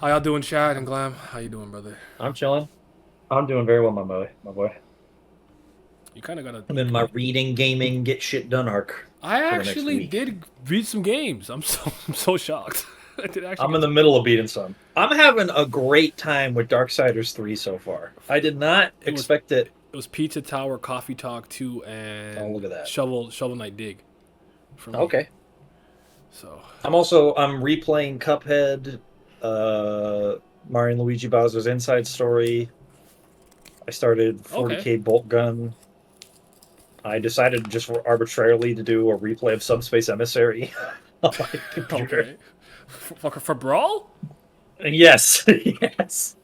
How y'all doing, Chad and Glam? How you doing, brother? I'm chilling. I'm doing very well, my boy. My boy. You kind of gotta. I'm in my reading, gaming, get shit done arc I for the next actually week. did read some games. I'm so shocked. I did actually I'm get in the some. middle of beating some. I'm having a great time with Darksiders 3 so far. I did not It was expect it. it was Pizza Tower, Coffee Talk 2, Oh, and look at that. Shovel Knight Dig for me. Okay. So I'm replaying Cuphead, Mario and Luigi Bowser's Inside Story. I started okay, 40K Bolt Gun. I decided just arbitrarily to do a replay of Subspace Emissary on my computer. okay. For Brawl? Yes, yes.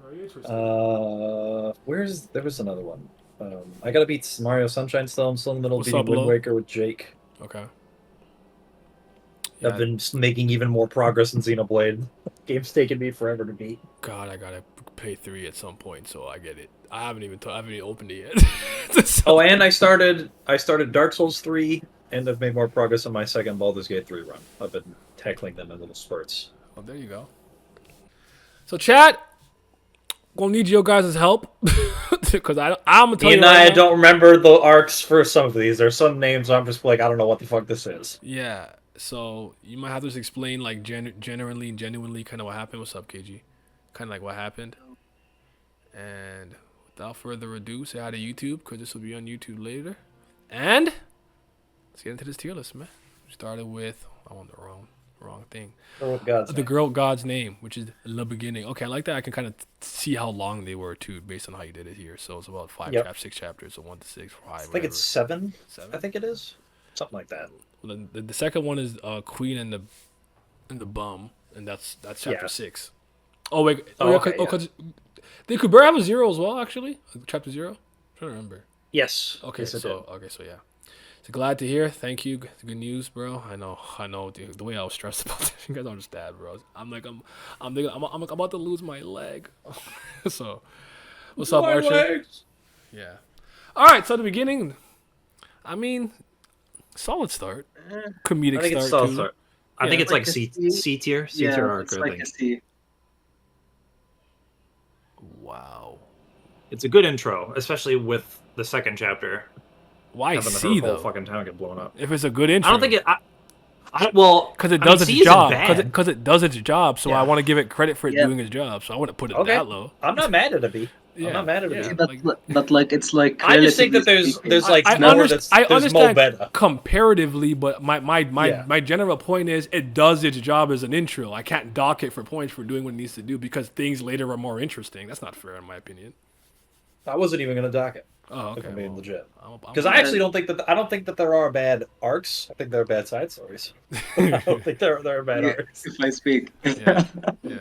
Very interesting. Where's there was another one. I gotta beat Mario Sunshine still. I'm still in the middle of What's beating up, Wind Lo? Waker with Jake. Okay. I've Yeah. been making even more progress in Xenoblade. Game's taken me forever to beat. God, I gotta pay 3 at some point, so I get it. I haven't even opened it yet. Oh, So, and I started Dark Souls 3, and I've made more progress on my second Baldur's Gate 3 run. I've been tackling them in little spurts. well, there you go. So, chat, gonna need your guys' help because I'm gonna tell Me you and right I now. don't remember the arcs for some of these. There's some names I'm just like, I don't know what the fuck this is. Yeah, so you might have to just explain like genuinely and genuinely kind of what happened. What's up, KG? Kind of like what happened. And without further ado, say hi to YouTube because this will be on YouTube later. And let's get into this tier list, man. We started with I want the wrong thing. Or with God's The name. girl God's name, which is the beginning. Okay, I like that. I can kind of see how long they were too, based on how you did it here. So it's about Yep. 6 chapters, so 1 to 6, I 5, think it's whatever. 7. I 7. think it is. Something like that. The second one is Queen and the bum, and that's chapter Yeah. 6. Oh wait, Oh, okay, yeah. cause did Kubera have a 0 as well? Actually, chapter 0. I'm trying to remember. Yes. Okay, Yes, it did. so yeah. So glad to hear. Thank you. Good news, bro. I know. Dude, the way I was stressed about this, you guys don't understand, bro. I'm about to lose my leg. So, what's up, My Archer? legs. Yeah. All right. So the beginning. I mean, solid start. Eh, I Comedic think it's start solid too. start. I think Yeah. it's like like a C C. C Yeah, tier arc. it's I like a think C. Wow. it's a good intro, especially with the second chapter Why having her C whole though? fucking town get blown up. If it's a good I don't think intro, it. Well, because it I mean, does its C isn't job. bad. Because it does its job. So I Yeah. want to give it credit for it Yeah, doing its job. So I wouldn't put it Okay. that low. I'm not mad at a B. I'm Yeah. not mad at a Yeah. B. but Like but like it's like I just think relatively that there's speaking, like I, not more I there's more understand beta. comparatively, but Yeah. my general point is it does its job as an intro. I can't dock it for points for doing what it needs to do because things later are more interesting. That's not fair in my opinion. I wasn't even gonna dock it Oh, if okay. I'm being Well, legit. I'm Because I glad. yeah, actually don't think that I don't think that there are bad arcs. I think there are bad side stories. I don't think there are bad yeah, arcs. if I speak. Yeah, yeah.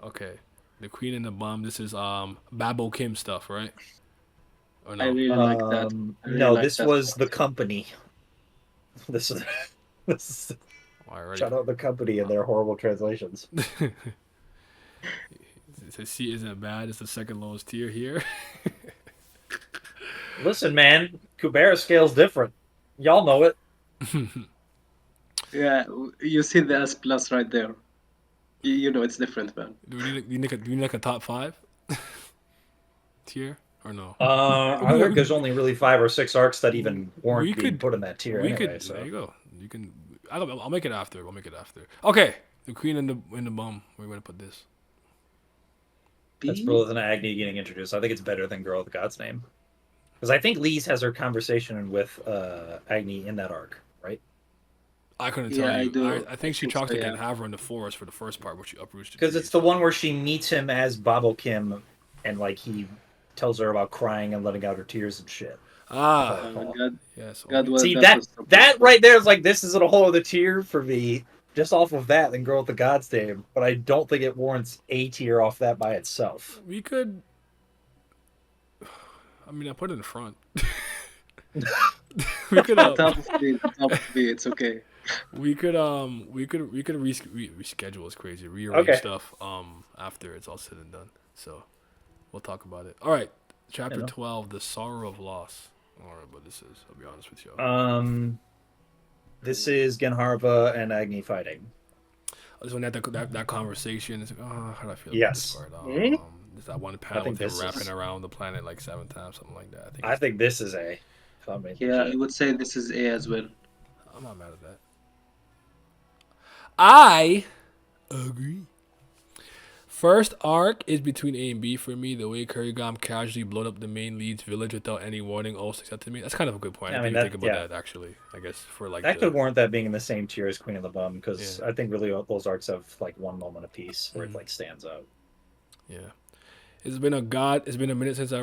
Okay. The Queen and the Bomb. This is Babo Kim stuff, right? Or I no? really like that. I really No, like this that was the part. company. This is this is Already. shout out the company and their horrible translations. C isn't bad. It's the second lowest tier here. Listen, man, Kubera scale's different. Y'all know it. Yeah, you see the S plus right there. You know it's different, man. Do we need like a top 5 tier or no? I think there's only really 5 or 6 arcs that even We warrant being could put in that tier we anyway. could there So you go. You can I'll make it after. We'll make it after. Okay. The Queen and the Bum. Where are we gonna put this? that's B? better than Agni getting introduced. I think it's better than Girl with God's Name. Because I think Lise has her conversation with Agni in that arc, right? I couldn't tell Yeah, I you. do. I I think she think so, talks to yeah. Dan Havre in the forest for the first part, where she uproots the Because it's trees. the one where she meets him as Babo Kim, and like he tells her about crying and letting out her tears and shit. If I Ah, recall. God, yes. God, Okay. was See that that was so that beautiful. right there is like this is a whole other tier for me, just off of that than Girl with the God's Name. But I don't think it warrants A tier off that by itself. We could. I mean, I put it in front. we could The top of B, the top of B, it's okay. we could reschedule. It's crazy. Rearrange Okay. stuff after it's all said and done. So we'll talk about it. All right, chapter You 12, the sorrow of loss. I don't know what this is. I'll be honest with you. know? This is Genharva and Agni fighting. It's when they had that conversation. It's like, oh, how do I feel about this Yes. part? Hmm? There's that one I panel think with him this wrapping is. around the planet like 7 times, something like that. I think I it's. think this is A. If I'm being Yeah, I legit. would say this is A as well. I'm not mad at that. I agree. First arc is between A and B for me. The way Kurigam casually blowed up the main lead's village without any warning also sticks out to me. That's kind of a good point. I I didn't mean even think that. about Yeah, that actually. I guess for like that the could warrant that being in the same tier as Queen of the Bum yeah because I think really those arcs have like one moment apiece where it mm, like stands out. yeah. It's been a minute since I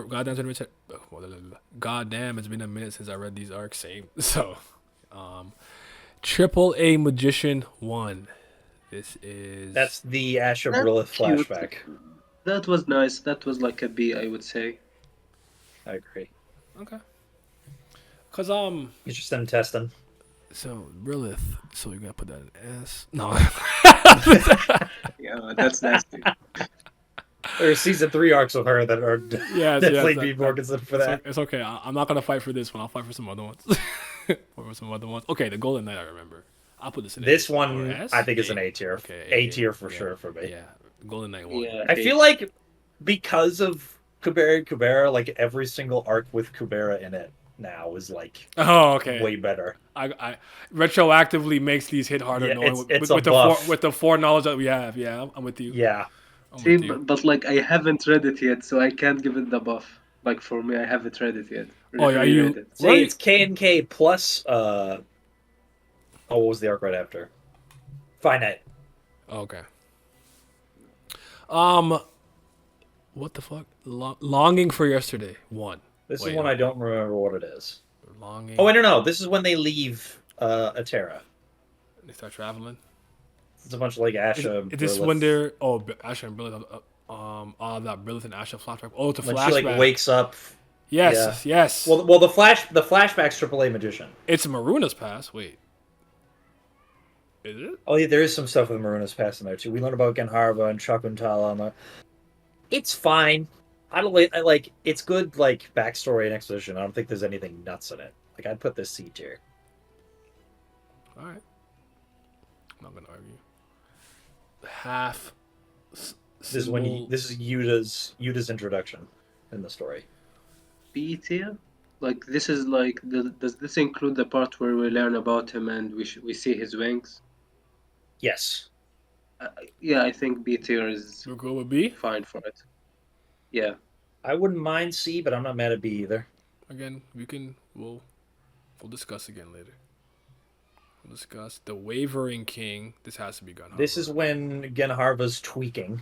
goddamn. It's been a minute since I read these arcs. Same. So, um, Triple A Magician 1. This is That's the Asha That's Brilith cute. flashback. That was nice. That was like a B, I would say. I agree. okay. Cause It's just them testing. so Brilith. So you gotta put that in S. No. Yeah, that's nasty. There's season 3 arcs with her that are yes, definitely yes. be more considered for that. It's okay. I'm not gonna fight for this one. I'll fight for some other ones. For some other ones. Okay, the Golden Knight. I remember. I'll put this in This A. Or one S? I think is A. an A tier. Okay, A tier for yeah, sure for me. yeah. Golden Knight 1. Yeah, I A. feel like because of Kubera, like every single arc with Kubera in it now is like Oh, okay. way better. I retroactively makes these hit harder Yeah, knowing it's with a buff. with the foreknowledge that we have. Yeah, I'm with you. Yeah. I'm See, with you. but like I haven't read it yet, so I can't give it the buff. Like for me, I haven't read it yet. Oh, yeah, are Reread you? it. Say it's K and K plus oh, what was the arc right after? Finite. Okay. What the fuck? Longing for yesterday. 1. This Wait, is one I don't remember what it is. Longing. Oh wait, no. This is when they leave Atera. They start traveling. It's a bunch of like Asha. Is this Brilith. when they're Asha and Brilith? That Brilith and Asha flashback. Oh, it's a When flashback. she like wakes up. Yes, yes. Well, the flashback's AAA Magician. It's Maruna's past. Wait, is it? Oh yeah, there is some stuff with Maruna's past in there too. We learn about Genharva and Shakuntala. And it's fine. I don't like. It's good like backstory and exposition. I don't think there's anything nuts in it. Like I'd put this C tier. All right. I'm not gonna argue. Half. This is when this is Yuta's introduction in the story. B tier. Like this is like does this include the part where we learn about him and we see his wings? Yes. Yeah, I think B tier is We'll go with B. fine for it. Yeah. I wouldn't mind C, but I'm not mad at B either. Again, we'll discuss again later. We'll discuss the Wavering King. This has to be Gunharbor. This is when Genharva's tweaking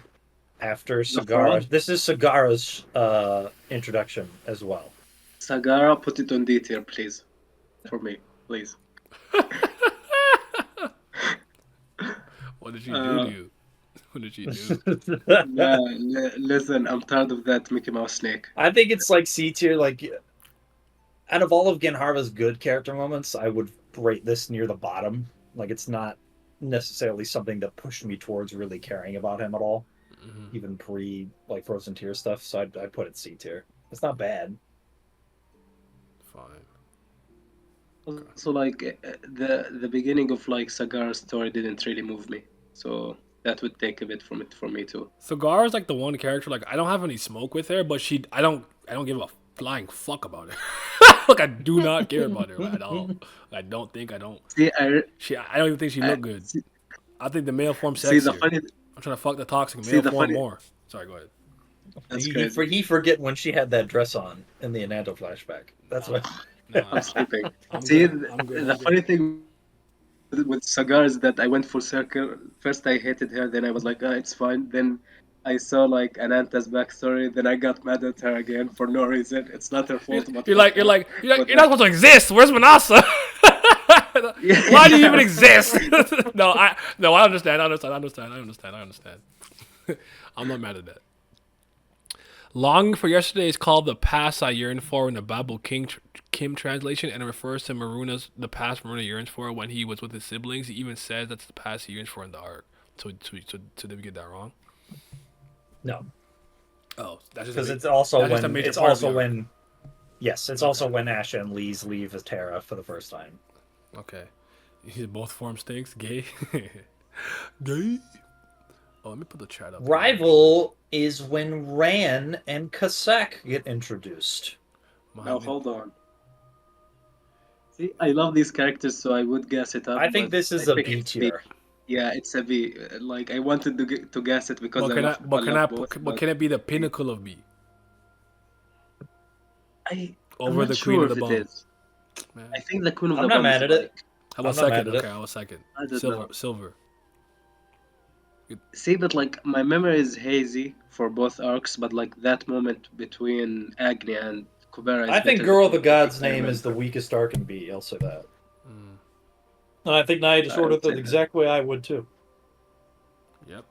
after The Sagara. frog? This is Sagara's introduction as well. Sagara, put it on D tier, please. For me, please. What did you do to you? What did you do? Yeah, listen, I'm tired of that Mickey Mouse snake. I think it's like C tier. Like, out of all of Genharva's good character moments, I would rate this near the bottom. Like, it's not necessarily something that pushed me towards really caring about him at all, even pre like Frozen Tear stuff. So I'd put it C tier. It's not bad. Fine. So like the beginning of like Sagara's story didn't really move me. So that would take a bit from it for me too. Sagar is like the one character like I don't have any smoke with her, but I don't give a flying fuck about her. Like I do not care about her at all. I don't. See, I don't even think she looked good. I think the male form see the sexier. funny. I'm trying to fuck the toxic See, male the form funny- more. Sorry, go ahead. That's crazy. He forget when she had that dress on in the Ananto flashback. That's what. Nah, I'm sleeping. I'm See, good. I'm good. the funny thing with Sagar is that I went full circle. First, I hated her. Then I was like, it's fine. Then I saw like Ananta's backstory. Then I got mad at her again for no reason. It's not her fault. But You're not supposed to exist. Where's Manasa? Why do you even exist? No, I understand. I understand. I'm not mad at that. Longing for Yesterday is called The Past I Yearn For in the Bible Kim translation, and it refers to the past Maruna yearns for when he was with his siblings. He even says that's the past he yearns for in the arc. So did we get that wrong? No, Oh, that's just because it's also that's just a when major it's part of the also arc. when. Yes, it's also when Asha and Lise leave as Terra for the first time. Okay. Both form stinks. Gay. Gay. Oh, let me put the chat up. Rival is when Ran and Kasak get introduced. Now hold on. See, I love these characters, so I would guess it up. I think But this is I a think B it's B. tier. Yeah, it's a B. Like I wanted to guess it because But I can love I? But I can love I? both. But can it be the pinnacle of B I'm over not the Queen sure of the if it Bomb? is. Man. I think the Queen of I'm the not Bomb is mad at it. like. How about I'm not mad second? at it. Okay, how about second? I don't Silver. know. Silver. See, but like my memory is hazy for both arcs, but like that moment between Agni and Kubera is I think better Girl of than the anything Gods I name is the remember. weakest arc in B. I'll say that. Mm, And I think Naya I Disorder would the say that. exact way I would too. yep.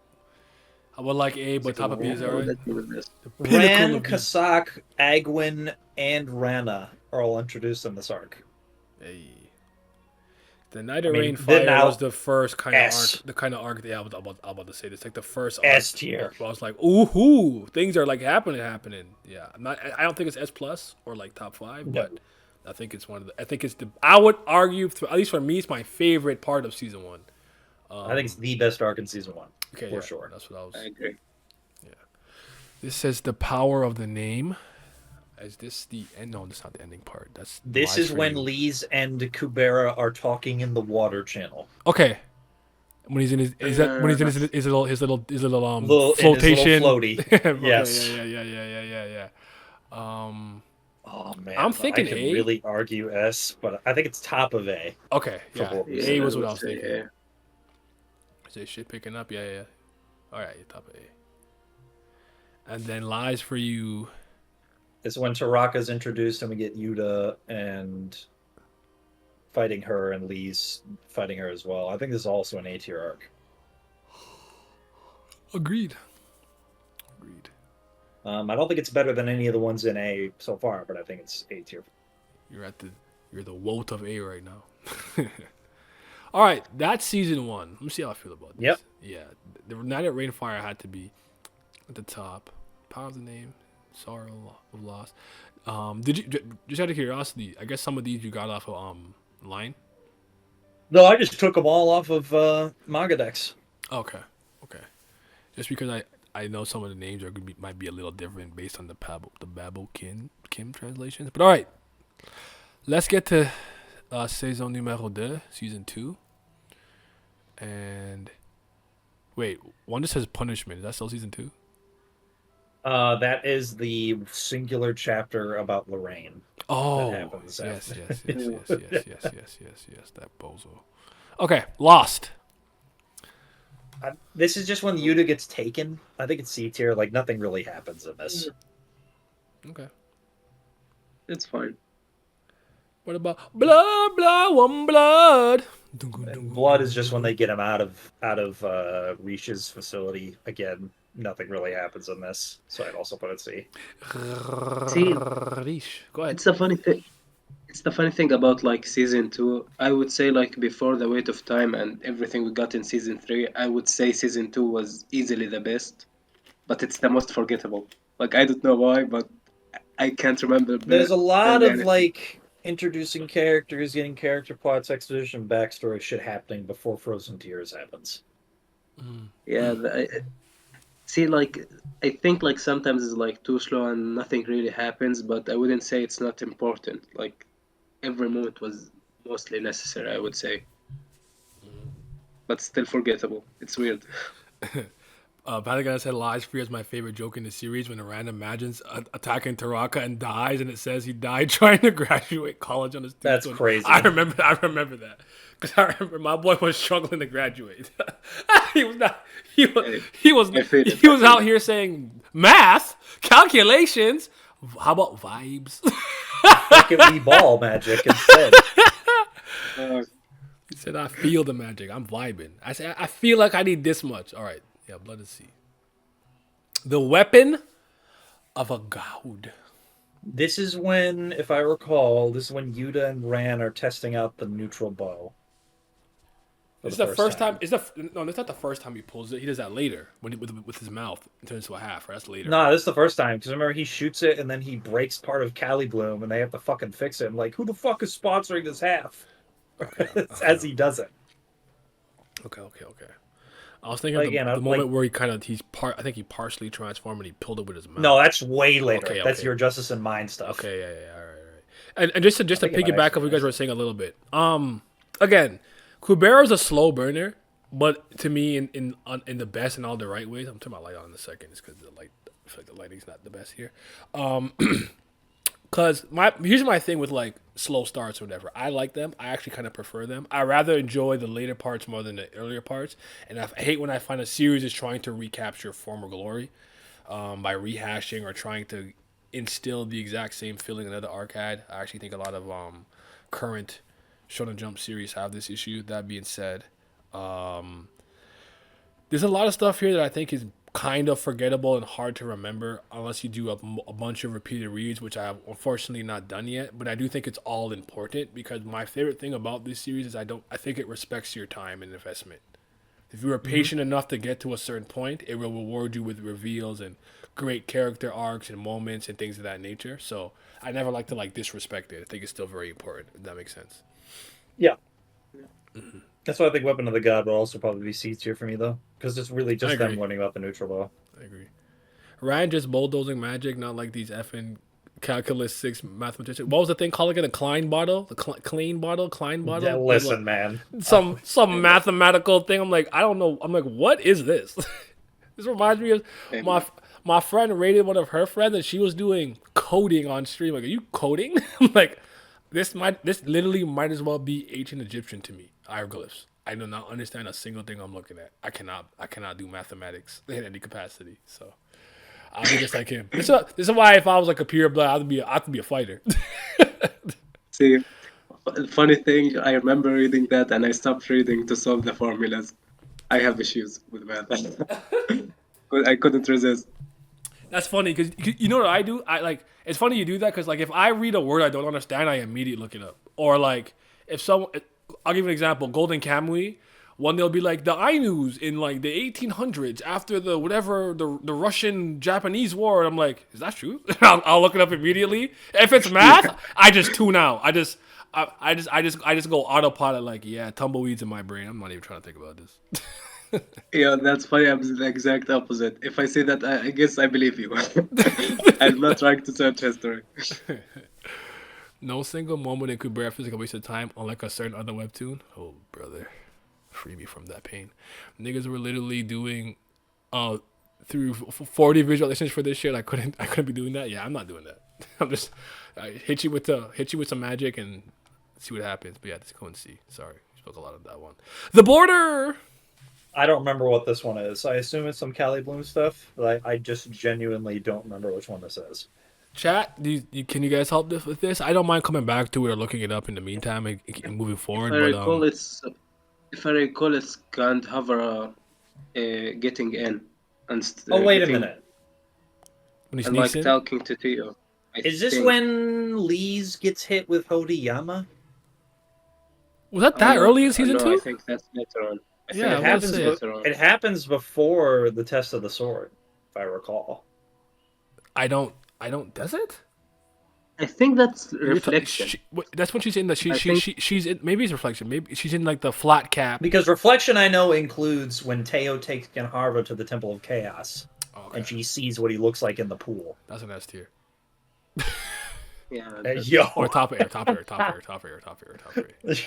How about like A, It's but like, top of B is oh, alright? let me with this. The pinnacle Ran, of B. Kasak, Agwin, and Rana are all introduced in this arc. Hey. The Night I of mean, Rain then Fire was now the first kind of S. arc. The kind of arc. Yeah, I was about to say this. Like the first arc. S tier. Where I was like, ooh, things are like happening. Yeah, I'm not. I don't think it's S plus or like top 5, No. but I think it's one of the. I think it's the. I would argue, at least for me, it's my favorite part of season 1. I think it's the best arc in season 1. Okay, for yeah, sure. that's what I was. I agree. This says the power of the name. Is this the end? No, that's not the ending part. That's This Lies is for when You. Lise and Kubera are talking in the water channel. Okay. When he's in his is that when he's in his little Little flotation. floaty. Okay, Yes. yeah. Oh man, I'm I thinking could A. really argue S, but I think it's top of A. Okay, For yeah. both Yeah, A reasons. was I what would I was say, thinking. yeah. Is this shit picking up? Yeah. All right, top of A. And then Lies for You. It's when Taraka's introduced and we get Yuta and fighting her and Lise fighting her as well. I think this is also an A tier arc. Agreed. I don't think it's better than any of the ones in A so far, but I think it's A tier. You're the Wolt of A right now. All right, that's season 1. Let me see how I feel about this. Yep. Yeah, the Night at Rainfire had to be at the top. Power of the Name, Sorrow of Loss. Did you just out of curiosity? I guess some of these you got off of line. No, I just took them all off of Manga Dex. Okay. Just because I know some of the names might be a little different based on the Babel Kim translations. But all right, let's get to saison numéro 2, season 2. And wait, one just says punishment. Is that still season 2? That is the singular chapter about Lorraine. Oh, happens yes. after. That bozo. Okay, Lost. This is just when Yuta gets taken. I think it's C tier. Like nothing really happens in this. Okay. It's fine. What about blood, one blood? And blood is just when they get him out of Risha's facility. Again, nothing really happens in this, so I'd also put it C. See, Go ahead. it's a funny thing. It's the funny thing about like season 2. I would say like before the wait of time and everything we got in season 3, I would say season 2 was easily the best, but it's the most forgettable. Like I don't know why, but I can't remember. There's a lot barely of anything. like introducing characters, getting character plots, exposition, backstory shit happening before Frozen Tears happens. Yeah, see, like I think like sometimes it's like too slow and nothing really happens, but I wouldn't say it's not important. Like every moment was mostly necessary, I would say, but still forgettable. It's weird. Patagon said Lies Free is my favorite joke in the series when a random imagines attacking Taraka and dies, and it says he died trying to graduate college on his That's tombstone. crazy. I remember that because I remember my boy was struggling to graduate. he was not. He was out here saying math calculations. How about vibes? Look at me ball magic instead. He said, "I feel the magic. I'm vibing." I said, "I feel like I need this much." All right, yeah, blood is C. The weapon of a god. This is when, if I recall, this is when Yuta and Ran are testing out the neutral bow. It's the first time. No, that's not the first time he pulls it. He does that later when with his mouth it turns to a half. Right? That's later. No, this is the first time because remember he shoots it and then he breaks part of Cali Bloom and they have to fucking fix it. I'm like, who the fuck is sponsoring this half? As he does it. Okay. I was thinking But of again, the like, moment where I think he partially transformed and he pulled it with his mouth. no, that's way later. Okay, That's okay. your Justice in Mind stuff. Okay, yeah, all right. And just to I think it might piggyback actually off what you be guys were nice. saying a little bit. Again, Kubera's a slow burner, but to me, in the best and all the right ways. I'm turning my light on in a second, just because the light, I feel like the lighting's not the best here. Cause here's my thing with like slow starts or whatever. I like them. I actually kind of prefer them. I rather enjoy the later parts more than the earlier parts. And I hate when I find a series is trying to recapture former glory, by rehashing or trying to instill the exact same feeling another arc had. I actually think a lot of current Shonen Jump series have this issue. That being said, there's a lot of stuff here that I think is kind of forgettable and hard to remember unless you do a bunch of repeated reads, which I have unfortunately not done yet. But I do think it's all important because my favorite thing about this series is I think it respects your time and investment. If you are patient enough to get to a certain point, it will reward you with reveals and great character arcs and moments and things of that nature. So I never like to like disrespect it. I think it's still very important. If that makes sense. Yeah. That's why I think Weapon of the God will also probably be C tier for me though, because it's really just them agree. learning about the neutral bow. I agree. Ryan just bulldozing magic, not like these effing calculus 6 mathematicians. What was the thing called again? A Klein bottle? The Klein bottle? Klein bottle? Yeah, listen, man. Some mathematical thing. I'm like, I don't know. I'm like, what is this? This reminds me of my friend rated one of her friends and she was doing coding on stream. Like, are you coding? I'm like, this literally might as well be ancient Egyptian to me. Hieroglyphs. I do not understand a single thing I'm looking at. I cannot do mathematics in any capacity. So I'll be just like him. This is why if I was like a pure blood, I have to be a fighter. See, funny thing, I remember reading that and I stopped reading to solve the formulas. I have issues with math. I couldn't resist. That's funny because you know what I do. I like it's funny you do that because like if I read a word I don't understand, I immediately look it up. Or like if someone, I'll give you an example. Golden Kamui. One they'll be like the Ainus in like the 1800s after the whatever the Russian Japanese war. And I'm like, is that true? I'll look it up immediately. If it's math, I just tune out. I just go autopilot. Like, yeah, tumbleweeds in my brain. I'm not even trying to think about this. Yeah, that's funny. I'm the exact opposite. If I say that, I guess I believe you. I'm not trying to search history. No single moment in Kubera feels like a waste of time, unlike a certain other webtoon. Oh, brother. Free me from that pain. Niggas were literally doing through 40 visualizations for this shit. I couldn't be doing that. Yeah, I'm not doing that. I hit you with some magic and see what happens. But yeah, let's go and see. Sorry, spoke a lot of that one. The border. I don't remember what this one is. I assume it's some Cali Bloom stuff, but I just genuinely don't remember which one this is. Chat, can you guys help with this? I don't mind coming back to it or looking it up in the meantime and moving forward. If I recall, it's Grand Havara getting in and Oh, wait a minute. When he and sneaks like in? talking to Tio. Is this when Lee's gets hit with Hodiyama? Was that early in season 2? I think that's later on. Yeah, It happens before the test of the sword, if I recall. I don't. Does it? I think that's reflection. That's when she's in the she's in, maybe it's reflection. Maybe she's in like the flat cap. Because reflection, I know, includes when Teo takes Genharva to the Temple of Chaos, and she sees what he looks like in the pool. That's an S tier. Yeah. Or top air.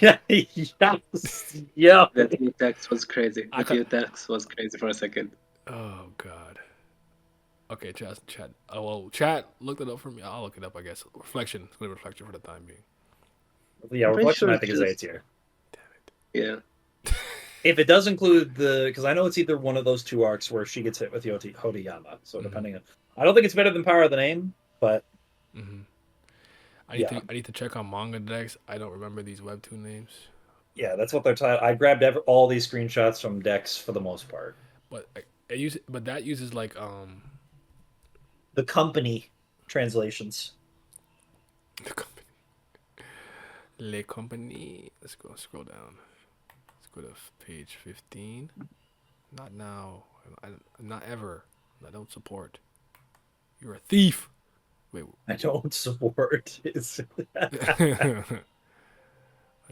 Yeah. Yeah. That new text was crazy. That new text was crazy for a second. Oh god. Okay, chat. Well, chat, look it up for me. I'll look it up, I guess. Reflection. It's going to be reflection for the time being. Yeah, reflection, I think, is A tier. Damn it. Yeah. If it does include because I know it's either one of those two arcs where she gets hit with Hodiyama. So depending on, I don't think it's better than Power of the Name, but I need to check on manga decks. I don't remember these webtoon names. Yeah, that's what they're titled. I grabbed all these screenshots from decks for the most part. But that uses like the company translations. The company. Le company. Let's go scroll down. Let's go to page 15. Not now. Not ever. I don't support. You're a thief. Wait. I don't support. I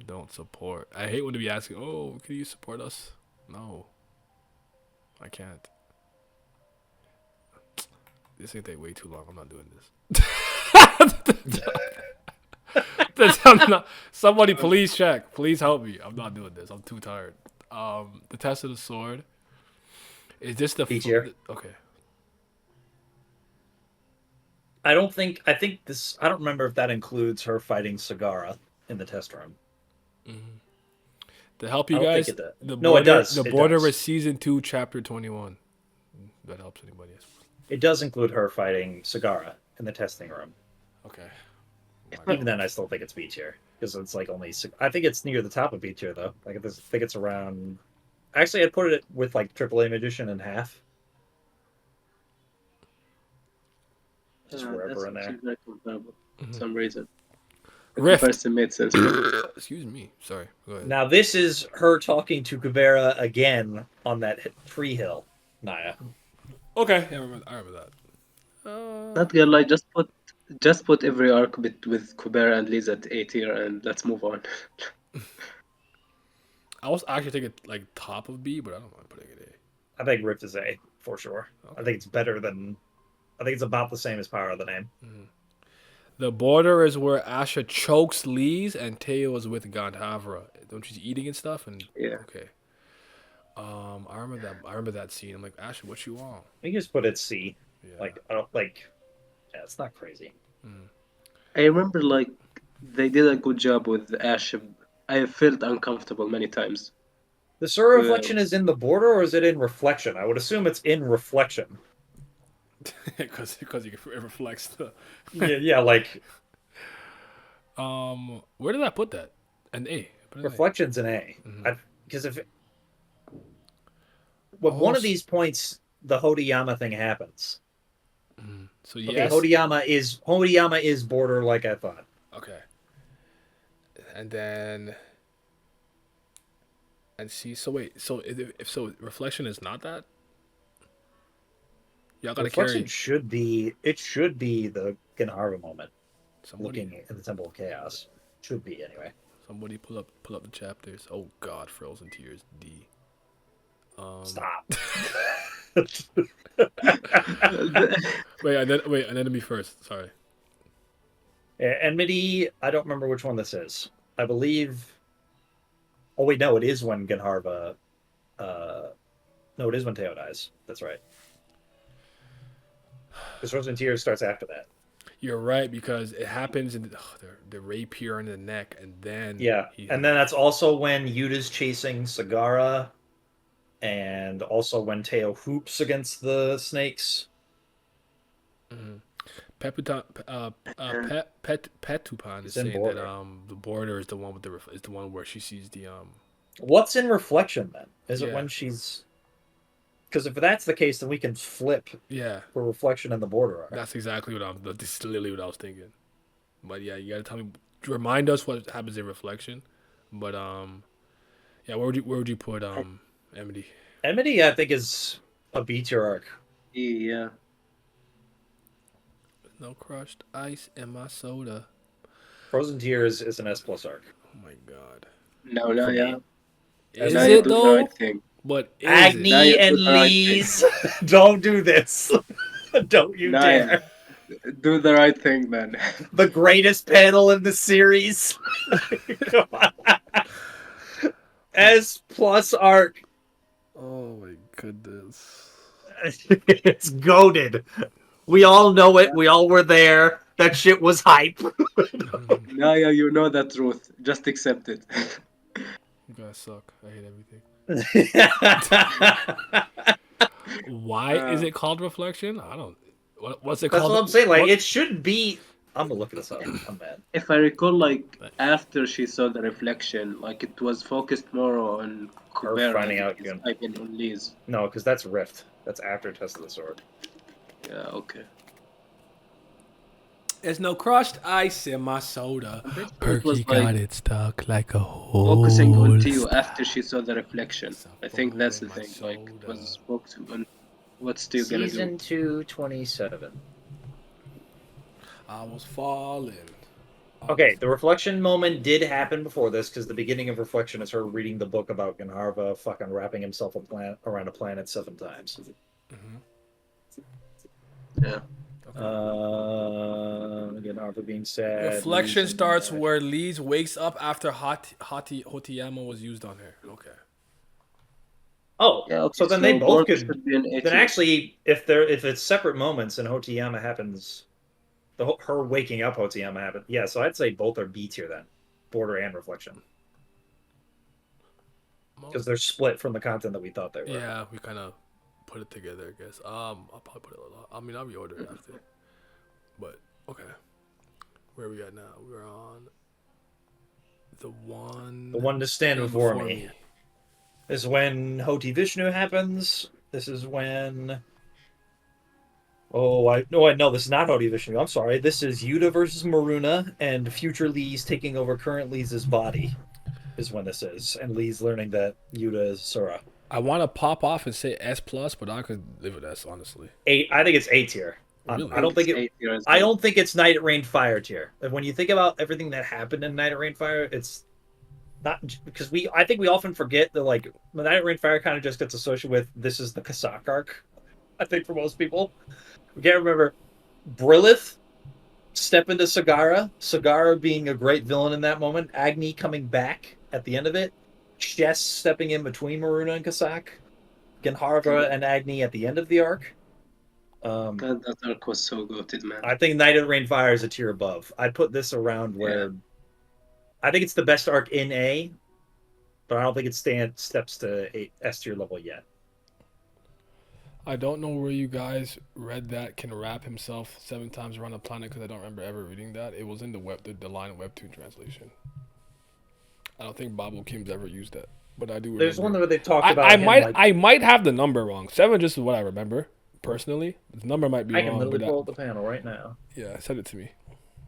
don't support. I hate when they be asking, "Oh, can you support us?" No. I can't. This ain't take way too long. I'm not doing this. Somebody please check. Please help me. I'm not doing this. I'm too tired. The test of the sword. Is this the B tier. Okay. I don't think. I think this. I don't remember if that includes her fighting Sagara in the test room. To help I you don't guys, think it does. the No, border, it does. The It border does. is season 2, chapter 21. That helps anybody. It does include her fighting Sagara in the testing room. Okay. Even then, I still think it's B tier because it's like only. I think it's near the top of B tier though. Like I think it's around. Actually, I'd put it with like AAA Magician in half. Just wherever in there. Very comparable for some reason. The Rift. comparison made sense. Excuse me. Sorry. Go ahead. Now this is her talking to Kubera again on that tree hill. Naya. Okay. Yeah, I remember that. Not gonna lie, just put every arc bit with Kubera and Liz at A tier and let's move on. I was actually thinking like top of B, but I don't mind putting it I think Rift is A for sure. Okay. I think it's better than. I think it's about the same as Power of the Name. The border is where Asha chokes Lee's and Teo is with Gandhavra. Don't she's eating and stuff? And Yeah. Okay. I remember that scene. I'm like, Asha, what you want? We just put it C. Yeah. Like I don't like. Yeah, it's not crazy. I remember like they did a good job with Ash. I felt uncomfortable many times. The Sura reflection is in the border or is it in reflection? I would assume it's in reflection. Because it reflects the. Yeah, like Where did I put that? An A. Put an A. reflection's an A. Because if one of these points the Hodiyama thing happens. So Okay, yes. Hodiyama is border like I thought. Okay. And then. And see, so wait, so if so, reflection is not that. Y'all gotta Reflection carry should be the Genhara moment. somebody. Looking at the Temple of Chaos. Should be anyway. Somebody pull up the chapters. Oh God, Frozen Tears D. Stop. Wait, an enemy first. Sorry. Enmity, I don't remember which one this is. I believe. Oh wait, no, it is when Genharva. No, it is when Teo dies. That's right. Because Frozen Tears starts after that. You're right because it happens in the rapier in the neck, and then Yeah, and then that's also when Yuta's chasing Sagara, and also when Teo hoops against the snakes. Petupan is in saying border. that the border is the one with is the one where she sees the What's in reflection then? Is it Yeah. when she's? Because if that's the case, then we can flip yeah. for reflection in the border arc. That's exactly what this is literally what I was thinking. But yeah, you gotta tell me, remind us what happens in reflection. But yeah, where would you put Emily? Enmity, I think, is a B tier arc. Yeah. No crushed ice in my soda. Frozen Tears is an S plus arc. Oh my God. No, For yeah. me. Is Now you it do the though? right thing. But is Agni Now you and do the right Lee's, don't do this. Don't you Now dare. do the right thing, man. The greatest panel in the series. Come on. S plus arc. Oh my goodness. It's goaded. We all know it. We all were there. That shit was hype. Now you know the truth. Just accept it. You guys suck. I hate everything. That's Why is it called reflection? I don't. What's it what called? I'm saying. Like, What- it should be. I'm gonna look this up. I'm mad. If I recall, like after she saw the reflection, like it was focused more on Kubera finding and out his again. typing on Liz. No, because that's Rift. That's after Test of the Sword. Yeah, okay. There's no crushed ice in my soda. It was Perky like got it stuck like a hole. focusing on Tio after she saw the reflection. I think that's the thing. Like it was focused on what's Tio gonna do. Season 2, 27. I was falling. Okay, the reflection moment did happen before this because the beginning of reflection is her reading the book about Ganharva fucking wrapping himself around a planet 7 times. Mm-hmm. Yeah. Okay. Ganharva being sad. Reflection losing starts that. where Lise wakes up after Hotiyama was used on her. Okay. Oh, Yeah. Okay. so then they So both Born could. should be an A Then tier. actually, if it's separate moments and Hotiyama happens, her waking up Hotiyama happened. Yeah, so I'd say both are B tier then, border and reflection, because they're split from the content that we thought they were. Yeah, we kind of put it together, I guess. I'll probably put it a little. I mean, I'll reorder it after. But okay, where are we at now? We're on the one. The one to stand thing before me. This is when Hoti Vishnu happens. This is when. Oh, I know this is not Hoti Vishnu. I'm sorry. This is Yuta versus Maruna, and future Lee's taking over current Lee's body. Is when this is, and Lee's learning that Yuta is Sora. I want to pop off and say S plus, but I could live with S honestly. 8. I think it's A tier. Really? I don't think It's it. A tier as I well. don't think it's Night at Rain Fire tier. And when you think about everything that happened in Night at Rain Fire, it's not because I think we often forget that like the Night at Rain Fire kind of just gets associated with this is the Kasak arc. I think for most people, we can't remember Brilith step into Sagara, Sagara being a great villain in that moment, Agni coming back at the end of it, Chess stepping in between Maruna and Kasak, Genharva and Agni at the end of the arc. God, that arc was so goated, man. I think Night of the Rain Fire is a tier above. I'd put this around where I think it's the best arc in A, but I don't think it steps to S tier level yet. I don't know where you guys read that can wrap himself 7 times around the planet because I don't remember ever reading that. It was in the line webtoon translation. I don't think Babu Kim's ever used that, but I do remember. There's one where they talked about I him, might like, I might have the number wrong. 7 just is what I remember personally. The number might be I can wrong, literally but pull up the panel right now. yeah, send it to me.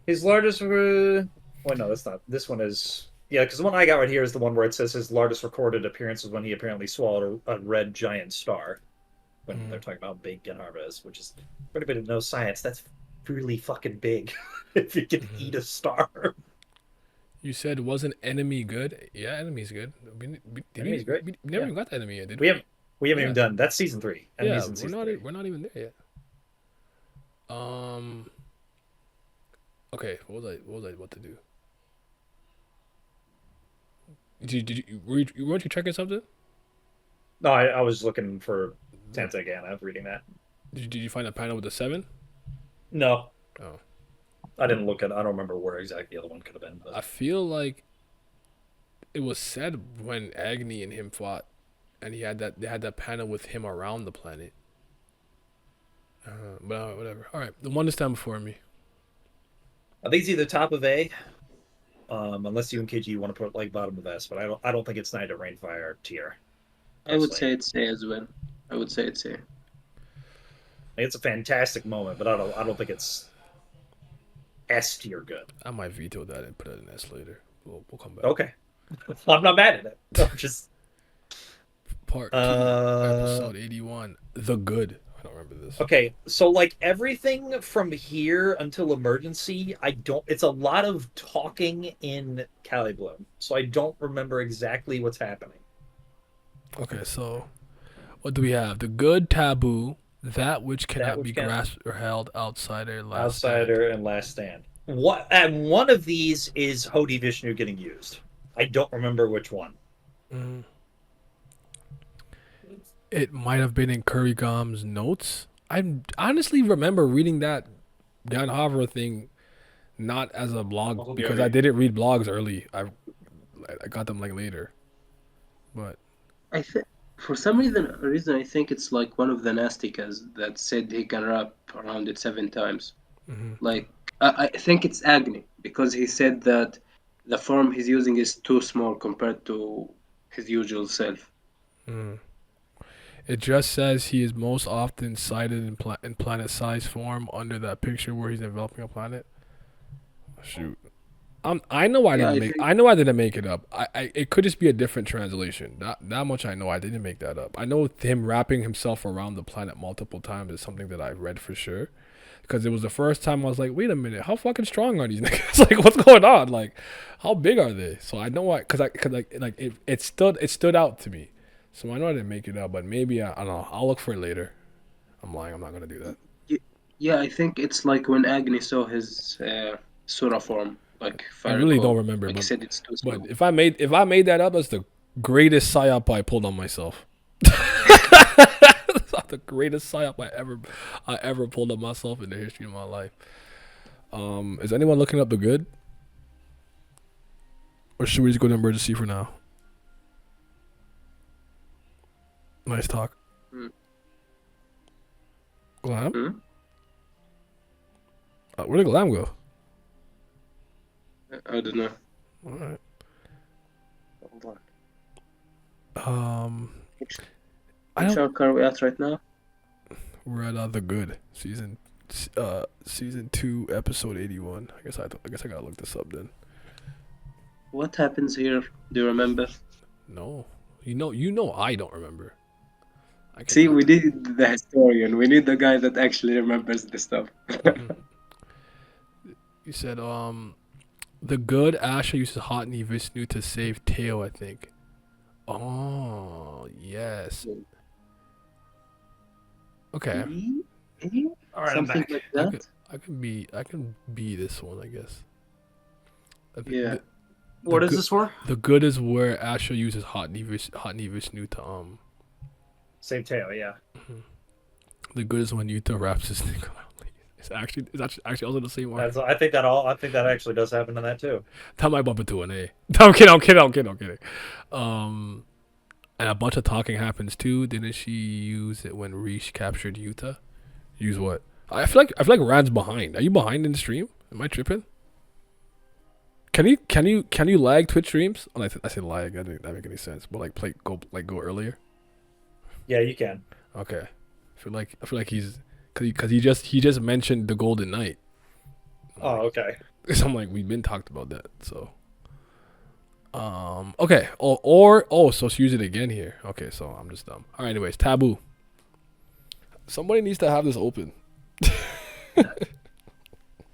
His largest. Wait, no, that's not. This one is. Yeah, because the one I got right here is the one where it says his largest recorded appearance was when he apparently swallowed a red giant star. When they're talking about how big Genharva is, which is for anybody who knows science, that's really fucking big. If you can eat a star. You said wasn't enemy good? Yeah, enemy's good. Enemy's great. We never Yeah. even got the enemy yet, did We we? haven't Yeah. even done that's season 3. Enemies Yeah, in we're season not 3. we're not even there yet. Okay, what was I about to do? Weren't you checking something? No, I was looking for Tantagana reading that. Did you find a panel with a 7? No. Oh. I didn't look at I don't remember where exactly the other one could have been. I But feel like it was said when Agni and him fought, and they had that panel with him around the planet. But whatever. All right, the one to stand before me. I think it's either top of A, unless you and KG want to put like bottom of S, but I don't think it's Night of Rainfire tier. I would Honestly. say it's A as well. I would say it's A. It's a fantastic moment, but I don't think it's S tier good. I might veto that and put it in S later. We'll come back. Okay. I'm not mad at it. I'm just Part 2, episode 81. The Good. I don't remember this. okay. So like everything from here until emergency, it's a lot of talking in Cali Bloom. So I don't remember exactly what's happening. Okay, so what do we have? The Good, Taboo, That Which Cannot Be Grasped or Held, Outsider, Last Stand. And Last Stand. What and one of these is Hoti Vishnu getting used. I don't remember which one. It might have been in Kurigom's notes. I honestly remember reading that Ganhavra thing not as a blog because I didn't read blogs early. I got them like later. But I think for some reason I think it's like one of the Nastikas that said he can wrap around it 7 times. Like I think it's Agni because he said that the form he's using is too small compared to his usual self. it just says he is most often sighted in planet-sized form under that picture where he's enveloping a planet. Shoot. I know I Yeah, didn't I make. think. I know I didn't make it up. It could just be a different translation. That much I know. I didn't make that up. I know him wrapping himself around the planet multiple times is something that I read for sure. Because it was the first time I was like, wait a minute, how fucking strong are these niggas? Like, what's going on? Like, how big are they? So I know it stood out to me. So I know I didn't make it up, but maybe I don't know. I'll look for it later. I'm lying. I'm not gonna do that. y- Yeah, I think it's like when Agni saw his Sura form, like if I I really don't recall. remember, Like he said, it's too but small. if I made that up, that's the greatest psyop I pulled on myself. That's not the greatest psyop I ever pulled on myself in the history of my life. Is anyone looking up the good, or should we just go to emergency for now? Nice talk. Hmm. Glam? Hmm? Where did Glam go? I don't know. All right. Hold on. Um, Which, I which don't. arc are we at right now? We're at the good season 2, episode 81. I guess I gotta look this up then. What happens here? Do you remember? No, you know I don't remember. I See, can. we need the historian. We need the guy that actually remembers the stuff. You said the good Asha uses Hotni Vishnu to save Teo, I think. Oh yes. Okay. All right, I'm Something back. like I that. could I can be this one, I guess. Yeah. What is good, this for? The good is where Asha uses Hotni Vishnu to Save Teo, yeah. the good is when Yuta wraps his thing around. It's actually also the same one. I think that actually does happen in that too. That might bump into an A. No, I'm kidding. And a bunch of talking happens too. Didn't she use it when Rish captured Yuta? Use what? I feel like Rad's behind. Are you behind in the stream? Am I tripping? Can you lag Twitch streams? Oh, I said lag. That didn't make any sense. But go earlier. Yeah, you can. Okay. I feel like he's because he just mentioned the Golden Knight. Oh, okay. So I'm like, we've been talked about that. So okay. So she used it again here. Okay, so I'm just dumb. All right. Anyways, taboo. Somebody needs to have this open.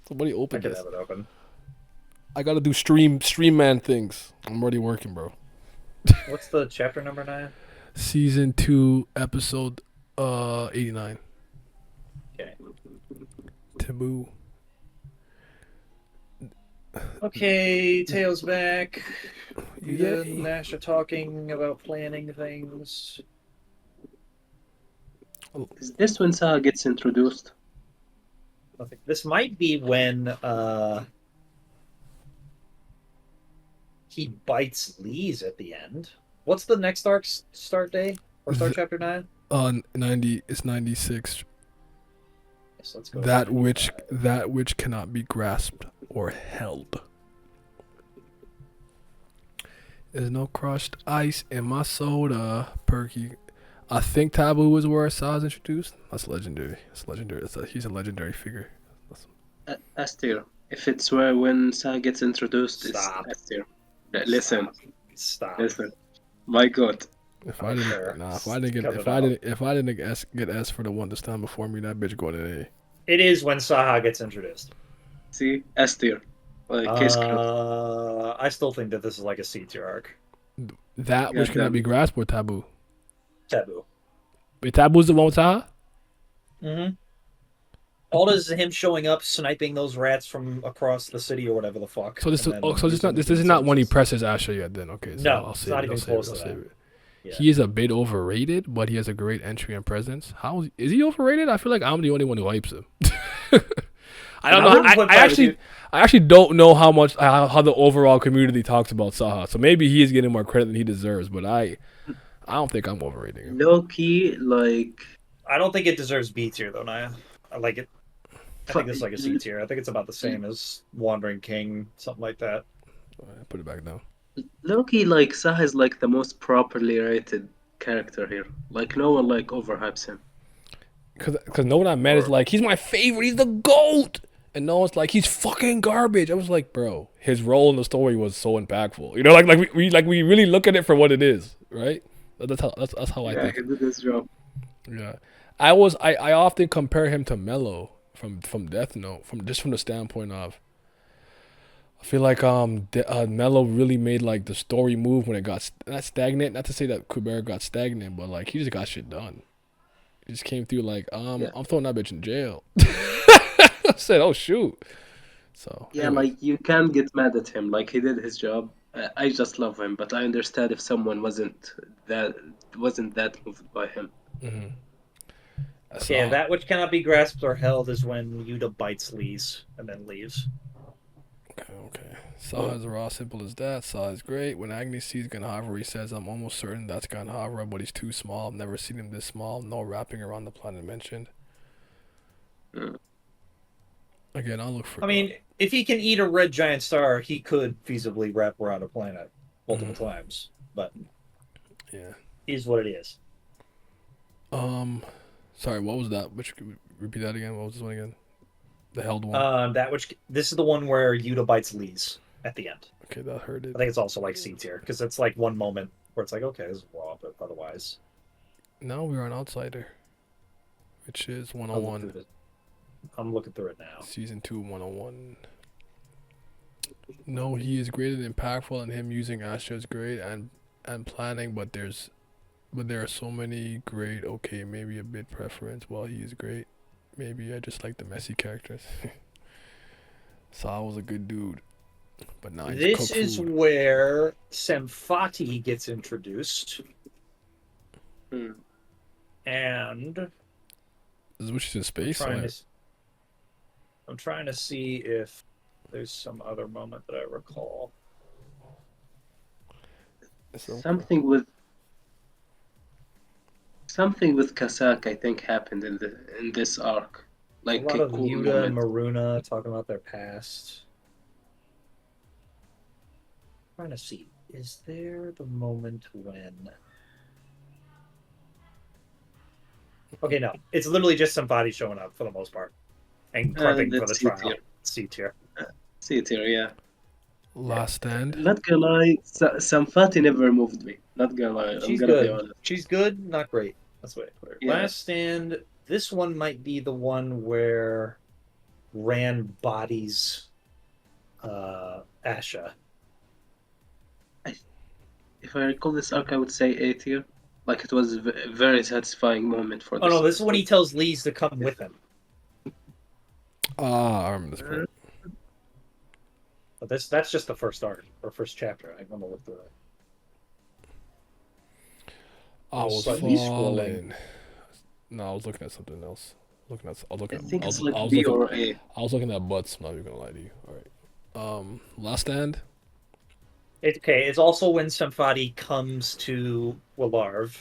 Somebody I open can this. have it open. I gotta do stream man things. I'm already working, bro. What's the chapter number 9? Season 2, episode 89. Okay. Taboo. Okay, Teo's back. You Yay. and Nash are talking about planning things. Is this when Saha gets introduced? I think this might be when he bites Lee's at the end. What's the next arc start day? Or start chapter 9? 90. It's 96. Yes, let's go. That which cannot be grasped or held. There's no crushed ice in my soda. Perky. I think Taboo is where Saw's introduced. That's legendary. It's legendary. He's a legendary figure. S tier. If it's where when Saha gets introduced, Stop. it's S tier. Listen, Stop. listen. My God. If I didn't, Sure. nah. If I didn't get S for the one this time before me, that bitch going to A. It is when Saha gets introduced. See, S tier. Like case closed. I still think that this is like a C tier arc. That which cannot be grasped or Taboo. Taboo. Wait, Taboo's the one with Saha? Mm-hmm. All is him showing up, sniping those rats from across the city or whatever the fuck. So this and is then this is not when he presses Asha yet. Then okay, so No, I'll it's save not it. even I'll close save to it. I'll that. save it. Yeah. He is a bit overrated, but he has a great entry and presence. How is he overrated? I feel like I'm the only one who hypes him. I don't I know. wouldn't put I actually don't know how the overall community talks about Saha. So maybe he is getting more credit than he deserves. But I don't think I'm overrating him. Low key, like. I don't think it deserves B tier though, Naya. I like it. I think this is like a C tier. I think it's about the same as Wandering King, something like that. Alright, put it back down. Loki, like Saha is like the most properly rated character here. Like no one like overhypes him. Because no one I met is like, he's my favorite. He's the GOAT. and no one's like he's fucking garbage. I was like, bro, his role in the story was so impactful. You know, we really look at it for what it is, right? That's how I Yeah, think. he did his job. Yeah, I often compare him to Mello from Death Note from the standpoint of I feel like Mello really made like the story move when it got not stagnant. Not to say that Kubera got stagnant, but like he just got shit done. He just came through like Yeah. I'm throwing that bitch in jail. I said, oh shoot. So Yeah, anyways, like you can't get mad at him. Like he did his job. I just love him, but I understand if someone that wasn't that moved by him. mm-hmm. I Okay, saw. that which cannot be grasped or held is when Yuta bites Lee's and then leaves. Okay. Saw is raw, simple as that. Saw is great. When Agnes sees Ganhavra, he says, I'm almost certain that's Ganhavra, but he's too small. I've never seen him this small. No wrapping around the planet mentioned. Mm. Again, I'll look for I mean, if he can eat a red giant star, he could feasibly wrap around a planet multiple times. But yeah. is what it is. Sorry, what was that? Which repeat that again? What was this one again? The held one? This is the one where Yuta bites Lee's at the end. Okay, that hurt it. I think it's also like C tier because it's like one moment where it's like, okay, this is raw, but otherwise, Now we're on Outsider, which is 101. I'm looking through it now. Season 2, 101. No, he is great and impactful, and him using Astra is great and planning, but there are so many great. Okay, maybe a bit preference. While he is great, maybe I just like the messy characters. Saul was a good dude, but now he's This cook is food. where Semfati gets introduced, Mm. and This is what she's in space. I'm trying to see if there's some other moment that I recall. Something with Kasak, I think, happened in this arc. Like A lot a of cool Yuta and moment. Maruna talking about their past. I'm trying to see, is there the moment when? Okay, no, it's literally just somebody showing up for the most part and prepping for the That's C trial. tier. C tier. C tier, yeah. Last stand. Not gonna lie, Samfati never moved me. Not gonna lie, I'm She's gonna be good. honest. She's good, not great. That's the way I put it. Yeah. Last stand. This one might be the one where Rand bodies Asha. If I recall this arc, I would say A tier. Like it was a very satisfying moment for Oh this. no, this is when he tells Lees to come with him. I remember this part. But that's just the first arc or first chapter. I'm gonna look through it. I was Slightly falling. No, I was looking at something else. I I think it's like was B looking, or A. I was looking at butts. I'm not even gonna lie to you. All right. Last stand. Okay, it's also when Semfati comes to Willarv.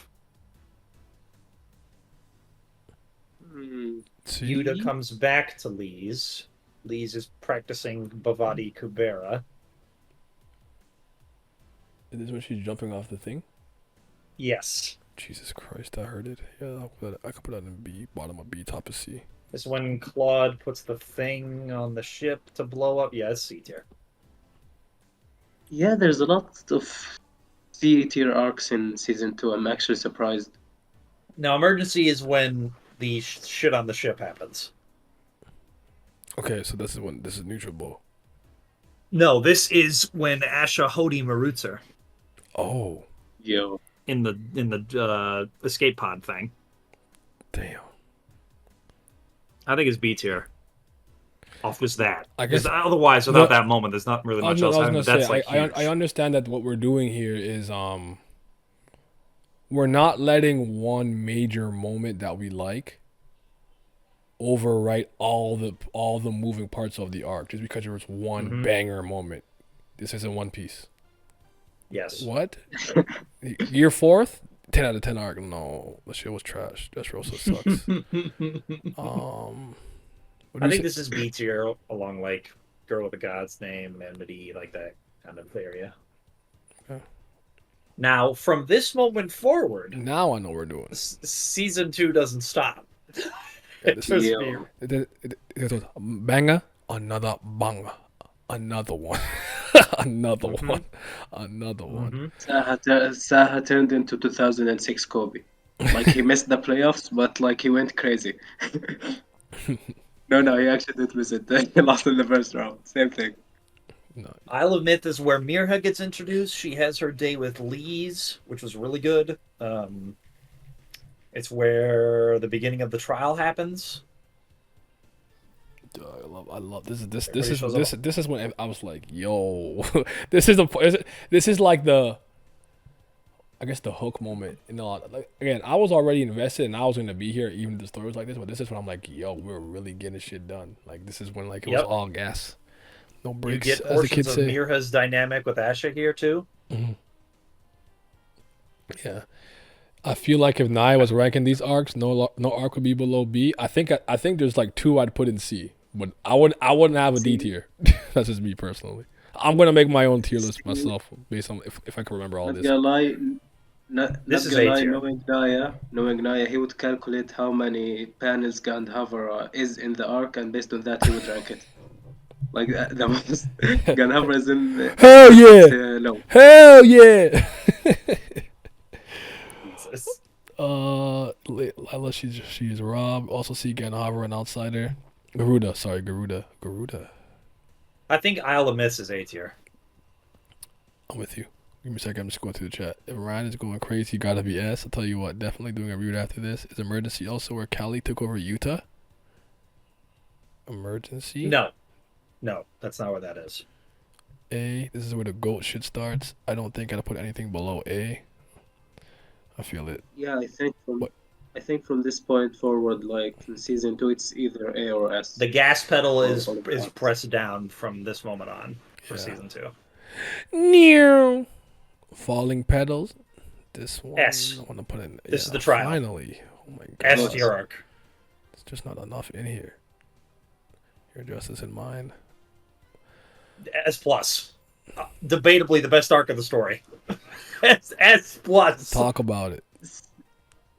See? Yuta comes back to Lees. Lees is practicing Bhavati Kubera. Is this when she's jumping off the thing? Yes. Jesus Christ, I heard it. Yeah, I could put that in B, bottom of B, top of C. It's when Claude puts the thing on the ship to blow up. Yeah, it's C tier. Yeah, there's a lot of C tier arcs in season 2. I'm actually surprised. Now, emergency is when the shit on the ship happens. Okay, so this is neutral bow. No, this is when Asha Hody Marutzer Oh, Yo. in the escape pod thing. damn. I think it's B tier. Off just that. I guess Otherwise, without that moment, there's not really much else I was happening. gonna But that's say like I understand that what we're doing here is we're not letting one major moment that we like overwrite all the moving parts of the arc just because there was one banger moment. This isn't One Piece. Yes. What? Year fourth? 10 out of 10 arc. No, that shit was trash. Dressrosa sucks. I think this is B tier along like Girl with the God's Name, Enmity, like that kind of area. Okay. Now, from this moment forward, Now I know what we're doing. season 2 doesn't stop. This Trust is- me. It was banger another bang, another one, another one, another one. Saha turned into 2006 Kobe. Like he missed the playoffs, but like he went crazy. No, he actually did miss it. He lost in the first round. Same thing. No, I'll admit this is where Mirha gets introduced. She has her day with Lee's, which was really good. It's where the beginning of the trial happens. I love this. Everybody shows up. This is when I was like, yo, this is like the, I guess the hook moment. You know, like, again, I was already invested and I was gonna be here even if the story was like this. But this is when I'm like, yo, we're really getting shit done. Like this is when like it was Yep. all gas, no You breaks, get as the portions kids of say. Mirha's dynamic with Asha here too. Yeah. I feel like if Naya was ranking these arcs, no arc would be below B. I think there's like two I'd put in C, but I wouldn't have a D tier. That's just me personally. I'm gonna make my own tier list myself based on if I can remember all Not this. gonna lie, not This is gonna A lie. tier. Knowing Naya, he would calculate how many panels Gandhavara is in the arc, and based on that, he would rank it. Like the most Gandhavara is in Hell yeah! low. Hell yeah! Jesus. Lila, she's Rob. Also see Ganhaver, an outsider. Garuda. I think Isle of Myths is A tier. I'm with you. Give me a second. I'm just going through the chat. If Ryan is going crazy, gotta be S. I'll tell you what. Definitely doing a read after this. Is Emergency also where Cali took over Utah? Emergency. No, that's not where that is. A. This is where the GOAT shit starts. I don't think I'd put anything below A. I feel it. Yeah, What? I think from this point forward, like in season 2, it's either A or S. The gas pedal is All the arcs. pressed down from this moment on for Yeah. season 2. Near falling petals. This one. S. I want to put in. This is the trial. Finally. Oh my god. S tier arc. It's just not enough in here. Your justice in mind. S plus. Debatably the best arc of the story. S plus. Talk about it.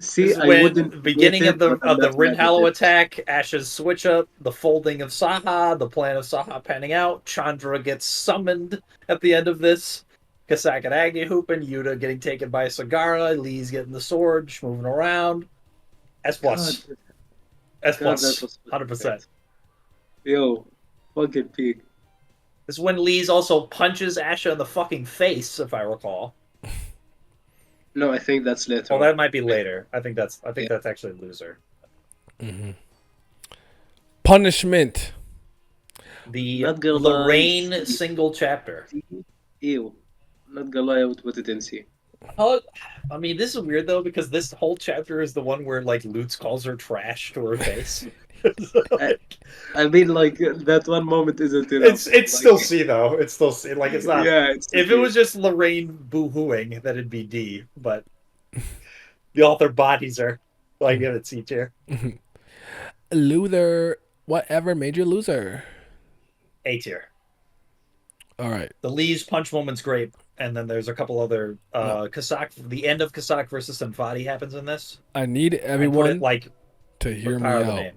See, This is I when wouldn't beginning rate of the it, but I'm not Rin mad at Hallow it. attack, Ash's switch up, the folding of Saha, the plan of Saha panning out, Chandra gets summoned at the end of this, Kasak and Agni hooping, Yuta getting taken by Sagara, Lee's getting the sword, just moving around. S plus. God, S God, plus. that was 100%. Yo, fucking peak. This is when Lee's also punches Asha in the fucking face, if I recall. No, I think that's later. Well, that might be later. I think that's actually loser. Punishment. The Not gonna lie. Lorraine single chapter. Ew. Not gonna lie, I would put it in C. Oh, I mean, this is weird though because this whole chapter is the one where like Lutz calls her trash to her face. I mean, like that one moment isn't enough. It's Like, still C though. It's still C. Like it's not. Yeah, it's If it was just Lorraine boo-hooing, then it'd be D. But the author bodies her. So I give it C tier. Loser. Whatever made you loser? A tier. All right. The Lee's punch moment's great, and then there's a couple other Kasak. The end of Kasak versus Sanfati happens in this. I need I put everyone it like to hear with me power of the out. name.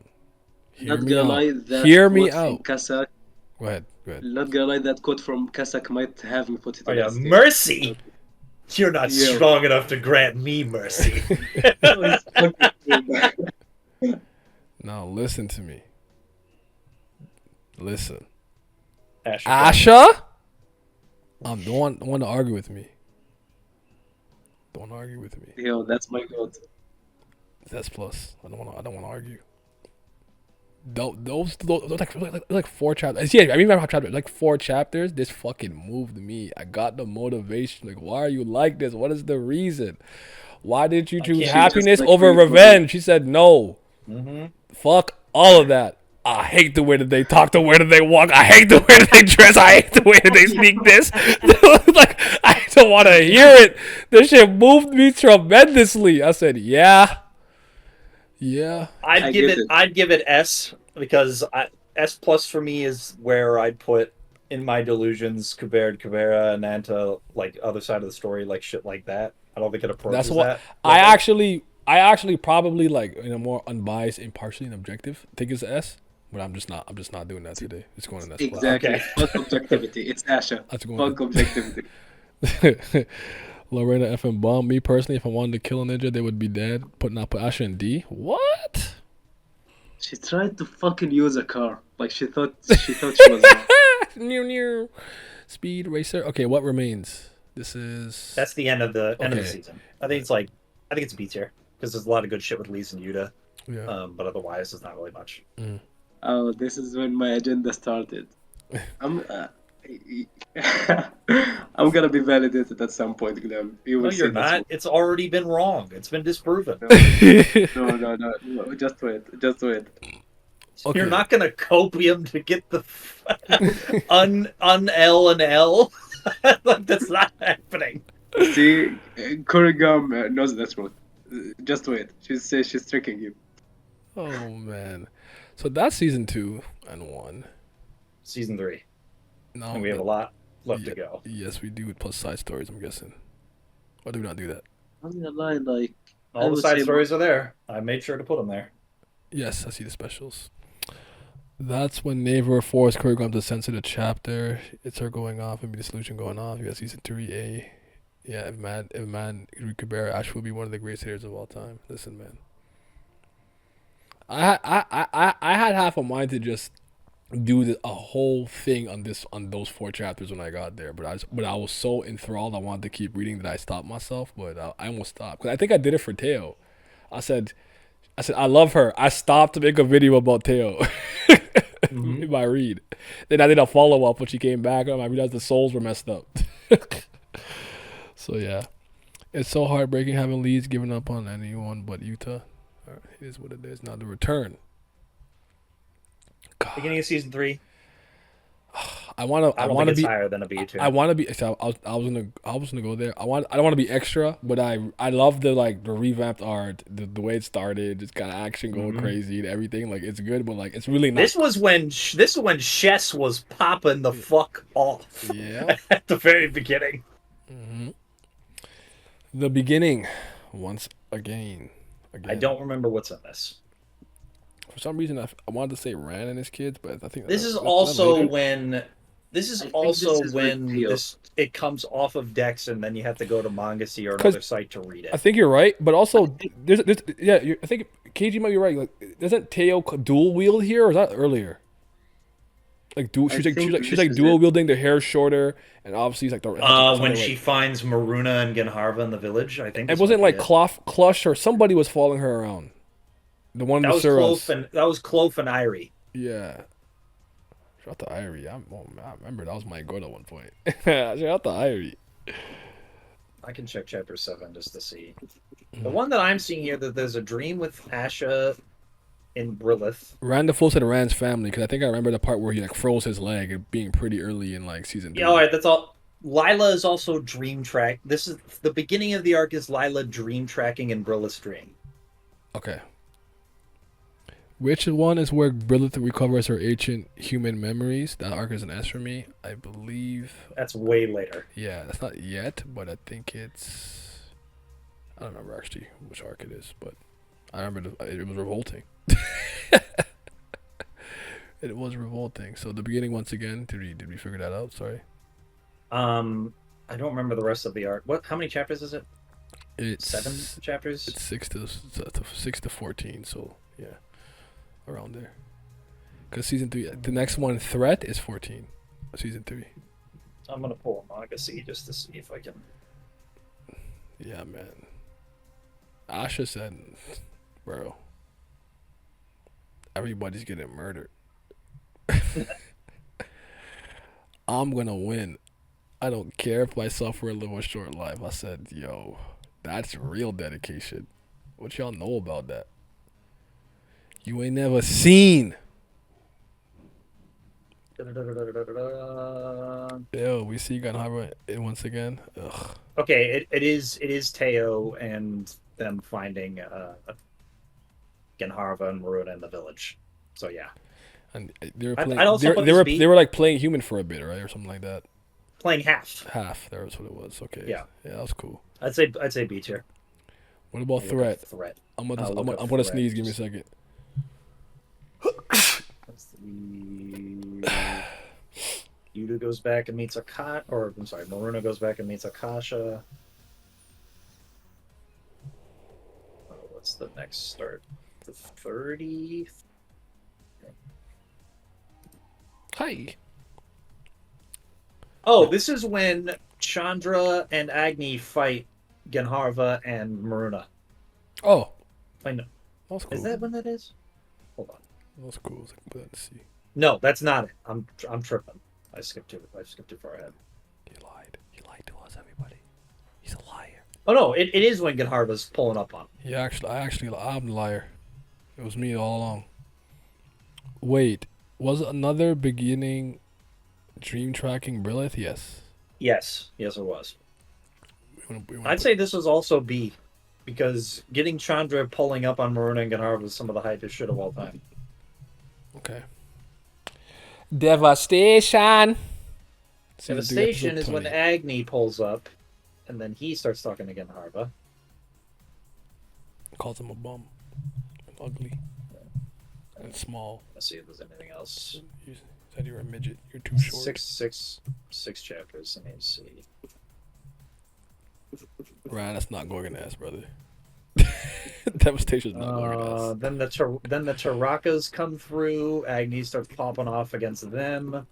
Hear not me gonna out. lie, that Hear me quote from out. Kasak. Go ahead. Not gonna lie, that quote from Kasak might have me put it Oh in yeah, S tier. mercy. You're not Yeah. strong enough to grant me mercy. Now listen to me. Listen. Asher. Asha? Don't want to argue with me. Don't argue with me. Yo, that's my goat. That's plus. I don't want to argue. Those like 4 chapters. Yeah, I remember how chapters like 4 chapters. This fucking moved me. I got the motivation. Like, why are you like this? What is the reason? Why did you choose can't- happiness Just like over really revenge? She said no. Mm-hmm. Fuck all of that. I hate the way that they talk, the way that they walk. I hate the way that they dress. I hate the way that they speak this. Like, I don't want to hear it. This shit moved me tremendously. I said, yeah. I'd I give get it. it. I'd give it S because S plus for me is where I'd put in my delusions Kubera, Nanta, like other side of the story, like shit like that. I don't think it approaches That's what that. I actually probably like in a more unbiased, impartially and objective think it's S. But I'm just not. I'm just not doing that today. It's going in that spot. Exactly. Okay. Fuck objectivity. It's Asha. That's Fuck going. objectivity. Lorena F and Bomb. Me personally, if I wanted to kill a ninja, they would be dead. Put Asha in D. What? She tried to fucking use a car. Like she thought she was Near. Speed racer. Okay, what remains? This is. That's the end of the Okay. season. I think it's B tier because there's a lot of good shit with Lee and Yuta. Yeah. But otherwise, there's not really much. Oh, this is when my agenda started. I'm I'm gonna be validated at some point, Glam. You will No, see you're that's not. It's already been wrong. It's been disproven. No. Just wait. Okay. You're not gonna copium to get the un L and L. Like, that's not happening. See, Kurigam knows the truth. Just wait. She says she's tricking you. Oh man. So that's season 2 and 1. Season 3, No. and we have a lot left yeah, to go. Yes, we do. Plus side stories. I'm guessing. Why do we not do that? I'm gonna lie, like I All the would side say stories are there. I made sure to put them there. Yes, I see the specials. That's when Naver forced Kurigam to censor the chapter. It's her going off and be the solution going off. You got season 3A. Yeah, if man, Kubera Ash will be one of the greatest hitters of all time. Listen, man. I had half a mind to just do a whole thing on those 4 chapters when I got there, but I was so enthralled I wanted to keep reading that I stopped myself, but I almost stopped because I think I did it for Teo. I said I love her. I stopped to make a video about Teo in my read. Then I did a follow up when she came back and I realized the souls were messed up. So yeah, it's so heartbreaking having Leeds giving up on anyone but Utah. It is what it is. Now the return. God. Beginning of season 3. I want I don't to think it's be. higher than a B tier. I want to be. So I was gonna go there. I don't want to be extra, but I love the revamped art, the way it started. It's got action going crazy and everything. Like it's good, but like it's really not. This was when Chess was popping the fuck off. Yeah. At the very beginning. The beginning, once again. I don't remember what's in this. For some reason, I wanted to say Ran and his kids, but I think This is that's also later. when. This is I think also this is when with Theo. it comes off of Dex, and then you have to go to Mangasi or another site to read I it. think you're right, but also I think KG might be right. Like, doesn't Teo dual wield here, or is that earlier? Like she's think like this is dual it. wielding, the hair shorter, and obviously it's like the. When she finds Maruna and Genharva in the village, I think It this wasn't might like be Clush or somebody was following her around. The one in that the was Suras. that was Clove and Irie. Yeah. Shout out to Irie. I remember that was my goal at one point. Shout out to Irie. I can check chapter 7 just to see. The one that I'm seeing here, that there's a dream with Asha in Brilith. Rand the Fool said Rand's family because I think I remember the part where he like froze his leg, it being pretty early in like season 3. Yeah, all right, that's all. Lila is also dream track. This is the beginning of the arc. Is Lila dream tracking in Brilith's dream? Okay. Which one is where Brilith recovers her ancient human memories? That arc is an S for me. I believe. That's way later. Yeah, that's not yet, but I think it's. I don't remember actually which arc it is, but I remember it was revolting. It was revolting. So the beginning once again. Did we figure that out? Sorry. I don't remember the rest of the arc. What? How many chapters is it? It's 7 chapters. It's 6 to 14. So yeah, around there. Because season 3, the next one, Threat, is 14. Season 3. I'm gonna pull a manga see just to see if I can. Yeah, man. Asha said, bro, everybody's getting murdered. I'm gonna win. I don't care if I suffer a little short life. I said, yo, that's real dedication. What y'all know about that? You ain't never seen. Yo, we see Ganhara once again. Ugh. Okay, it is Teo and them finding Genharva and Maruna in the village. So yeah, And they were I'd playing. also put They this were beat- they were like playing human for a bit, right, or something like that. playing half. Half. That was what it was. Okay. Yeah. Yeah, that was cool. I'd say B tier. What about Threat? Threat. I'm gonna I'll look up I'm gonna Threat. sneeze. Give me a second. That's Yuta goes back and meets Akasha, or I'm sorry, Maruna goes back and meets Akasha. What's the next start? The 30. Hi. Oh, this is when Chandra and Agni fight Genharva and Maruna. Oh, I know. that's cool. Is that when that is? Hold on. That's cool. Let's put that to see. No, that's not it. I'm tripping. I skipped it far ahead. He lied. He lied to us, everybody. He's a liar. Oh no, it is when Genharva's pulling up on him. I'm the liar. It was me all along. Wait, was it another beginning dream tracking Brilith? Yes. Yes, it was. We I'd say this was also B, because getting Chandra pulling up on Maruna and Genharva was some of the hypest shit of all time. Okay. Devastation. Devastation is when Agni pulls up, and then he starts talking to Genharva. Calls him a bum. And ugly. And small. Let's see if there's anything else. You said you were a midget. You're too short. Six chapters. Let me see. Ryan, that's not Gorgon ass, brother. Devastation's not Gorgon ass. Then the Tarakas come through. Agni starts popping off against them.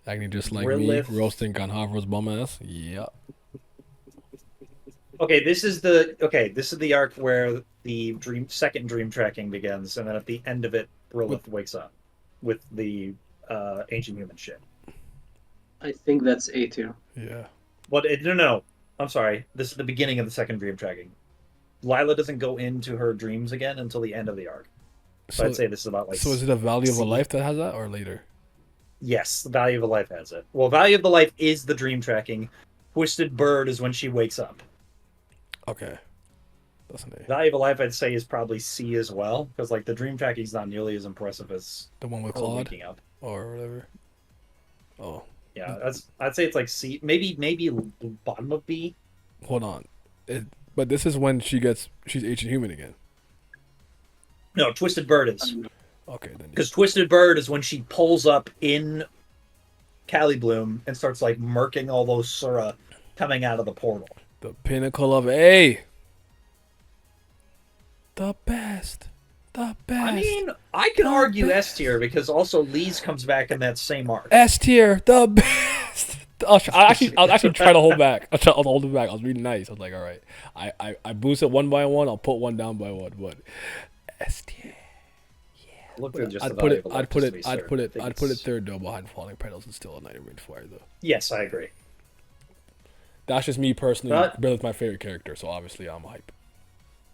Agni just like Brilith. me, roasting Ganhavra's bum ass. Yep. Okay, this is the arc where the second dream tracking begins, and then at the end of it, Brilith wakes up with the ancient human shit. I think that's A tier. Yeah. But no. I'm sorry. This is the beginning of the second dream tracking. Lila doesn't go into her dreams again until the end of the arc. So I'd say this is about like. So is it a value of a life that has that, or later? Yes, the value of a life has it. Well, value of the life is the dream tracking. Twisted Bird is when she wakes up. Okay. That's an A. Value of a life, I'd say, is probably C as well, because like the dream tracking is not nearly as impressive as The one with her Claude waking up. or whatever. Oh. Yeah, I'd say it's like C, maybe bottom of B. Hold on. But this is when she's ancient human again. No, Twisted Bird is. Okay, then. Because Twisted Bird is when she pulls up in Cali Bloom and starts like murking all those Sura coming out of the portal. The pinnacle of A. The best. The best. I mean, I can argue S tier because also Lee's comes back in that same arc. S tier. The best. I'll actually try to hold back. I'll hold it back. I was really nice. I was like, all right. I boost it one by one. I'll put one down by one. But S tier. I'd put it third though behind Falling Petals and still a Night of Rain Fire though. Yes, I agree. That's just me personally. Bill's my favorite character, so obviously I'm hype.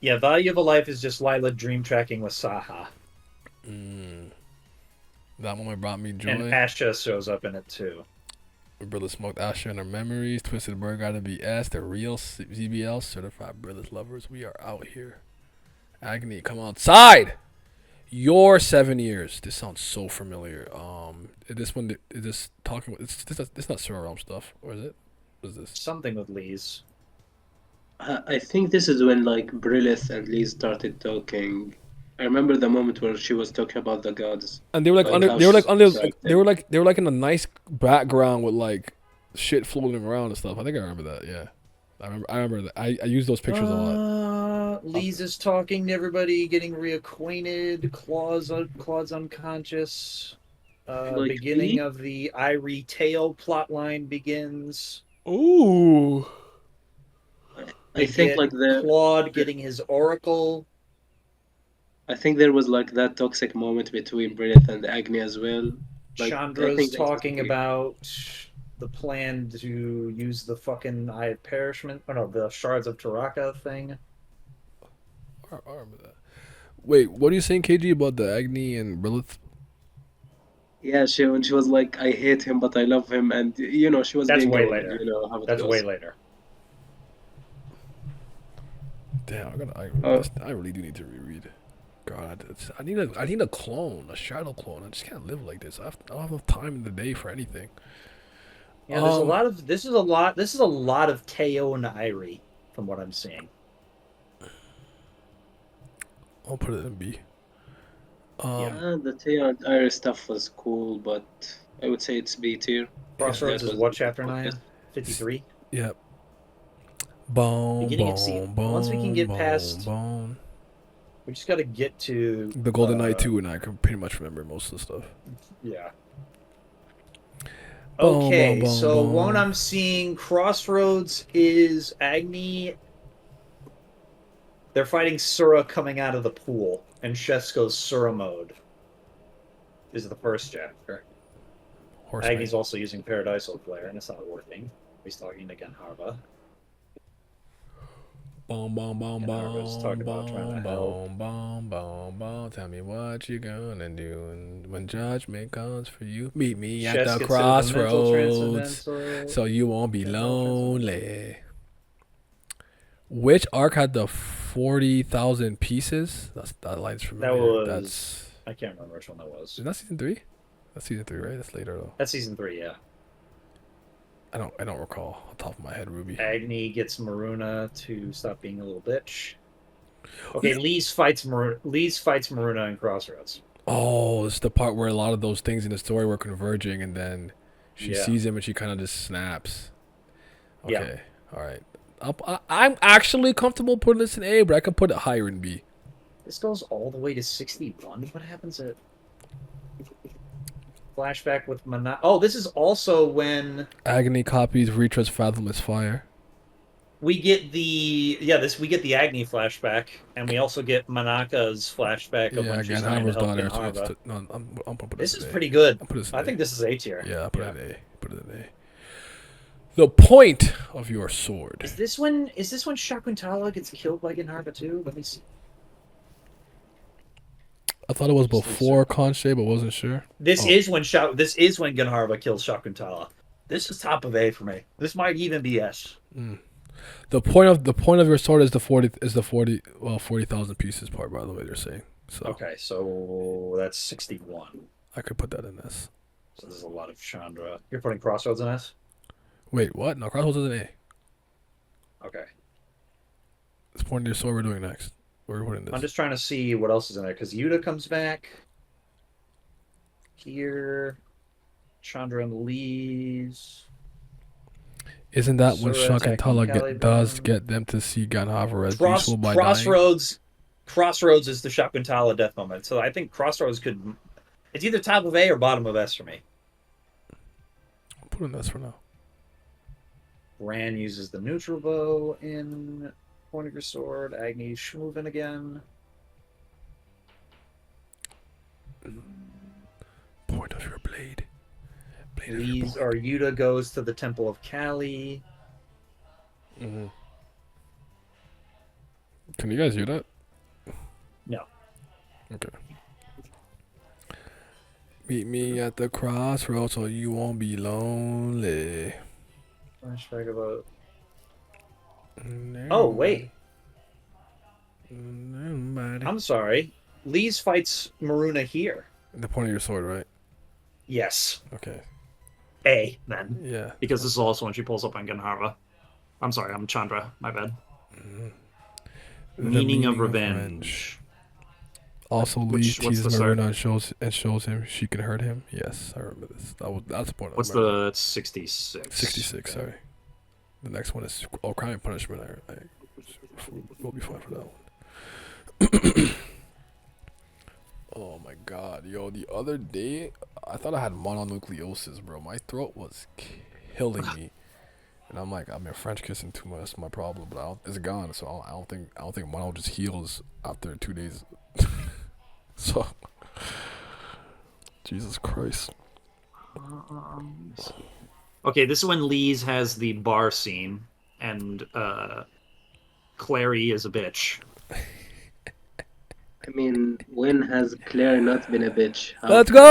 Yeah, Value of a Life is just Lila dream tracking with Saha. That moment brought me joy. And Asha shows up in it too. Brilla smoked Asha in her memories. Twisted Bird gotta be S. The real ZBL certified Brilla's lovers. We are out here. Agni, come outside. Your 7 years. This sounds so familiar. This one is this talking? It's not Sura Realm stuff, or is it? What is this? Something with Lee's. I think this is when like Brilith and Lee started talking. I remember the moment where she was talking about the gods. And they were like in a nice background with like shit floating around and stuff. I think I remember that. Yeah, I remember that. I use those pictures a lot. Lee's is talking to everybody, getting reacquainted. Claude's unconscious. Beginning of the Irie Tail plotline begins. Ooh. I think like Claude getting his oracle. I think there was like that toxic moment between Brilith and Agni as well. Like, Chandra's talking about the plan to use the fucking Eye of Perishment. Oh no, the Shards of Taraka thing. I remember that. Wait, what are you saying, KG, about the Agni and Brilith? Yeah, she was like, I hate him, but I love him, and you know, she was. That's being way old, later. You know how it That's goes. way later. Damn, I really do need to reread. God, I need a clone, a shadow clone. I just can't live like this. I don't have enough time in the day for anything. Yeah, there's a lot of this is a lot of Teo and Irie from what I'm seeing. I'll put it in B. The Taylor and Iris stuff was cool, but I would say it's B tier. Crossroads That is was what, chapter 9? focused. 53? Yep. Boom, Beginning of see, boom, once we can boom, get boom, past, boom. we just got to get to The Golden Knight 2, and I can pretty much remember most of the stuff. yeah. Boom, boom, Okay, boom, so boom. what I'm seeing, Crossroads is Agni. They're fighting Sura coming out of the pool, and Shesko's Sura mode is the first chapter. Horseman. Agni's also using Paradisal Flare, and it's not working. He's talking to Genharva. Boom, boom, boom, And Harvard's boom, talking about trying to boom, help. boom, boom, boom, boom. Tell me what you gonna do, and when judgment comes for you, meet me at the Shesk gets into the mental crossroads, transcendental. so you won't be Mental lonely. Which arc had the 40,000 pieces? That line's familiar. That was. That's I can't remember which one that was. is that season 3? That's season 3, right? That's later though. That's season 3, yeah. I don't recall off the top of my head, Ruby. Agni gets Maruna to stop being a little bitch. Okay, Lee's fights Maruna in Crossroads. Oh, it's the part where a lot of those things in the story were converging, and then she sees him and she kind of just snaps. Okay, all right. I'm actually comfortable putting this in A, but I can put it higher in B. This goes all the way to 61. What happens at flashback with Mana? Oh, this is also when Agony copies Ritra's Fathomless Fire. we get the we get the Agni flashback, and we also get Manaka's flashback of when she's trying to help Genharva. I'm put This in is A. pretty good. I'll put this in I A. think this is A tier. Yeah, I'll put it in A. Put it in A. The point of your sword. Is this when Shakuntala gets killed by Genharva too? Let me see. I thought it was before Conche, but wasn't sure. This is when Genharva kills Shakuntala. This is top of A for me. This might even be S. The point of your sword is the 40,000 pieces part, by the way they're saying. So Okay, so that's 61. I could put that in S. So there's a lot of Chandra. You're putting Crossroads in S? Wait, what? No, Crossroads is an A. Okay. This point of your sword we're doing next. We're putting this. I'm just trying to see what else is in there, because Yuta comes back. Here. Chandra and Lee's. Isn't that when Sura Shakuntala does Caliban. get them to see Ganhava as useful by dying? Crossroads is the Shakuntala death moment. So I think Crossroads could... It's either top of A or bottom of S for me. I'll put in S for now. Ran uses the neutral bow in Point of Your Sword. Agni's moving again. Point of your blade. Blade of your Lee's blade. or Yuta goes to the Temple of Kali. Mm-hmm. Can you guys hear that? No. Okay. Meet me at the crossroads so you won't be lonely. Flashback about. Oh wait. I'm sorry. Lee's fights Maruna here. The point of your sword, right? Yes. Okay. A then. Yeah. Because this is also when she pulls up on Genharva. I'm sorry, I'm Chandra. My bad. Meaning of revenge. Also, Lee What's teases the start? Maruna and shows him she can hurt him. Yes, I remember this. That's the point. What's the? It's 66. 66? Okay. Sorry. The next one is Crime and Punishment. We'll be fine for that one. Oh my god, yo! The other day, I thought I had mononucleosis, bro. My throat was killing me, and I'm like, I've been French kissing too much. That's my problem, but it's gone. So I don't think mono just heals after 2 days. So, Jesus Christ. Okay, this is when Lee's has the bar scene, and Clary is a bitch. I mean, when has Claire not been a bitch? Let's go!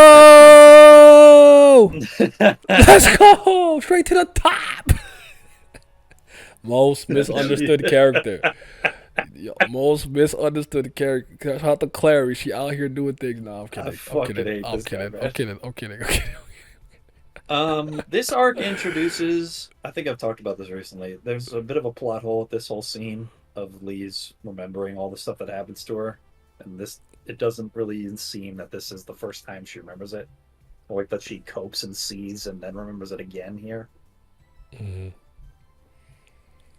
Let's go! Straight to the top! Most misunderstood character. Yo, most misunderstood character. Shout out to Clary. She out here doing things. No, I'm kidding. I'm kidding. This arc introduces. I think I've talked about this recently. There's a bit of a plot hole with this whole scene of Lee's remembering all the stuff that happens to her. and it doesn't really seem that this is the first time she remembers it, or like that she copes and sees and then remembers it again here. Mm-hmm.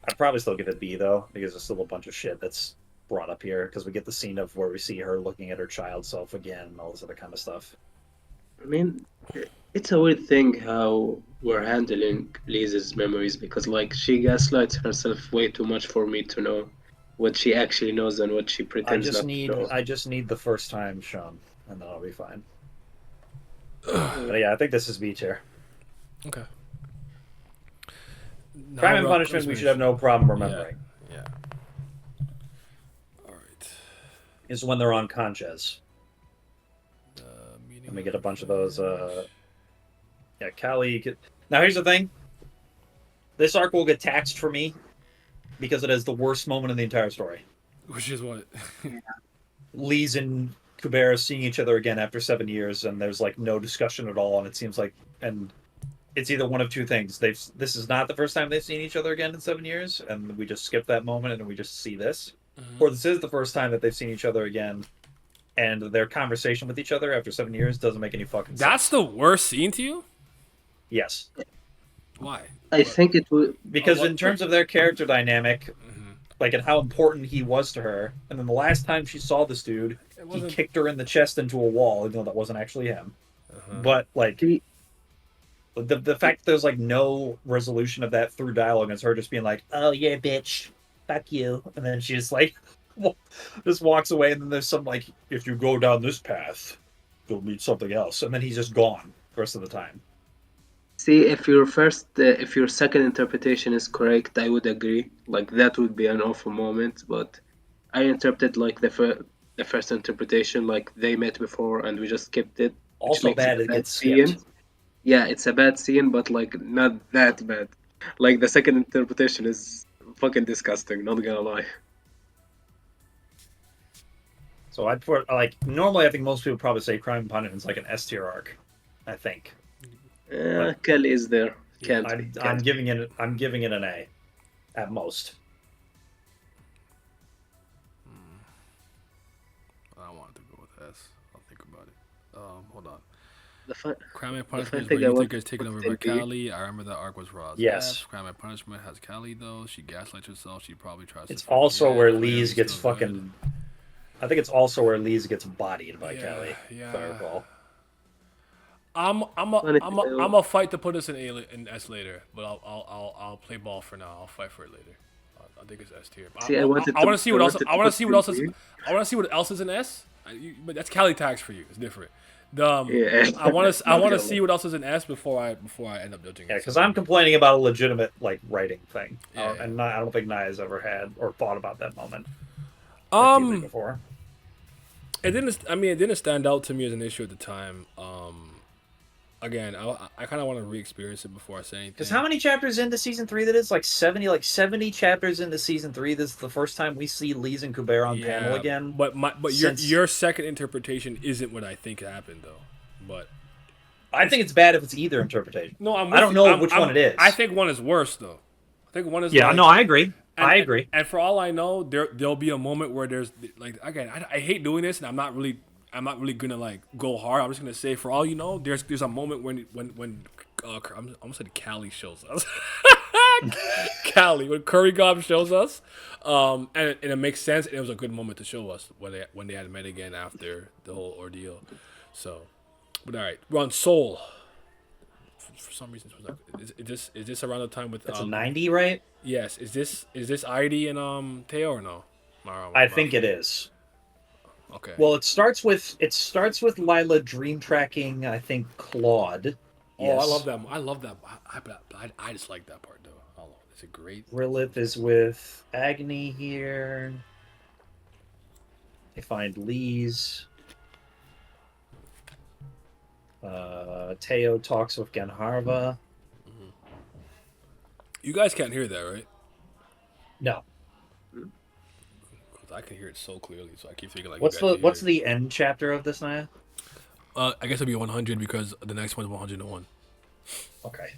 I'd probably still give it B though, because there's still a bunch of shit that's brought up here, because we get the scene of where we see her looking at her child self again and all this other kind of stuff. I mean, it's a weird thing how we're handling Lisa's memories because, like, she gaslights herself way too much for me to know what she actually knows and what she pretends not to know. I just need the first time shown, and then I'll be fine. But yeah, I think this is B tier. Okay. Crime and Punishment, we should have no problem remembering. Yeah. All right. Is when they're on Conches. Meeting And we get a bunch of those. Yeah, Callie. Now here's the thing. This arc will get taxed for me because it is the worst moment in the entire story. Which is what? Lee's and Kubera seeing each other again after 7 years, and there's like no discussion at all, and it seems like, and it's either one of two things. This is not the first time they've seen each other again in 7 years, and we just skip that moment and we just see this, or this is the first time that they've seen each other again, and their conversation with each other after 7 years doesn't make any fucking sense. That's the worst scene to you? Yes. Why? I think it would. Because in terms of their character dynamic, like, and how important he was to her, and then the last time she saw this dude, he kicked her in the chest into a wall, even though that wasn't actually him. But like, the fact that there's like no resolution of that through dialogue, and it's her just being like, "Oh yeah, bitch, fuck you," and then she just like just walks away, and then there's some like, "If you go down this path, you'll meet something else," and then he's just gone the rest of the time. See, if your second interpretation is correct, I would agree. Like that would be an awful moment. But I interpreted like the first interpretation, like they met before and we just skipped it. Also bad, it gets scene. skipped. Yeah, it's a bad scene, but like not that bad. Like the second interpretation is fucking disgusting. Not gonna lie. So I'd put like, normally I think most people probably say Crime and Punishment is like an S tier arc. I think. Kelly is there. Can't be. I'm giving it an A, at most. I wanted to go with S. I'll think about it. Hold on. The fun, Crime and the Punishment fun is thing I where want Utica is taken to over put by in B. Callie. I remember that arc was Raw's Yes. F. Crime and Punishment has Callie though. She gaslights herself. She probably tries It's to also forget. where Clearly Lee's gets still good. fucking. I think it's also where Lee's gets bodied by Yeah, Callie. yeah. If I recall. I'm a fight to put this in S later, but I'll play ball for now. I'll fight for it later. I think it's S tier. See, I want to see what else. I want to see what else is. B. I want to see what else is in S. But that's Cali tax for you. It's different. Yeah. I want to see what else is in S before I end up judging it. Yeah, because I'm complaining about a legitimate like writing thing, Yeah. and I don't think Naya's ever had or thought about that moment. Before. It didn't. I mean, it didn't stand out to me as an issue at the time. Again, I kind of want to re-experience it before I say anything. Because how many chapters into season 3 that is? Like 70 chapters into season 3. This is the first time we see Lee's and Kubera on panel again. But your second interpretation isn't what I think happened though. But I think it's bad if it's either interpretation. no, I don't know which one it is. I think one is worse though. I think one is I agree. I agree. And for all I know, there'll be a moment where there's like, again, I hate doing this, and I'm not really gonna like go hard. I'm just gonna say, for all you know, there's a moment when I'm almost said Callie shows us. Callie, when Curry Gob shows us, and it makes sense, and it was a good moment to show us when they had met again after the whole ordeal. So, but all right, we're on Soul. For some reason, is this around the time with? It's a 90, right? Yes. Is this ID and Teo or no? I think it is. Okay. Well, it starts with Lila dream tracking. I think Claude. Oh, Yes. I love that. I just like that part though. Oh, it's a great. Rilith is with Agni here. They find Lee's. Teo talks with Ganharva. You guys can't hear that, right? No. Because I can hear it so clearly, so I keep thinking like. What's the end chapter of this, Naya? I guess it'll be 100 because the next one's 101. Okay.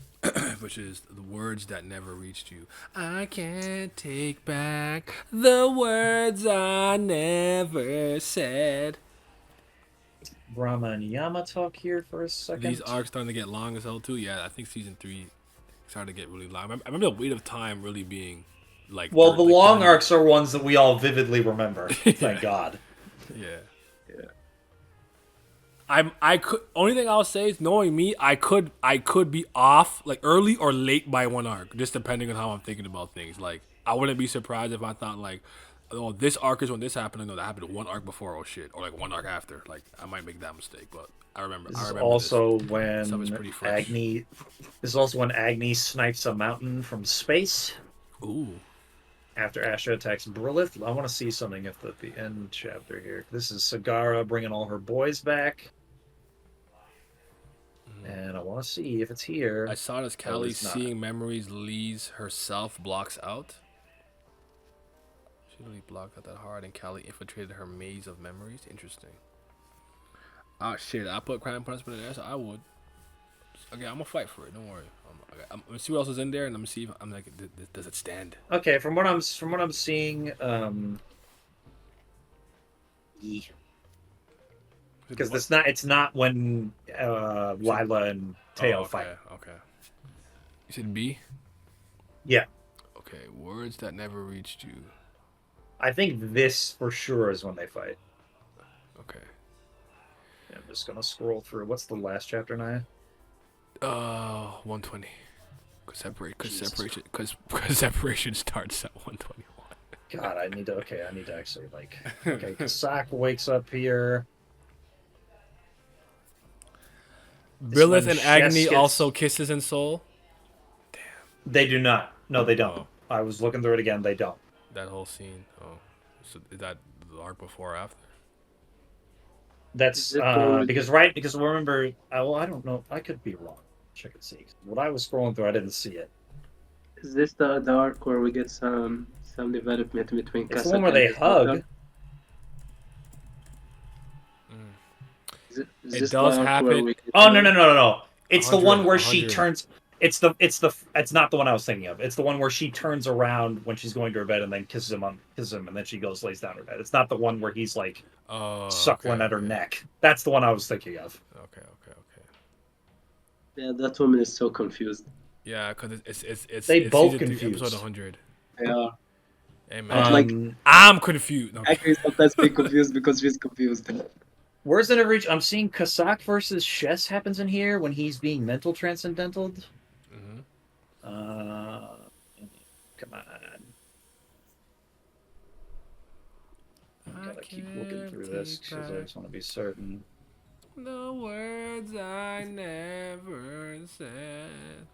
which is the words that never reached you. I can't take back the words I never said. Brahma and Yama talk here for a second. These arcs starting to get long as hell too. Yeah, I think season 3 started to get really long. I remember the weight of time really being like. Well, the long 30. arcs are ones that we all vividly remember. Thank God. Yeah. Yeah. I could only thing I'll say is knowing me, I could be off like early or late by one arc, just depending on how I'm thinking about things. Like I wouldn't be surprised if I thought like, oh, this arc is when this happened. No, that happened one arc before. Oh shit, or like one arc after. Like I might make that mistake, but I remember. This I is remember also this. when Stuff is pretty fresh. Agni. This is also when Agni snipes a mountain from space Ooh, after Astra attacks Brilith. I want to see something at the end chapter here. This is Sagara bringing all her boys back. And I want to see if it's here. I saw this. Oh, Callie it's not. seeing memories Lee's herself blocks out. She really blocked out that hard, and Callie infiltrated her maze of memories. Interesting. Ah, shit. I put crime punishment in there, so I would. Okay, I'm gonna fight for it. Don't worry. I'm gonna see what else is in there, and I'm gonna see if I'm like, does it stand? Okay, from what I'm seeing, because it's not when Lila and Teo fight. Okay. You said B? Yeah, Okay. Words that never reached you. I think this for sure is when they fight. Okay. I'm just gonna scroll through. What's the last chapter, Naya? 120. Cause Jesus. separation starts at 121. God, I need to actually like. Okay, Kasak wakes up here. Brilith and Chess Agni gets- also kisses in Soul. They do not. No, they don't. Oh. I was looking through it again. They don't. That whole scene. Oh, so is that the arc before or after? That's Is it already- because remember. Well, I don't know. I could be wrong. Check and see. What I was scrolling through, I didn't see it. Is this the arc where we get some development between It's the Kasak one where and they his hug. daughter? Is It this the does arc happen. where we get Oh some- no! It's the 100, one where she 100. turns. It's not the one I was thinking of. It's the one where she turns around when she's going to her bed and then kisses him, and then she goes lays down her bed. It's not the one where he's like suckling okay, at her okay. neck. That's the one I was thinking of. Okay. Yeah, that woman is so confused. Yeah, because it's They it's both season 3, confused. episode 100. Yeah, Hey man, like- I'm confused. No, Agni sometimes be confused because she's confused. Where's it reach? I'm seeing Kasak versus Chess happens in here when he's being mental transcendental. Mhm. Come on. I gotta keep looking through this because I just want to be certain. The words I never said.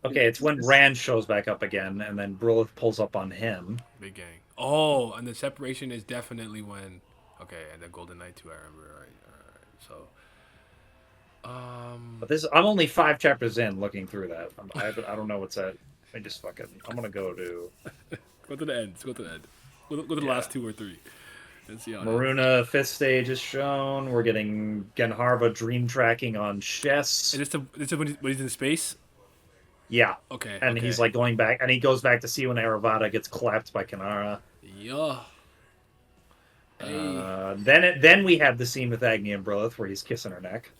Okay, it's when Rand shows back up again, and then Brilith pulls up on him. Big gang. Oh, and the separation is definitely when. Okay, and the Golden Knight too. I remember. All right. So. But I'm only 5 chapters in looking through that. I don't know what's at. I just fucking. I'm gonna go to Go to the end. Go to the end. Go to the Yeah. last 2 or 3. And see how. it ends. Maruna. 5th stage is shown. We're getting Genharva dream tracking on Chess. Is this when he's in space? Yeah, Okay. and okay. he's like going back, and he goes back to see when Aravada gets clapped by Kanara. Yeah. Hey. Then we have the scene with Agni and Brilith where he's kissing her neck.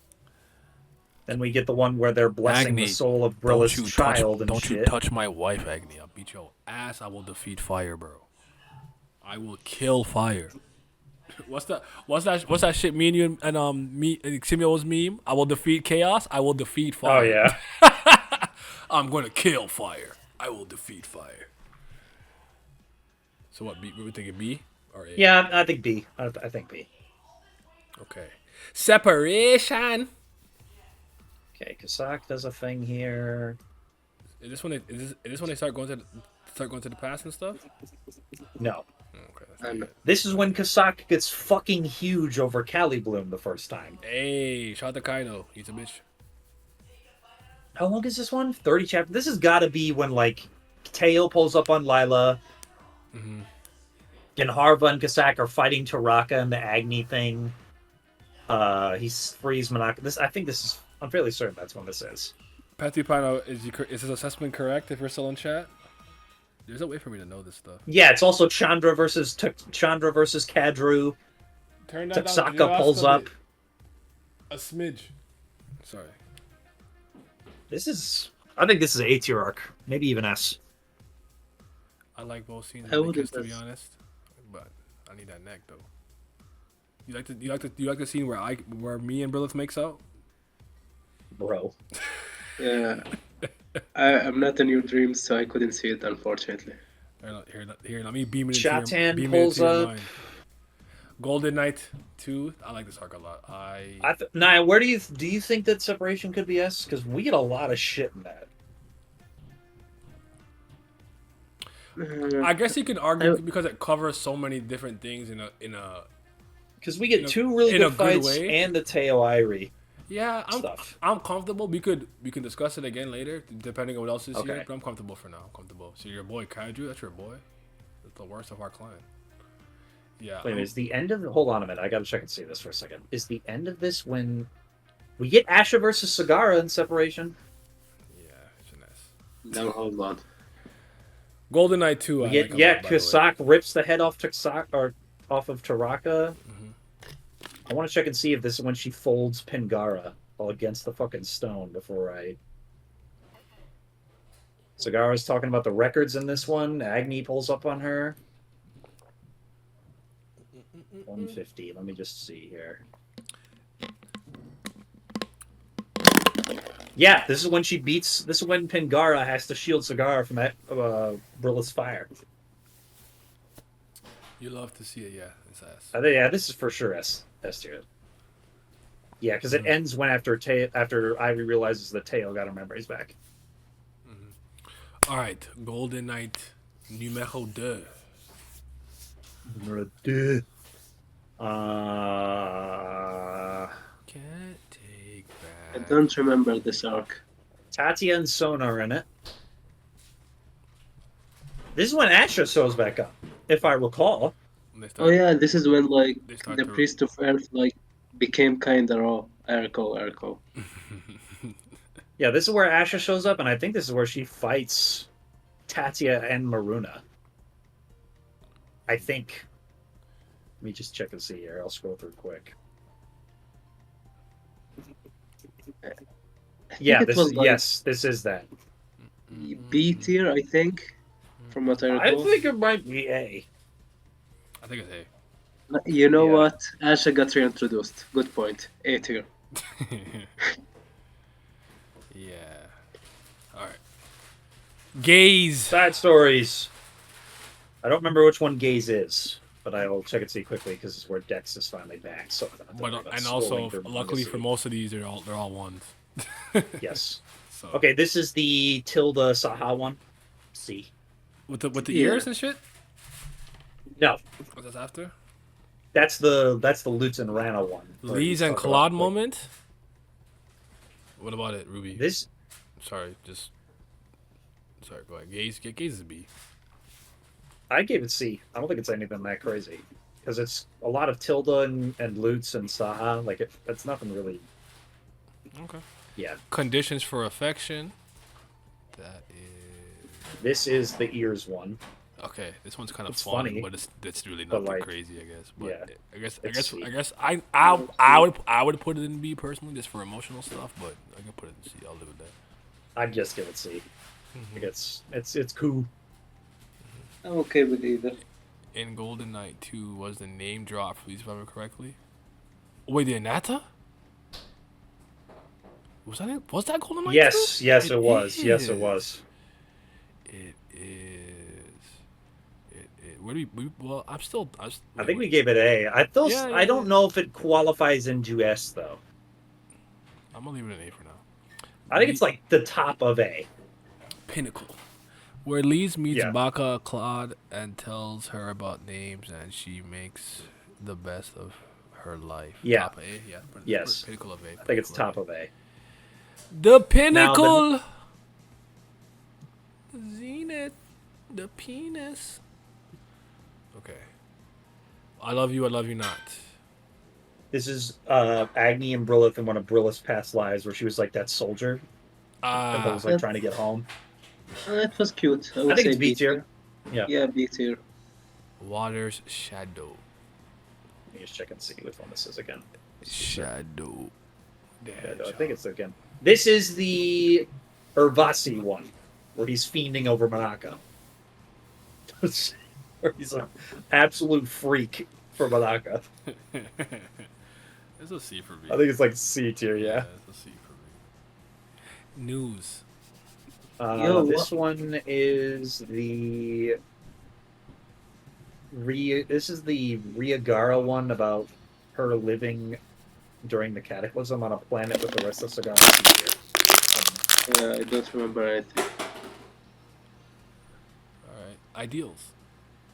Then we get the one where they're blessing Agni, the soul of Brilith's child and don't shit. you touch my wife, Agni. I'll beat your ass. I will defeat fire, bro. I will kill fire. What's that shit me and you and me and Simio's meme? I will defeat chaos. I will defeat Oh fire. yeah. I'm gonna kill fire. I will defeat fire. So what? B? We were thinking B or A? Yeah, I think B. I think B. Okay. Separation. Okay, Kasak does a thing here. Is this when they start going to the past and stuff? No. Okay. That's And- good. This is when Kasak gets fucking huge over Cali Bloom the first time. Hey, shout out to Kaido. He's a bitch. How long is this one? 30 chapters. This has got to be when, like, Teo pulls up on Lila. Mm-hmm. Genharva and Kasak are fighting Taraka and the Agni thing. He frees Monaco. I'm fairly certain that's when this is. Petipano, is his assessment correct if we're still in chat? There's a way for me to know this stuff. Yeah, it's also Chandra versus Kadru. Turn that down Tuxaka pulls just up. a smidge. Sorry. I think this is an A tier arc, maybe even S. I like both scenes, I of the would kiss, to have be honest. But I need that neck though. You like the scene where me and Brilith makes out? Bro. Yeah. I'm not in your dreams, so I couldn't see it, unfortunately. Here, let me beam it Chatan into pulls your up. mind. Golden Knight 2. I like this arc a lot. Naya, where do you think that separation could be S? Because we get a lot of shit in that. I guess you could argue because it covers so many different things in a Because we get in a- two really in a good good fights way. and the Teo Irie yeah. stuff. I'm comfortable. We can discuss it again later, depending on what else is Okay. here. But I'm comfortable for now. I'm comfortable. So your boy Kaiju, that's your boy. That's the worst of our clan. Yeah. Wait a minute, is the end of hold on a minute, I gotta check and see this for a second. Is the end of this when we get Asha versus Sagara in separation? Yeah, it's an S. Now hold on. Golden Knight 2. We I get, like a lot, by the way. Kasak rips the head off off of Taraka. Mhm. I want to check and see if this is when she folds Pingara all against the fucking stone before I. Sagara's talking about the records in this one. Agni pulls up on her. 150. Let me just see here. Yeah, this is when she beats. This is when Pingara has to shield Sagara from Brilla's fire. You love to see it, yeah. It's S. Yeah, this is for sure S tier. Yeah, because it ends when after Ivy realizes that Teo got her memories back. All right, Golden Knight numéro 2. Can't take I back. don't remember this arc. Tatia and Sona are in it. This is when Asha shows back up, if I recall. They Oh start- yeah, this is when like They start the to- priest of Earth like became kinda raw. I recall. Yeah, this is where Asha shows up, and I think this is where she fights Tatia and Maruna. I think. Let me just check and see here. I'll scroll through quick. Yeah, it this was is like yes, this is that. B tier, I think, from what I I recall. think it might be A. I think it's A. You know Yeah. what? Asha got reintroduced. Good point. A tier. Yeah. All right. Gaze. Side stories. I don't remember which one Gaze is, but I will check and see quickly because it's where Dex is finally back. So I don't have to worry But about and scrolling also, through manga luckily to for see. most of these, they're all ones. Yes. So Okay, this is the Tilda Saha one. C. with the Yeah. ears and shit. No, What's that after? that's the Lutz and Rana one. where Lee's he's and talking Claude about, like, moment. What about it, Ruby? This Sorry, go ahead. Gaze is B. I gave it C. I don't think it's anything that crazy because it's a lot of Tilda and Lutz and Saha. Like it's nothing really. Okay. Yeah, Conditions for affection. That is this is the ears one. okay. This one's kind of It's fun, funny, but it's really but, nothing like, crazy, I guess. But yeah, I it's sweet. guess I would put it in B personally, just for emotional stuff. But I can put it in C. I'll live with that. I'd just give it C. Like it's cool. I'm okay with either. In Golden Knight 2 was the name drop, please, if I remember correctly. Wait, the Anata? Was that Golden Knight 2? Yes, it was. Yes, it is. was. It is. Where do we well, I'm still. I think we gave it A. I don't yeah. know if it qualifies into S though. I'm gonna leave it an A for now. I think it's like the top of A. Pinnacle. Where Lise meets Yeah. Baka Claude and tells her about names, and she makes the best of her life. Yeah. Top A? Yeah. Yes. Pinnacle of A. I think it's top of A. The pinnacle! Zenith. The penis. Okay. I love you not. This is Agni and Brilith in one of Brilith's past lives where she was like that soldier. That was Ah, like trying to get home. It was cute. I I would think say it's B B tier. tier. Yeah. Yeah, B tier. Water's Shadow. Let me just check and see which one this is again. Shadow. Yeah, no, I think it's again. This is the Urvasi one, where he's fiending over Manaka. Where he's an absolute freak for Manaka. It's a C for me. I think it's like C tier, yeah. It's a C for me. News. This one is the This is the Riagara one about her living during the Cataclysm on a planet with the rest of Sagara. I don't remember anything. Alright. Ideals.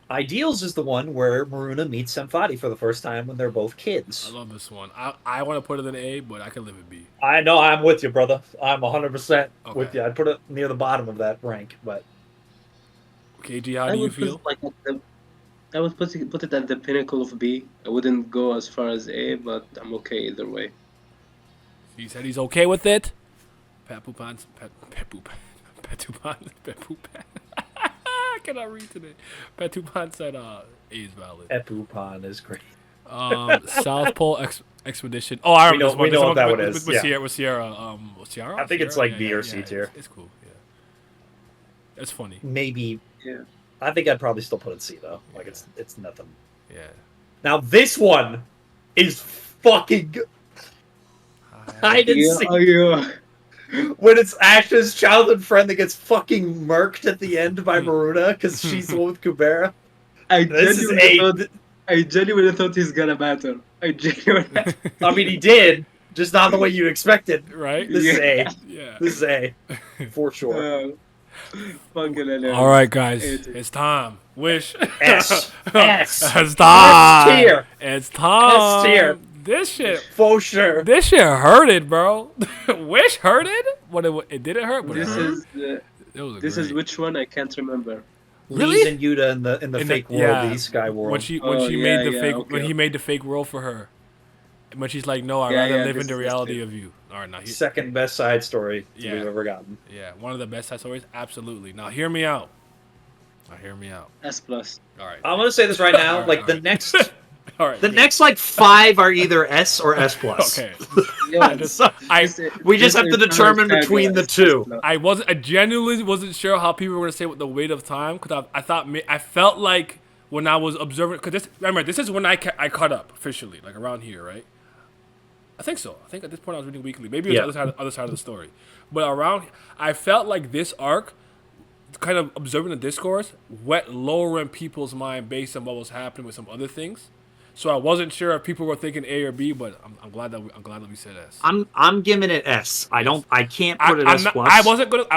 Ideals is the one where Maruna meets Semfati for the first time when they're both I kids. love this one. I want to put it in A, but I can live with B. I know, I'm with you, brother. I'm 100% with Okay. you. I'd put it near the bottom of that rank, but KG, how I do you would put feel? it like at the, I would put it at the pinnacle of B. I wouldn't go as far as A, but I'm okay either way. He said he's okay with it. Petupan. I cannot read today. Petupan said A is valid. Epupan is great. South Pole Expedition. Oh, I remember this one. We know what that one with is. With Yeah. Sierra. Sierra. I think it's Sierra? like B or C tier. It's cool. Yeah. It's funny. Maybe. Yeah. I think I'd probably still put it C though. Like it's nothing. Yeah. Now this one is fucking good. Hide and seek. Yeah. When it's Ash's childhood friend that gets fucking murked at the end by Maruna because she's the one with Kubera. This is I genuinely thought he's gonna battle. I genuinely. I mean, he did, just not the way you expected. Right? This is A. Yeah. This is A, for sure. Fucking hilarious. All right, guys. It's time. Wish. S. S. It's time. S tier. It's time. S tier. This shit. For sure. This shit hurted, bro. Wish hurted? What it didn't hurt, but This it hurt. is the, It was this is great. which one I can't remember. Really? Lee's and Yuta in the fake world, the Sky world. When she Oh, made the yeah, fake okay. when he made the fake world for her. When she's like, no, I'd Yeah, rather yeah, live in this the is reality too. of you. All right, now Second best side story Yeah. we've ever gotten. yeah, one of the best side stories, absolutely. Now hear me out. S plus. All right. I'm gonna say this right now. All right, like all the right. next, All right. the good. next like 5 are either S or S plus. Okay. Yeah, So, I we just have to determine between the two. I genuinely wasn't sure how people were gonna say with the weight of time because I felt like when I was observing because this is when I caught up officially like around here, right? I think so. I think at this point I was reading weekly. Maybe it was the other side of the story, but around I felt like this arc, kind of observing the discourse, went lower in people's mind based on what was happening with some other things. So I wasn't sure if people were thinking A or B, but I'm glad that we said S. I'm giving it S. I can't put it S plus. I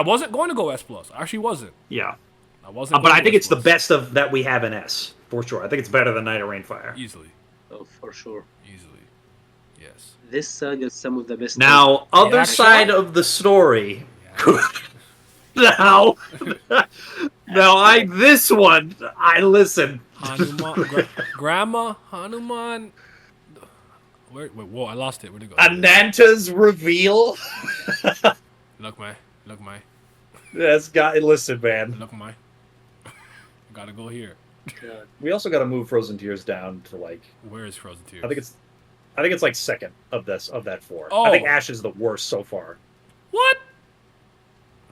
wasn't going to go S plus. I actually wasn't. Yeah. I wasn't. But going I to think S it's the plus. best of that we have in S for sure. I think it's better than Night of Rainfire. Easily. Oh, for sure. Easily. Yes. This saga is some of the best. Now, other Yeah, side sure. of the story. Yeah. now, this one. I listen. Hanuman, Grandma Hanuman. Wait, whoa! I lost it. Where'd it go? Ananta's reveal. Look, my. That's got. Listen, man. Look, my. Gotta go here. God. We also got to move Frozen Tears down to like. Where is Frozen Tears? I think it's like second of that 4. Oh. I think Ash is the worst so far. What?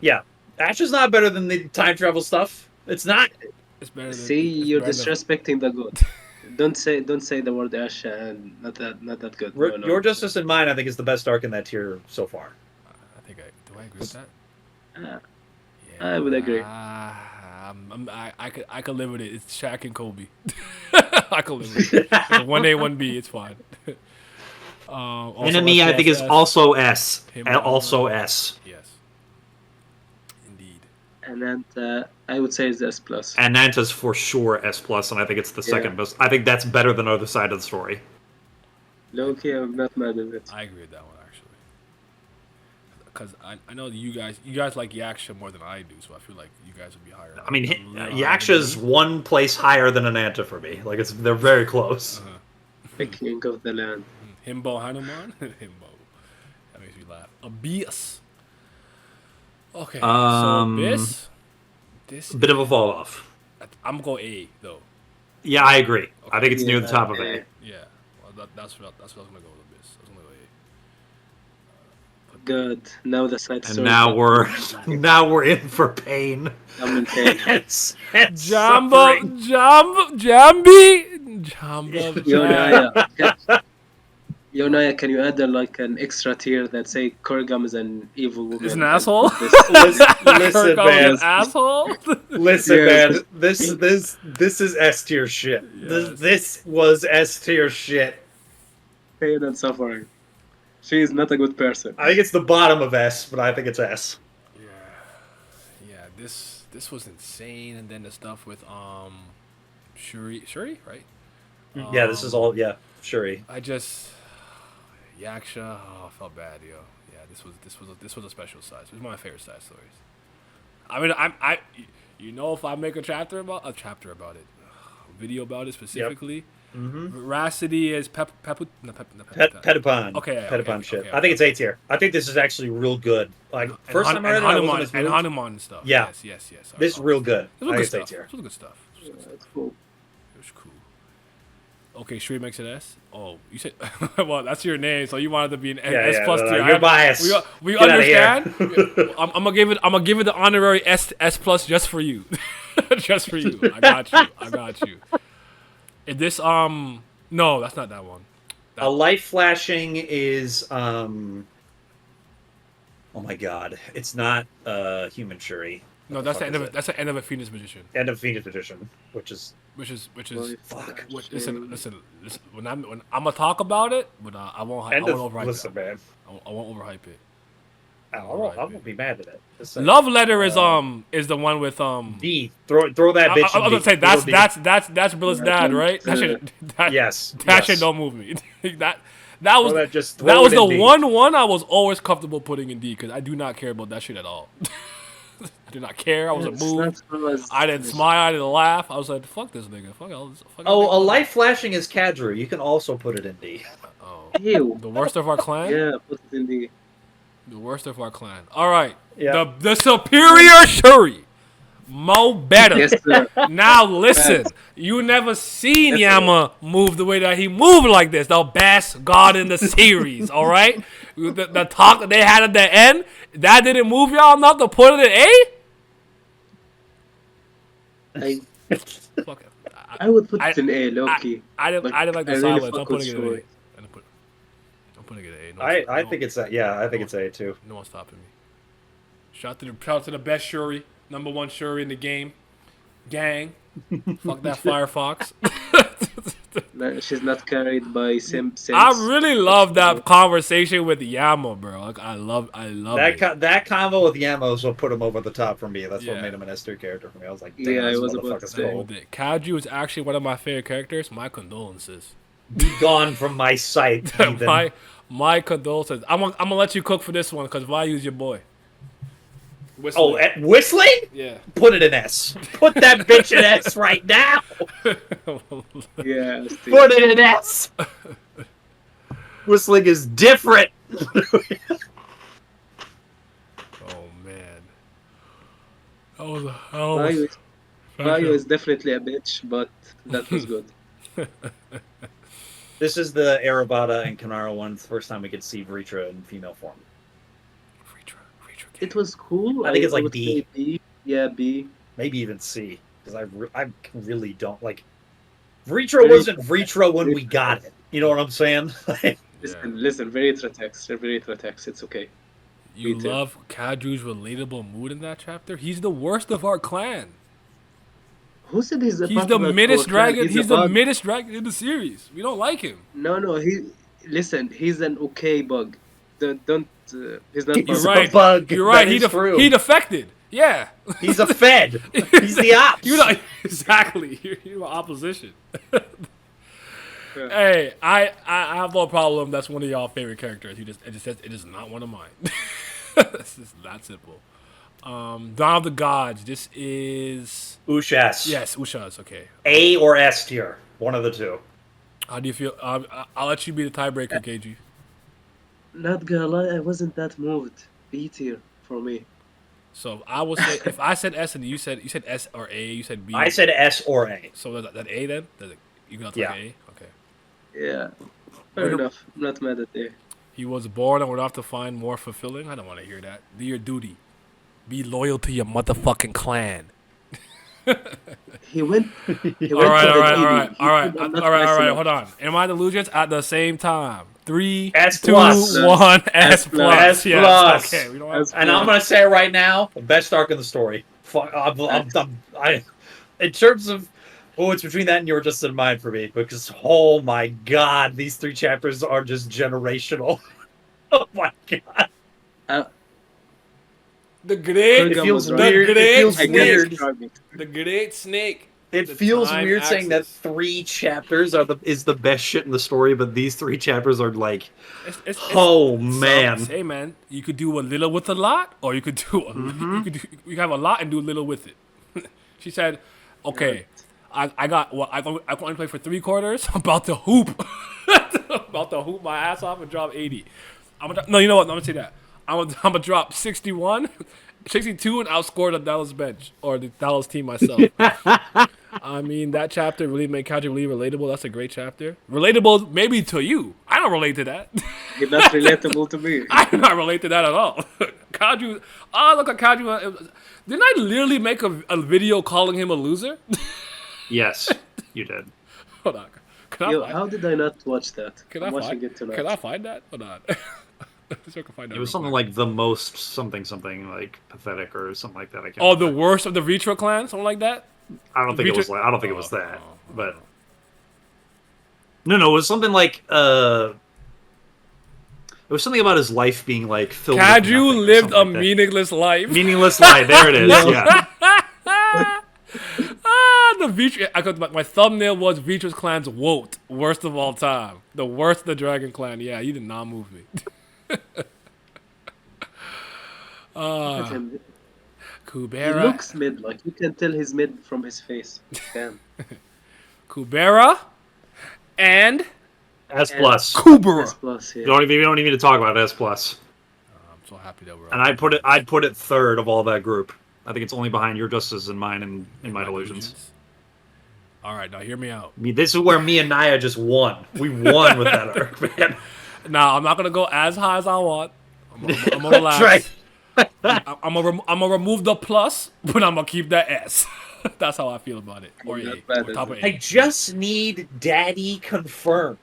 Yeah, Ash is not better than the time travel stuff. It's not. It's better than. See, it's you're better than- disrespecting the good. Don't say the word Ash and not that good. No, no. Your Justice and Mine, I think, is the best arc in that tier so far. I think do I agree with that? Uh, I would agree. I could live with it. It's Shaq and Kobe. I could live with it. It's a 1A, 1B. It's fine. Also Enemy, I think, is SSS. also S. Him And also S. Yes. Indeed. And then I would say it's S plus. And Nanta's for sure S plus, and I think it's the second best. I think that's better than Other Side of the Story. Low-key, I'm not mad at it. I agree with that one actually. Because I know you guys like Yaksha more than I do, so I feel like you guys would be higher. I mean, a little higher than Yaksha's me. one place higher than Ananta for me. Like they're very close. The king of the land. Himbo Hanuman? Himbo. That makes me laugh. Abyss. Okay, so Um, Abyss. This bit of a fall off. I'm gonna go A though. Yeah, I agree. I Okay. think it's near the Yeah, top of A. Yeah. Well, that's what I was gonna go with Abyss. I was gonna go A. Put that. God. Now the side And stories now got we're interesting. now we're in for pain. I'm in pain. and Jamba, suffering. Jambi, Jamba, Yo, Jam. Naya. Yo, Naya, can you add like an extra tier that say Kurgam is an evil Is an woman and asshole. put this? Listen, Kirk was an man. Yes, asshole. Listen, yes, man. This is S tier shit. Yes. This was S tier shit. pain and suffering. She is not a good person. I think it's the bottom of S, but I think it's S. Yeah, yeah. This was insane, and then the stuff with Shuri, right? Yeah, this is all. Yeah, Shuri. I just Yaksha. Oh, I felt bad, yo. Yeah, this was a special size. It was one of my favorite side stories. I mean, if I make a chapter about it, a video about it specifically, veracity is no, Petipon. Okay, yeah, Petipon shit. okay, I think it's A tier. I think this is actually real good. Like first time I read it, I wasn't as And moved. Hanuman and stuff. Yeah. Yes. This is real good. This I was think good it's A stuff. tier. This was good stuff. Yeah, it's cool. It was cool. Okay, Shuri makes it S. Oh, you said well, that's your name, so you wanted to be an S plus no, tier. you're biased. We Get outta here. understand. I'm gonna give it the honorary S plus just for you, just for you. I got you. Is this no, that's not that one. A light flashing is oh my god, it's not human Shuri. No, What that's fuck the end is of it? that's the end of a Phoenix magician. End of Phoenix Edition, which is Boy, fuck. Listen. When I'm gonna talk about it, but I won't End of overhype listen, it. man. I won't overhype it. I won't be mad at it. Just saying. Love letter is the one with D. Throw that bitch. I was in gonna D. say Throw D. that's Brilla's dad, right? That shit. Yes. That shit don't move me. that was that, just throw that it was in the D. one I was always comfortable putting in D because I do not care about that shit at all. I did not care. I wasn't it's moved. not as I didn't smile. I didn't laugh. I was like, "Fuck this nigga. Fuck all this." Fuck Oh, a everything. light flashing is Kadru. You can also put it in D. Oh, Ew. the worst of our clan. Yeah, put it in the. The worst of our clan. All right. Yeah. The superior Shuri. Mo better. Yes, sir. Now listen, you never seen Yama move the way that he moved like this. The best god in the series, all right? The talk that they had at the end, that didn't move y'all enough to put it in A? I, Fuck it. I would put it in A, low-key. I didn't like the I really silence. fuck I'm putting with it in A. Shuri. I'm putting it in A. No, I no- think it's that. Yeah, I think it's A too. No one's stopping me. Shout out to the best Shuri, number one Shuri in the game. Gang. Fuck that Firefox. No, she's not carried by Sims. I really love that conversation with Yama, bro. Like I love That it. that combo with Yamos will put him over the top for me. That's Yeah. what made him an S tier character for me. I was like, damn, Yeah, this I was about to motherfucker's say. cold. Kaju is actually one of my favorite characters. My condolences. Be gone from my sight, heathen. my condolences. I'm gonna let you cook for this one because Valu's your boy. Oh, at whistling? Yeah. Put it in S. Put that bitch in S right now. Yeah, Put it in S. Whistling is different. Oh man. Vayu is definitely a bitch, but that was good. This is the Erebata and Kanara one. It's the first time we could see Vritra in female form. It was cool. I think it's like would B. say B. Yeah, B. Maybe even C. Because I really don't like. Vritra wasn't Vritra when we got it. You know what I'm saying? Listen, very Tratex. Very Tratex. It's okay. You Me too. love Kaju's relatable mood in that chapter. He's the worst of our clan. Who said he's a He's part the of our middest clan? dragon. He's a the bug. middest dragon in the series. We don't like him. No. Listen. He's an okay bug. Don't. He's not. He's You're bug. a right. bug. You're right. That is true. He defected. Yeah. He's a Fed. He's the ops. You know exactly. You're opposition. Hey, I have no problem. That's one of y'all favorite characters. It is not one of mine. It's just that simple. Dawn of the Gods. This is Ushas. yes, Usha's okay. A or S tier. One of the two. How do you feel? I'll let you be the tiebreaker, KG. Not gonna lie, I wasn't that moved. B tier for me. So I will say if I said S and you said S or A, you said B. I said S or A. So that A then? You got like Yeah. A? Okay. Yeah, fair enough. I'm not mad at it. He was born and would have to find more fulfilling. I don't want to hear that. Do your duty. Be loyal to your motherfucking clan. He went. He All went right, for all the right, DD. all right, He all right, said, all "I'm right, not all right. messing up." Hold on. Am I delusions at the same time? 3, S 2, plus. 1. S S plus. S Yes. plus. Okay. We don't have. S And I'm plus. gonna say right now, the best arc in the story. In terms of, it's between that and You're Just in Mind for me because oh my god, these 3 chapters are just generational. Oh my god, Uh, The great, it Kurgan feels was right. weird. It great feels I get his weird. target. the great snake. It The feels time weird saying that axis. 3 chapters is the best shit in the story, but these 3 chapters are like, Oh man. Hey man, you could do a little with a lot, or you could do you could have a lot and do a little with it. She said, "Okay, I got I can only play for 3/4. I'm about to hoop, about to hoop my ass off and drop 80. No, you know what? I'm gonna say that. I'm gonna drop 61, 62, and outscore the Dallas bench or the Dallas team myself. I mean, that chapter really made Kadri really relatable. That's a great chapter. Relatable maybe to you. I don't relate to that. He's not relatable to me. I do not relate to that at all. Kadri, look at Kadri. Didn't I literally make a video calling him a loser? Yes, you did. Hold on. Can I Yo, find, how did I not watch that? can I'm I watching find, it tonight. can I find that? Hold on. Let's see if I can find that It was real something quick. like the most something like pathetic or something like that. I can't. Oh, the remember. worst of the Vitra clan? Something like that? I don't think it was. Vitra- I don't think it was that. But no, it was something like. It was something about his life being like filled. with nothing Kadri or lived something a like that. meaningless life. Meaningless life. There it is. Yeah. Yeah. The Vitra. My thumbnail was Vitra's clan's woat. Worst of all time. The worst of the Dragon Clan. Yeah, you did not move me. Look at him. He Kubera. looks mid. Like you can tell he's mid from his face. Damn. Kubera. And S plus. Kubera. S plus. Yeah. You don't even need to talk about S plus. I'm so happy that we're And I'd put it third of all that group. I think it's only behind Your Justice and mine and in my delusions. All right, now hear me out. I mean, this is where me and Naya just won. We won with that arc, man. Now I'm not gonna go as high as I want. I'm gonna relax. That's right. I'm gonna remove the plus, but I'm gonna keep that S. That's how I feel about it. Or Not A. bad, Or top of is A. I just need Daddy confirmed.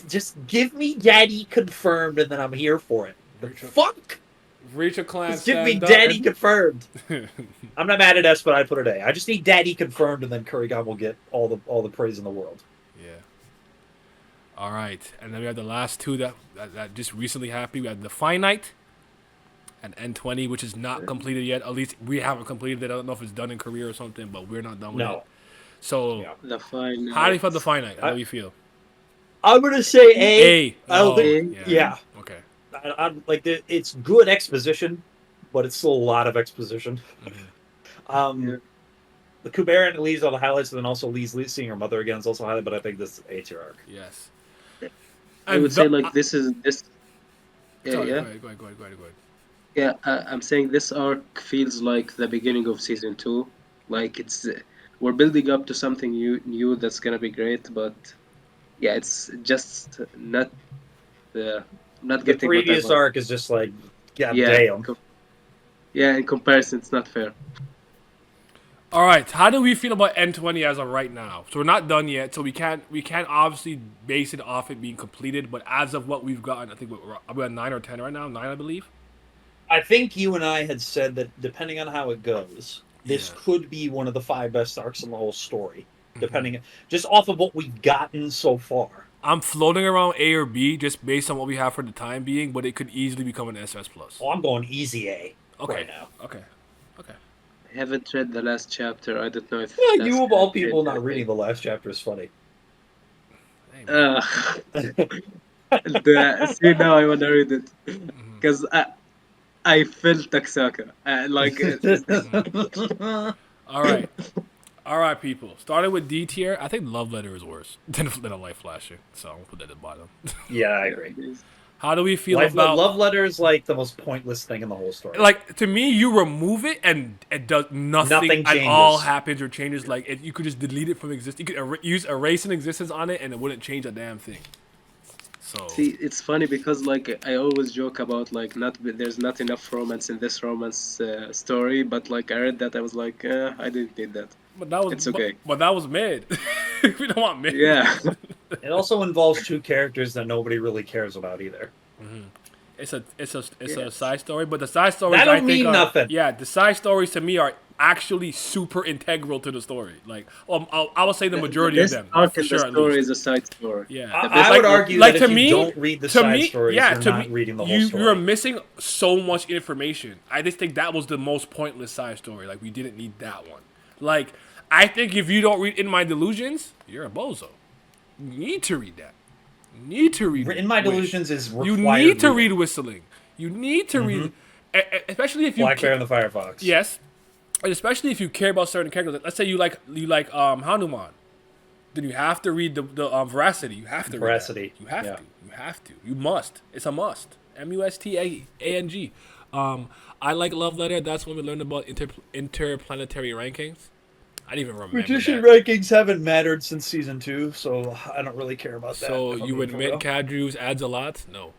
Just give me Daddy confirmed, and then I'm here for it. The fuck? Reach a clan. Just give me stand up. Daddy confirmed. I'm not mad at S, but I put it A. I just need Daddy confirmed, and then Kurgan will get all the praise in the world. Yeah. All right, and then we have the last two that just recently happened. We have the Finite and N20, which is not completed yet. At least we haven't completed it. I don't know if it's done in Korea or something, but we're not done with No. it. So, Yeah. The fine. how do you feel the Finite? How do you feel? I'm gonna say A. A. I don't Oh, think. yeah. Yeah. Okay. I'm like it's good exposition, but it's still a lot of exposition. Yeah. The Kubera and Lee's are the highlights, and then also Lee's seeing her mother again is also highlight. But I think this is A tier arc. Yes. I would say like this is this. Yeah, Sorry, yeah. Go ahead. Yeah, I'm saying this arc feels like the beginning of season 2. Like it's we're building up to something new that's gonna be great, but yeah, it's just not not The getting what I previous want. arc is just like, god Yeah, damn. yeah. In comparison, it's not fair. All right. How do we feel about N20 as of right now? So we're not done yet. So we can't obviously base it off it being completed. But as of what we've gotten, I think we're at 9 or 10 right now. 9, I believe. I think you and I had said that depending on how it goes, this Yeah. could be one of the 5 best arcs in the whole story. Depending, just off of what we've gotten so far. I'm floating around A or B just based on what we have for the time being, but it could easily become an SS plus. Oh, I'm going easy A Okay. right now. Okay. I haven't read the last chapter. I don't know if Yeah, that's you of all gonna people change not anything. reading the last chapter is funny. Hey, man. See now I wanna read it Mm-hmm. because I felt Taksaka like All right, people. Starting with D tier, I think Love Letter is worse than a Life Flashing. So I'm gonna put that at the bottom. Yeah, I agree. How do we feel Love about letter is like the most pointless thing in the whole story. like to me? You remove it and it does nothing, Nothing at all changes. happens or changes. Like you could just delete it from existence. You could use erase an existence on it and it wouldn't change a damn thing. So See, it's funny because like I always joke about like there's not enough romance in this romance story, but like I read that I was like, I didn't need that. but that was It's okay. but that was mid. We don't want mid. Yeah. It also involves two characters that nobody really cares about either. It's a Yes. side story, but the side stories That don't I think mean are, nothing. Yeah, the side stories to me are actually super integral to the story. Like, I would say the majority of This them, arc for in sure the at story least. is a side story. Yeah. The I best would part- argue Like that to if you me, don't read the to side me, stories, yeah, you're to not me, reading the whole story. you're missing so much information. I just think that was the most pointless side story. Like we didn't need that one. Like I think if you don't read In My Delusions, you're a bozo. You need to read that. You need to read. In My Wish. Delusions is required. You need to reading. read Whistling. You need to read, especially if you Black Bear and the Firefox. yes, and especially if you care about certain characters. Let's say you like Hanuman, then you have to read the Veracity. You have to Veracity, read that. You have yeah. to. You have to. You must. It's a must. Musting. I like Love Letter. That's when we learned about interplanetary rankings. I didn't even remember Magician that. rankings haven't mattered since season 2, so I don't really care about that. So if I'm you being for admit real. Cadrews adds a lot? No.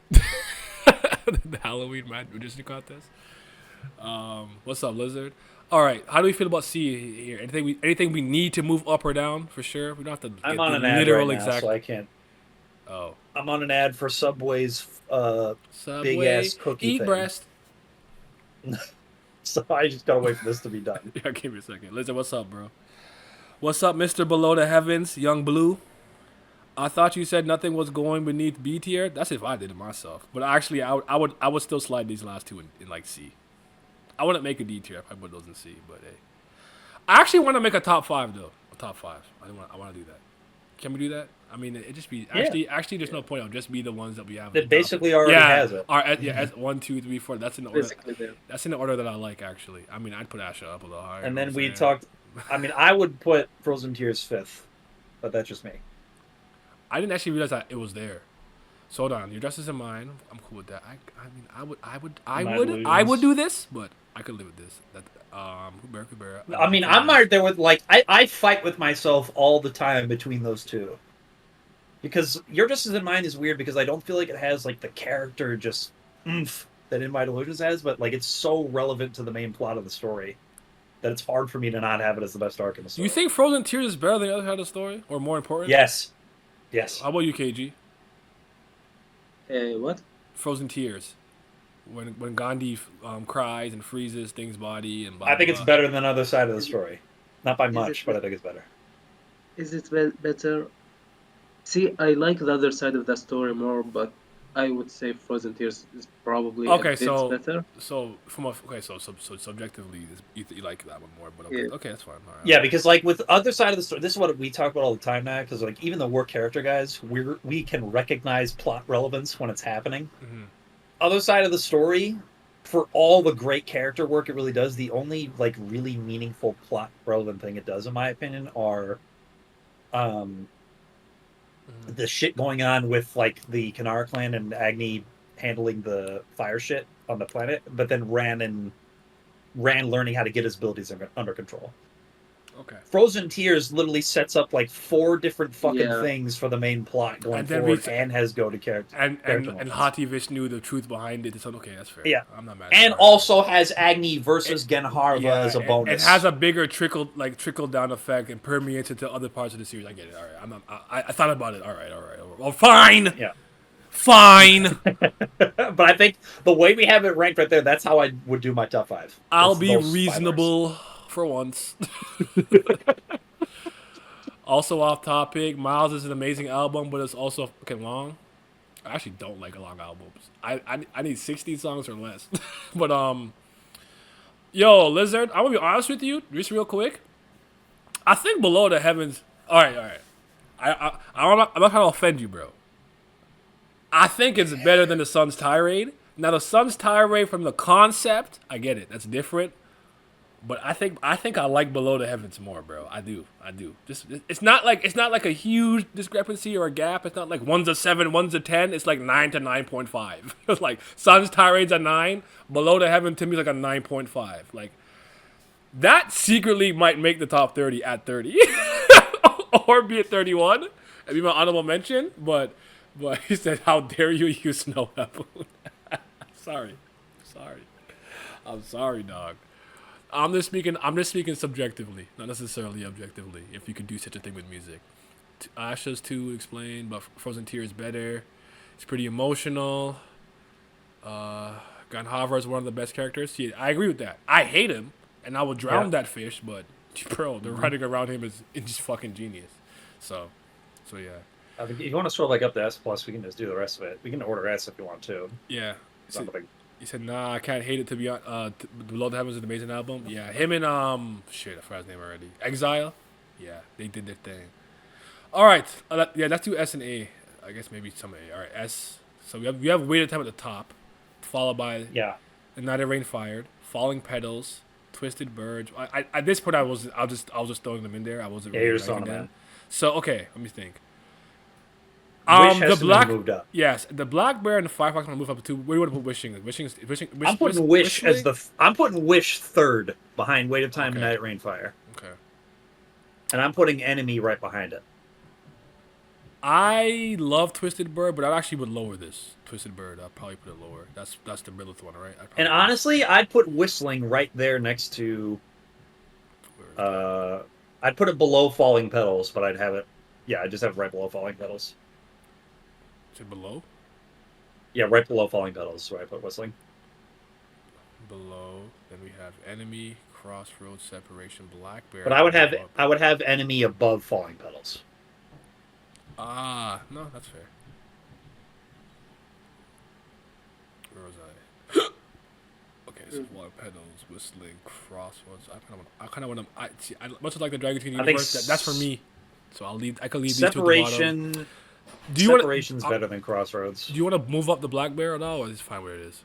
The Halloween Magician contest. What's up, Lizard? All right, how do we feel about C here? Anything we need to move up or down for sure? We don't have to. I'm get on the an ad literal right now, exact. so I can't. Oh, I'm on an ad for Subway's Subway, big-ass cookie eat thing. breast. So I just gotta wait for this to be done. Yeah, give me a second. Lizard, what's up, bro? What's up, Mr. Below the Heavens, Young Blue? I thought you said nothing was going beneath B tier. That's if I did it myself. But actually, I would still slide these last two in like C. I wouldn't make a D tier if I put those in C. But hey, I actually want to make a top 5 though. A top 5. I want to do that. Can we do that? I mean, it just be actually. There's no point. It'll just be the ones that we have. It basically already has it. As 1, 2, 3, 4. That's in the order. Basically, there. That's in the order that I like actually. I mean, I'd put Asha up a little higher. And you know then what we I'm saying? talked. I mean, I would put Frozen Tears 5th, but that's just me. I didn't actually realize that it was there. So hold on, your dress is in mine. I'm cool with that. I would do this, but I could live with this. That Kubera. I mean, I'm right there with like I fight with myself all the time between those two. Because Your Justice in Mine is weird because I don't feel like it has like the character just oomph that In My Delusions has, but like it's so relevant to the main plot of the story that it's hard for me to not have it as the best arc in the Do story. you think Frozen Tears is better than the other side of the story, or more important? Yes. Yes. How about you, KG? What? Frozen Tears. When Gandhi cries and freezes Thing's body and blah, I think blah, it's blah. better than the other side of the story. Not by Is much, it- but I think it's better. Is it better? See, I like the other side of the story more, but I would say Frozen Tears is probably Okay, a bit so better. so subjectively, you like that one more, but okay, Yeah. okay, that's fine. All right. Yeah, because like with other side of the story, this is what we talk about all the time now. Because like even though we're character guys, we can recognize plot relevance when it's happening. Mhm. Other side of the story, for all the great character work it really does, the only like really meaningful plot relevant thing it does, in my opinion, are the shit going on with like the Kanara clan and Agni handling the fire shit on the planet, but then Ran learning how to get his abilities under control. Okay. Frozen Tears literally sets up like 4 different fucking Yeah. things for the main plot going And then forward, we- and has go to character. And character and moments. Hati Vish knew the truth behind it. It's like, okay, that's fair. Yeah. I'm not mad. And at that. also has Agni versus Genharva as a it- bonus. It has a bigger trickle down effect and permeates into other parts of the series. I get it. All right. I'm not, I thought about it. All right. Well, fine. Yeah. Fine. But I think the way we have it ranked right there, that's how I would do my top 5. I'll It's be those 5 arcs. reasonable for once. Also off topic, Miles is an amazing album, but it's also fucking long. I actually don't like long albums. I need 60 songs or less. But yo, Lizard, I'm gonna be honest with you, just real quick. I think Below the Heavens. All right. I'm not trying to offend you, bro. I think it's better than the Sun's Tirade. Now the Sun's Tirade from the concept, I get it. That's different. But I think I like Below the Heavens more, bro. I do. Just it's not like a huge discrepancy or a gap. It's not like one's a 7, one's a 10. It's like 9 to 9.5. It's like Sun's Tirade's a 9. Below the Heaven to me is like a 9.5. Like that secretly might make the top 30 at 30, or be at 31. And be my honorable mention. But he said, "How dare you use Snow Weapon?" Sorry. I'm sorry, dog. I'm just speaking subjectively, not necessarily objectively. If you could do such a thing with music, Asha's 2 explained, but Frozen Tear is better. It's pretty emotional. Ganhava is one of the best characters. Yeah, I agree with that. I hate him, and I will drown that fish. But bro, the writing around him is just fucking genius. So yeah. If you want to scroll like up to S plus, we can just do the rest of it. We can order S if you want to. Yeah. It's not a big. He said, "Nah, I can't hate it to be on. Below the Heavens is an amazing album. Yeah, him and shit, I forgot his name already. Exile. Yeah, they did their thing. All right, let's do S and A. I guess maybe some A. All right, S. So we have Weighted Time at the top, followed by The Night It Rained Fired, Falling Petals, Twisted Birds. I at this point I was just throwing them in there. I wasn't really you're ranking them. them. So okay, let me think. Wish has The to be black moved up. Yes, the Black Bear and the Firefox gonna move up to 2. Where do you want to put Wishing? Wishing. I'm putting Wish as I'm putting Wish third behind Weight of Time and Okay. Night at Rainfire. Okay. And I'm putting Enemy right behind it. I love Twisted Bird, but I actually would lower this. Twisted Bird, I'll probably put it lower. That's the Lilith one, right? And honestly, I'd put Whistling right there next to I'd put it below Falling Petals, but I'd have it I'd just have it right below Falling Petals. Is it below? Yeah, right below Falling Petals, where I put Whistling. Below. Then we have Enemy, Crossroads, Separation, Black Bear. But I would have Enemy above Falling Petals. No, that's fair. Where was I? Okay, so Water Petals, Whistling, Crossroads. I kind of want to. I much like the Dragon King universe. That's for me. So I could leave these two at the bottom. Separation's better than Crossroads. Do you want to move up the Black Bear at all, or is it fine where it is?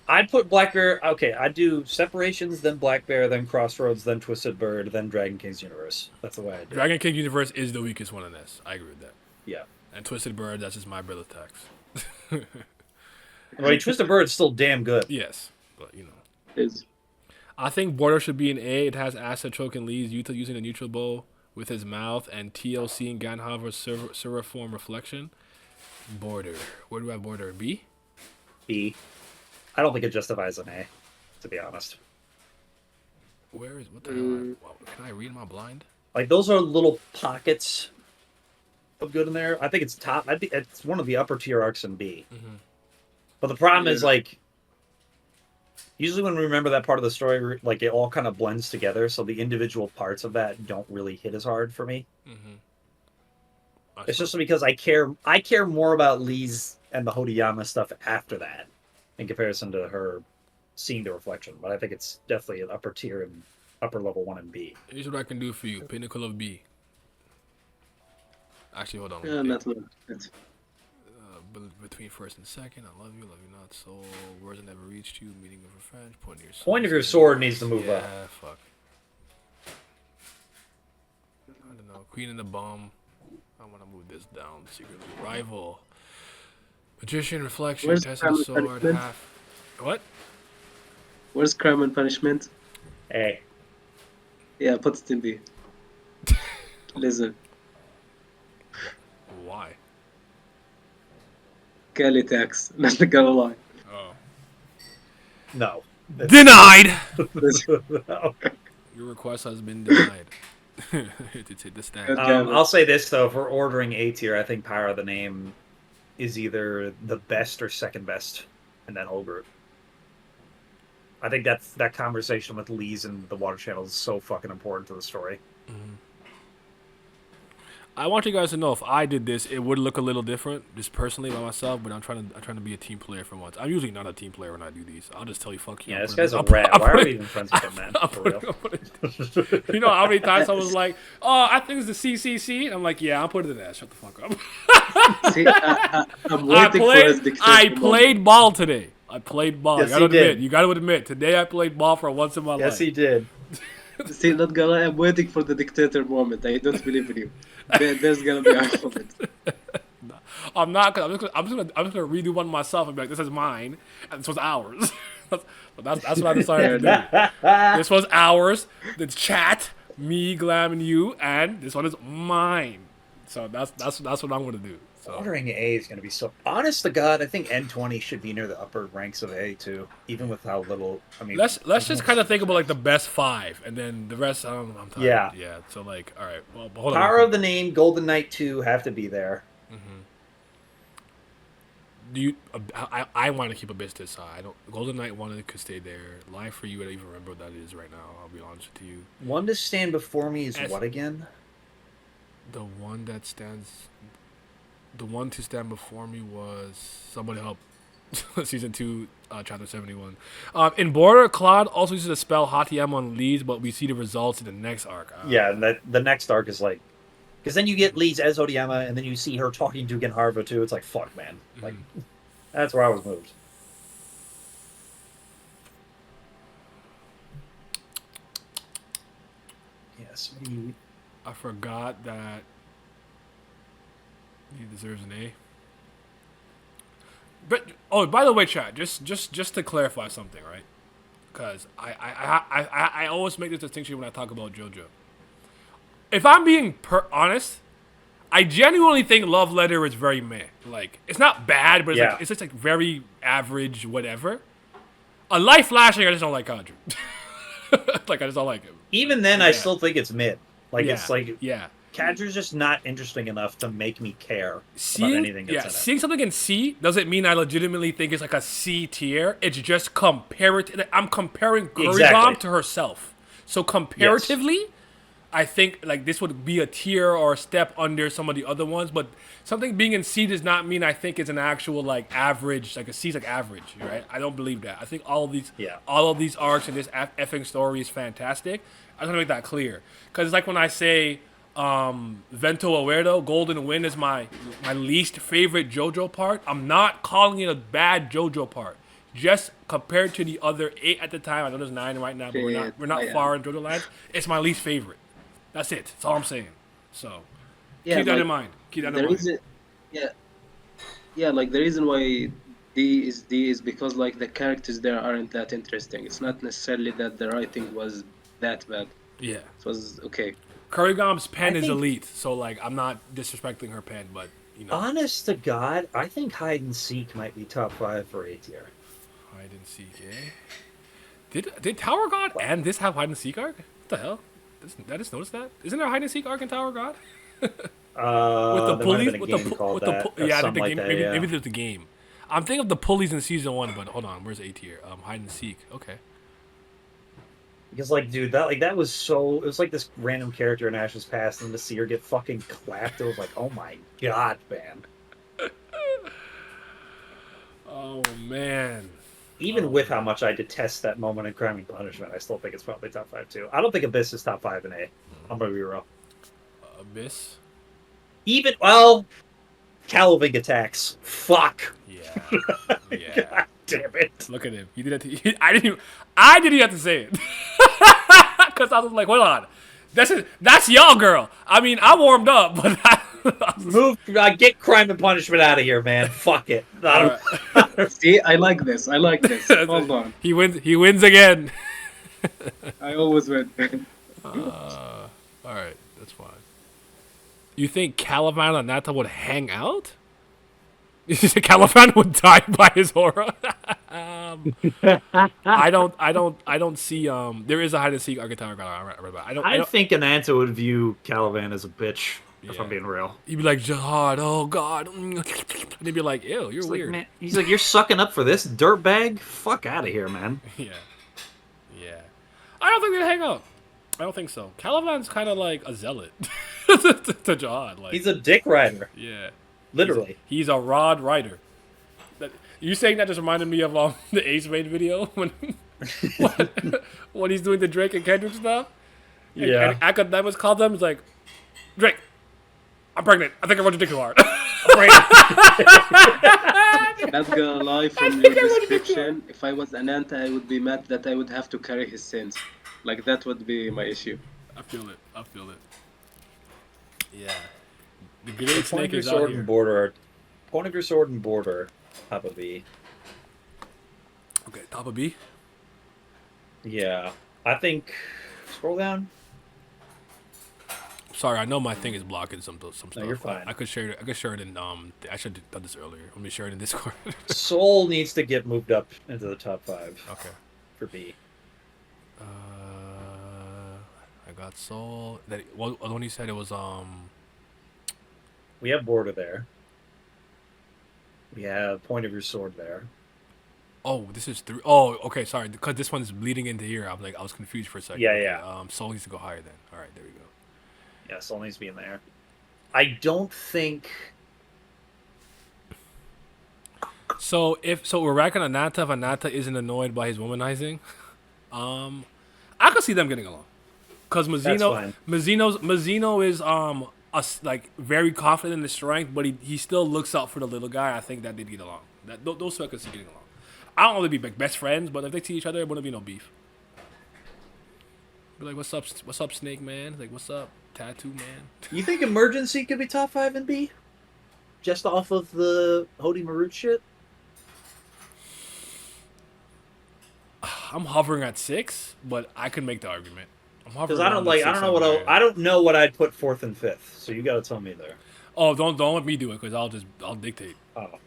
I'd put Black Bear. Okay, I'd do Separations, then Black Bear, then Crossroads, then Twisted Bird, then Dragon King's Universe. That's the way I do it. Dragon King universe is the weakest one in this. I agree with that. Yeah. And Twisted Bird, that's just my brother tax. I mean, Twisted Bird's still damn good. Yes, but you know. Is I think Border should be an A. It has Acid Choking Lee's Yuta using a neutral bow with his mouth and TLC and Ganhava's Seraform Reflection. Border. Where do I have Border? B? B. I don't think it justifies an A, to be honest. Where is what the hell? Can I read? Am I blind? Like those are little pockets of good in there. I think it's top. It's one of the upper tier arcs in B. Mm-hmm. But the problem is like, usually when we remember that part of the story, like it all kind of blends together, so the individual parts of that don't really hit as hard for me. Mm-hmm. It's just because I care more about Lee's and the Hodiyama stuff after that, in comparison to her seeing the reflection. But I think it's definitely an upper tier and upper level 1 and B. Here's what I can do for you. Pinnacle of B. Actually, hold on. yeah, not one. That's Between first and second, I love you not. Soul, words that never reached you, meaning of revenge, Point of your sword needs to move up. Yeah, fuck. I don't know. Queen and the Bomb. I want to move this down secretly. Rival. Magician, Reflection, Where's Test of the Crime and Sword, Punishment? half. What? Where's Crime and Punishment? A. Yeah, put it in B. Listen, Why? Kelly tax. Not gonna lie. Oh. No. Denied! No. Your request has been denied. To take the stand. I'll say this though: if we're ordering A tier, I think Power of the Name is either the best or second best in that whole group. I think that conversation with Lee's and the Water Channel is so fucking important to the story. Mm-hmm. I want you guys to know if I did this, it would look a little different, just personally by myself. But I'm trying to be a team player for once. I'm usually not a team player when I do these. I'll just tell you, fuck you. Yeah, this guy's a rat. Why are we even friends with him, man? For real. You know how many times I was like, "Oh, I think it's the CCC." And I'm like, "Yeah, I'll put it in that." Shut the fuck up. See, I'm waiting for his dictation. I played ball today. I played ball. Yes, you gotta he admit. did. You gotta admit. Today I played ball for once in my life. Yes, he did. See, not gonna lie, I'm waiting for the dictator moment. I don't believe in you. There's gonna be a moment. I'm not. Cause I'm just gonna redo one myself and be like, this is mine, and this was ours. that's what I decided to do. This was ours. The chat, me, Glam, and you, and this one is mine. So that's what I'm gonna do. So Ordering A is going to be so. Honest to God, I think N20 should be near the upper ranks of A too, even with how little. I mean, let's just kind of think about like the best 5, and then the rest. I'm tired. Yeah. So like, all right. Well, but hold Power on. of the Name, Golden Knight 2 have to be there. Do you? I want to keep Abyss this high. I don't. Golden Knight wanted could stay there. Live for You, I don't even remember what that is right now. I'll be honest with you. One to stand before me is S- what again? The one that stands. The one to stand before me was Somebody Help. Season 2, chapter 71. In Border, Claude also uses the spell Hatiem on Leeds, but we see the results in the next arc. Yeah, and the next arc is like, because then you get Lee's as Odiyama, and then you see her talking to Genharva too. It's like, fuck, man. Like, that's where I was moved. Yes, maybe. I forgot that he deserves an A. But by the way, chat, just to clarify something, right? Because I always make this distinction when I talk about JoJo. If I'm being honest, I genuinely think Love Letter is very meh. Like, it's not bad, but it's just like very average, whatever. A Life Flashing, I just don't like Kadri. Like, I just don't like him. Even then, I still think it's mid. Like, it's like, yeah. Kadri's just not interesting enough to make me care about anything that's in it. Seeing something in C doesn't mean I legitimately think it's like a C tier. It's just comparative. I'm comparing Kurigam to herself. So comparatively, I think like this would be a tier or a step under some of the other ones. But something being in C does not mean I think it's an actual like average. Like a C is like average, right? I don't believe that. I think all of these arcs and this effing story is fantastic. I just want to make that clear because it's like when I say. Vento Aguerdo, Golden Wind is my least favorite JoJo part. I'm not calling it a bad JoJo part. Just compared to the other 8 at the time, I know there's 9 right now, but we're not far in JoJo lands. It's my least favorite. That's it. That's all I'm saying. So keep that in mind. Keep that in mind. Like the reason why D is because like the characters there aren't that interesting. It's not necessarily that the writing was that bad. Yeah. It was okay. Kurigam's pen is elite, so like I'm not disrespecting her pen, but you know. Honest to God, I think Hide and Seek might be top 5 for A tier. Hide and Seek, eh? Did Tower God and this have Hide and Seek arc? What the hell? I just noticed that. Isn't there a Hide and Seek arc in Tower God? With the pulleys, with the I think the game. Maybe there's the game. I'm thinking of the pulleys in season 1, but hold on, where's A tier? Hide and Seek. Okay. Because, like, dude, that was so... It was like this random character in Ash's Past, and to see her get fucking clapped, it was like, oh my god, man. Oh, man. Even with how much I detest that moment in Crime and Punishment, I still think it's probably top 5, too. I don't think Abyss is top 5 in A. I'm gonna be real. Abyss? Even... Well... Calving attacks. Fuck. Yeah. God damn it. Look at him. He did that I didn't even have to say it. Because I was like, hold on. That's y'all, girl. I mean, I warmed up, but get Crime and Punishment out of here, man. Fuck it. Right. See, I like this. Hold on. He wins again. I always win. All right, that's fine. You think Caliban and Nata would hang out? Caliban would die by his aura. I don't see. There is a hide and seek archetype. I think Ananta would view Caliban as a bitch. If I'm being real, he'd be like, Jihad, oh god, and he'd be like, ew, you're weird. Man, he's like, you're sucking up for this dirtbag? Fuck out of here, man. Yeah. I don't think they'd hang out. I don't think so. Caliban's kind of like a zealot to Jihad. Like, he's a dick rider. Yeah. Literally. He's a rod rider. You saying that just reminded me of the Ace Raid video when he's doing the Drake and Kendrick stuff. Yeah. And Academics called them. He's like, Drake, I'm pregnant. I think I rode your dick too hard. Not gonna lie, from your description, if I was Ananta, I would be mad that I would have to carry his sins. Like that would be my issue. I feel it. I feel it. Yeah. The So great point of snake your is out sword here. and border. Point of your sword and border. Top of B. Okay, top of B. Yeah. I think. Scroll down. Sorry, I know my thing is blocking some stuff. No, you're fine. I could share it. I could share it in I should have done this earlier. Let me share it in Discord. Soul needs to get moved up into the top 5 Okay. for B. I got Soul. That when you said it was We have border there. We have point of your sword there. Oh, this is 3. Oh, okay, sorry. Because this one's bleeding into here. I'm like, I was confused for a second. Yeah, Okay, yeah. Soul needs to go higher then. All right, there we go. Yeah, Soul needs to be in there. I don't think. So we're racking on Nata if Anata isn't annoyed by his womanizing. I could see them getting along. Cause That's fine. Mazzino is like very confident in his strength, but he still looks out for the little guy. I think that they'd get along. Those two I could see getting along. I don't know if they'd be like best friends, but if they see each other, it wouldn't be no beef. Be like, what's up, Snake Man? Like, what's up, Tattoo Man? You think Emergency could be top 5 in B? Just off of the Hody Marut shit? I'm hovering at 6, but I could make the argument. Because I don't know what I'd put 4th and 5th. So you got to tell me there. Oh, don't let me do it because I'll dictate. Oh.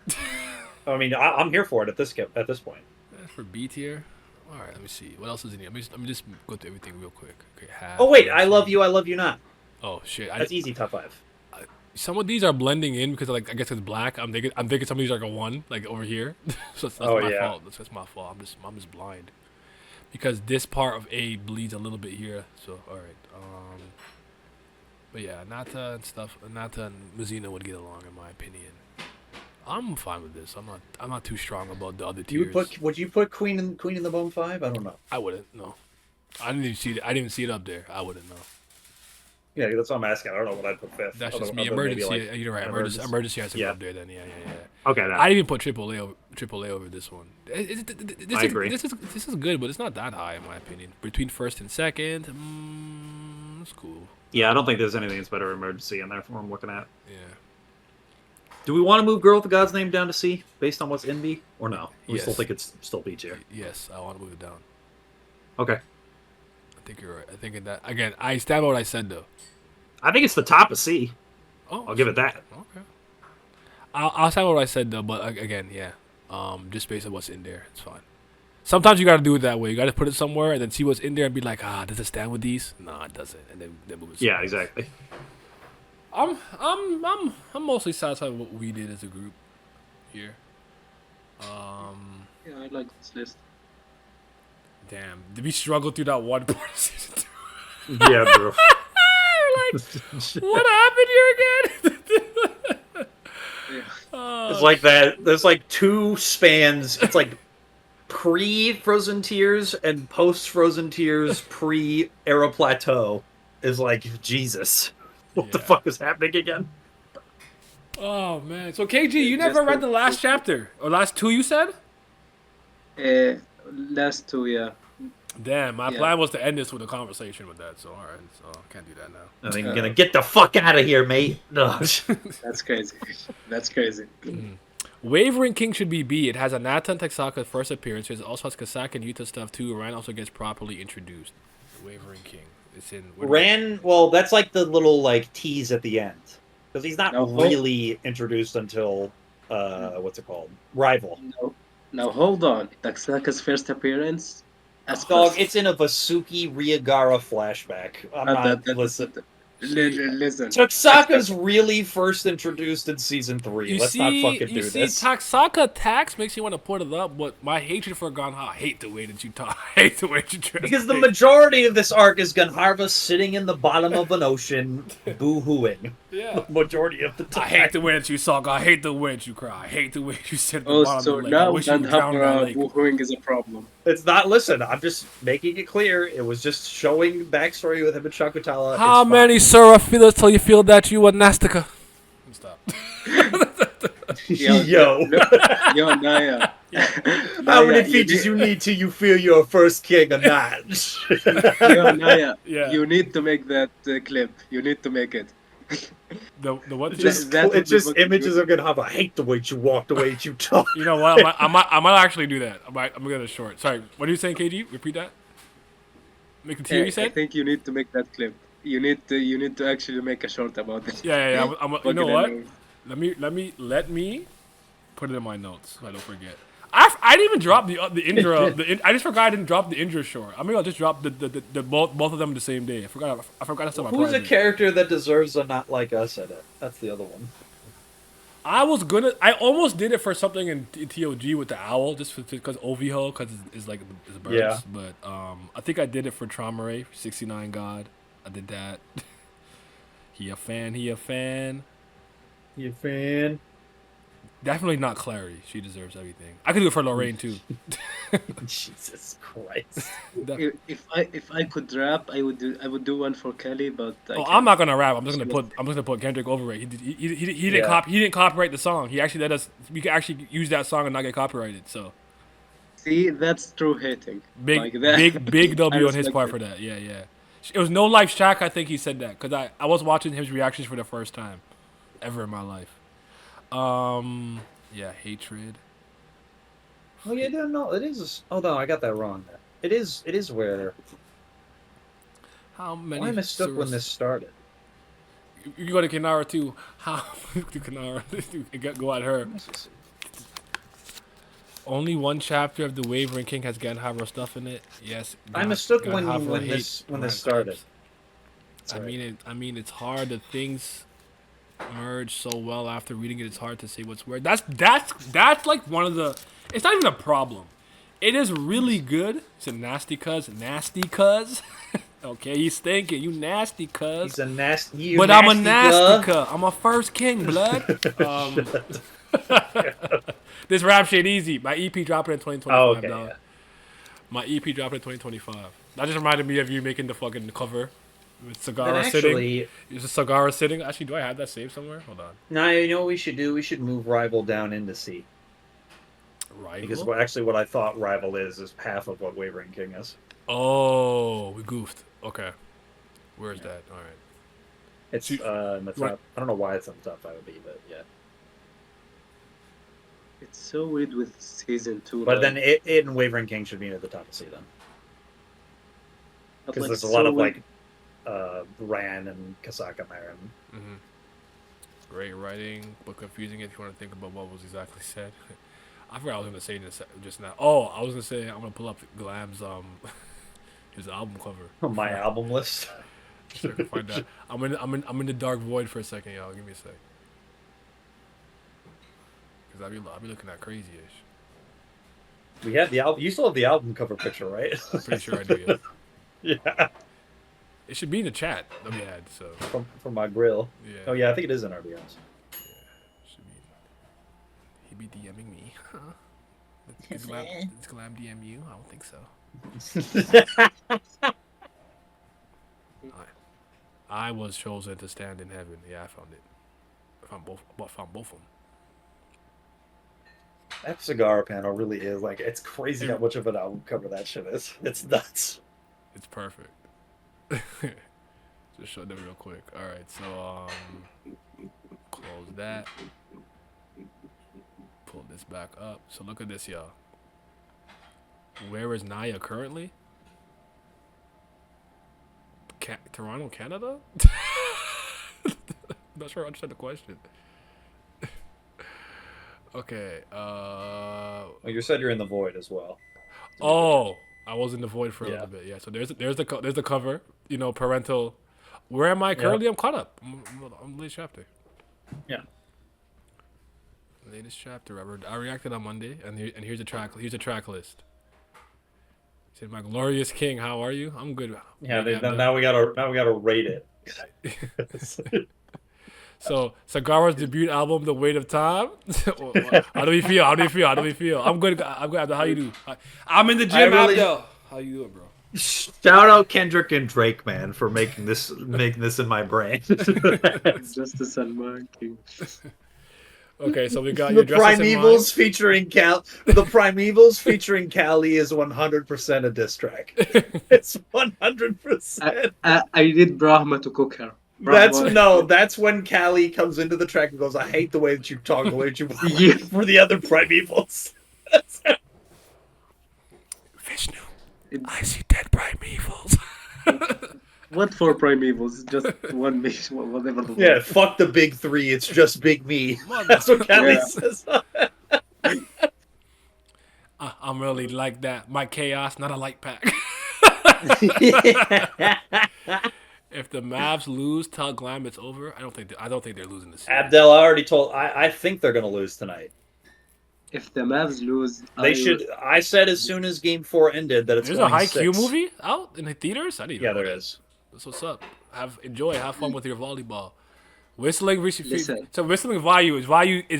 I mean, I'm here for it at this point. For B tier. All right, let me see. What else is in here? Let me just go through everything real quick. Okay, half. Oh wait, I love you not. Oh shit, That's easy top 5. Some of these are blending in because like I guess it's black. I'm thinking some of these are like a 1 like over here. So that's my fault. That's my fault. I'm just blind. Because this part of A bleeds a little bit here. So all right. But yeah, Nata and stuff. Nata and Mazzino would get along in my opinion. I'm fine with this. I'm not too strong about the other tiers. Would you put Queen in the Bone 5? I don't know. I wouldn't. No. I didn't even see it up there. I wouldn't know. Yeah, that's what I'm asking. I don't know what I'd put 5th. That's just me. Emergency. You're right. Emergency has to go up there then. Yeah. Okay, I'd even put AAA over this one. I agree. This is good, but it's not that high in my opinion. Between first and second, it's cool. Yeah, I don't think there's anything that's better Emergency in there from what I'm looking at. Yeah. Do we want to move Girl with the God's Name down to C based on what's in B, or no? We Yes. still think it's still B tier. Yes, I want to move it down. Okay. I think you're right. I think in that again. I stand by what I said though. I think it's the top of C. Oh, I'll give it that. Okay. I'll stand by what I said though, but again, yeah. Just based on what's in there, it's fine. Sometimes you gotta do it that way. You gotta put it somewhere and then see what's in there and be like, does it stand with these? No, it doesn't. And then move it. Yeah, exactly. I'm mostly satisfied with what we did as a group here. Yeah, I like this list. Damn, did we struggle through that one part of season 2? Yeah, bro. Like, what happened here again? Yeah. It's like that. There's like 2 spans. It's like pre-Frozen Tears and post-Frozen Tears pre-Era Plateau. Is like, Jesus. What the fuck is happening again? Oh man, so KG, you never read the last chapter or last 2? You said. Last 2, yeah. Damn, my plan was to end this with a conversation with that. So all right, so I can't do that now. I think I'm gonna get the fuck out of here, mate. No. That's crazy. That's crazy. Wavering King should be B. It has Anata and Taksaka's first appearance. It also has Kasaka and Yuta stuff too. Ran also gets properly introduced. Wavering King. It's in. Well, that's like the little like tease at the end because he's not No, really introduced until what's it called? Rival. Now hold on. Taksaka's first appearance. Dog, it's in a Vasuki Ryagara flashback. I'm not listen. Listen. Taksaka's really first introduced in season 3. Let's not fucking do you see, this. Taksaka tax makes you want to put it up, but my hatred for Ganha, I hate the way that you talk. I hate the way that you translate. Because the majority of this arc is Gunharva sitting in the bottom of an ocean, boo-hooing. Yeah. The majority of the time. I hate the way that you suck. I hate the way that you cry. I hate the way you sit at the bottom So of the lake. I now wish you would drown in that lake. woohooing is a problem. It's not, listen, I'm just making it clear. It was just showing backstory with him and Shakutala. How many Sura feelers till you feel that you are Nastica? Stop. Yo, Yo. Yo, Naya. How many features you need till you feel you're a first king or not? Yo, Naya, Yeah. you need to make that clip. You need to make it. The what? It's Thing? just, That would it's be just fucking images good. of good hub. I hate the way you walk, the way you talk. You know what? I might actually do that. I'm gonna get it short. Sorry. What are you saying, KG? Repeat that. Make the tier. You I said? think you need to make that clip. You need to actually make a short about it. Yeah. You know Fucking what? hilarious. Let me put it in my notes so I don't forget. I didn't even drop the Indra. I just forgot I didn't drop the Indra short. I mean, I'll just drop the both of them the same day. I forgot to set my Who's a project. character that deserves a not like us at it? That's the other one. I almost did it for something in TOG with the owl, just because OVHO, because it's like it's birds. Yeah. But I think I did it for Traumare, 69 God. I did that. He a fan. You fan? Definitely not Clary. She deserves everything. I could do it for Lorraine too. Jesus Christ. If I could rap, I would do one for Kelly, but I Oh, can't. I'm not gonna rap. I'm just gonna put Kendrick over it. He didn't Yeah. he didn't copyright the song. He actually let us. We could actually use that song and not get copyrighted. So See, that's true hating. big Like that. big I W on his respect part it. for that. Yeah. It was No Life Shack. I think he said that because I was watching his reactions for the first time ever in my life. Yeah, hatred. Oh yeah, no, it is. Oh no, I got that wrong. It is where. How many? Why am I stuck when this started? You go to Kinara too. How to Kinara? Go at her. Only one chapter of the Wavering King has Genharo stuff in it. Yes. I mistook Genharo when hate this rank started. types. I mean, it's hard. The things merge so well after reading it. It's hard to say what's where. That's like one of the. It's not even a problem. It is really good. It's a nasty cuz. Okay, he's thinking you nasty cuz. He's a nasty. But I'm a nasty cuz. I'm a first king, blood. This rap shit easy. My EP dropping in 2025. Oh, okay. Dog. Yeah. My EP dropping in 2025. That just reminded me of you making the fucking cover with Then Sagara sitting. actually, Is a Sagara sitting? Actually, do I have that saved somewhere? Hold on. now you know what we should do. We should move Rival down into C Rival. because what I thought Rival is half of what Wavering King is. Oh, we goofed. Okay. Where's that? All right. It's See- in the top. right. I don't know why it's on the top 5B, but yeah. It's so weird with season 2. But like, then it and Wavering King should be at the top of C then, but, because like, there's a so lot of weird- Ran and Kasaka Marin. Mm-hmm. Great writing, but confusing if you want to think about what was exactly said. I forgot I was gonna say this just now. Oh, I was gonna say I'm gonna pull up Glam's his album cover. My album list. So I can find that. I'm in the dark void for a second, y'all. Give me a sec. Cause I'll be looking at crazy-ish. We had the album. You still have the album cover picture, right? Pretty sure I do. Yeah. Yeah, It should be in the chat that we had. So from my grill. yeah. Oh yeah, I think it is in RBS. Should be. He be DMing me. It's Glam DM you? I don't think so. I was chosen to stand in heaven. Yeah, I found it. I found both of them. That Sagara panel really is like, it's crazy how much of an album cover that shit is. It's nuts. It's perfect. Just show them real quick. All right, so close that. Pull this back up. So look at this, y'all. Where is Naya currently? Toronto, Canada? Not sure I understand the question. Okay. Well, you said you're in the void as well. Oh, I was in the void for a Yeah. little bit. Yeah. So there's the cover. You know, parental. Where am I currently? I'm caught up. I'm latest chapter. Yeah. Latest chapter. I reacted on Monday, and here's a track. Here's a track list. Said, "My glorious king, how are you? I'm good." Yeah. Maybe I'm Now we gotta rate it. So Sagara's debut album, The Weight of Time. How do we feel? I'm good. Abdel. How you do? I'm in the gym, really- Abdel. How you doing, bro? Shout out Kendrick and Drake, man, for making this in my brain. Justice and Marking. Okay, so we got The your dresses in mind. Primevals featuring Cal. The Primevals featuring Callie is 100% a diss track. It's 100%. I need Brahma to cook her. That's Brahma. no. That's when Callie comes into the track and goes, "I hate the way that you talk, the way that you walk." Yeah. For the other Primevals. Vishnu, It- I see dead primevals. What for primevals? Just one mission, whatever the Yeah, fuck the big three. It's just big me. Mother- That's what Callie Yeah. says. I'm really like that. My chaos, not a light pack. If the Mavs lose, tell Glam it's over. I don't think they're losing the series. Abdel, I already told. I think they're gonna lose tonight. If the Mavs lose, They should. I said as soon as Game 4 ended that it's There's a going high Q 6. movie out in the theaters. I didn't Yeah, know there that. is. That's what's up. Have fun with your volleyball. Whistling, Listen. so whistling Vayu is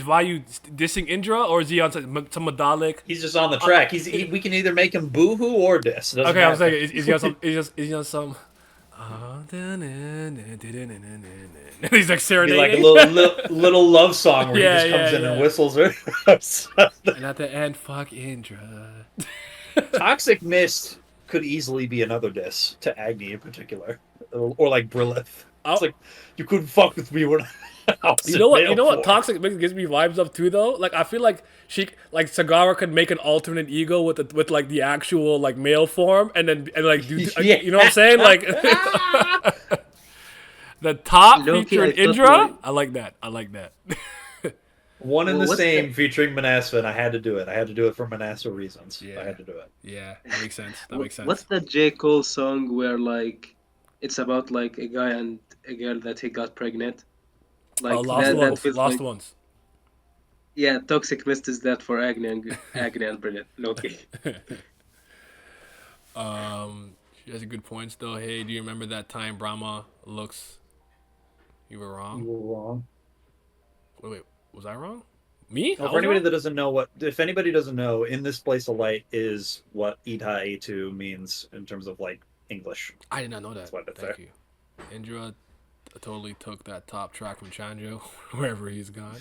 Vayu dissing Indra, or is he on some Madalik? He's just on the track. We can either make him boohoo or diss. It doesn't Okay, I'm matter. saying is he on some? Is he on some? He's like Be serenading. like a little love song where Yeah, he just comes yeah, in yeah. and whistles her. And at the end, fuck Indra. Toxic Mist could easily be another diss to Agni in particular, or like Brilith. It's like you couldn't fuck with me when I was You know what? in You know what? male Toxic Mix gives me vibes of too, though. Like I feel like Sagara could make an alternate ego with like the actual like male form, and like do Yeah. you know what I'm saying? Like the top Low-key, featuring I thought Indra. like- I like that. I like that. One and Well, the what's same the- featuring Manasva, and I had to do it. I had to do it for Manasva reasons. Yeah. I had to do it. Yeah, that makes sense. That makes sense. What's that J. Cole song where like it's about like a guy and a girl that he got pregnant? Like Lost that Ones. feels Lost like, Ones. yeah, Toxic Mist is that for Agni and Brilliant. Loki. She has a good points though. Hey, do you remember that time Brahma looks? You were You wrong. were wrong. Wait, was I wrong? Me? I Well, was for anybody wrong? that doesn't know if anybody doesn't know, in this place of light is what Ita A2 means in terms of like English. I did not know that. That's why that's Thank you. Indra totally took that top track from Chanjo wherever he's gone.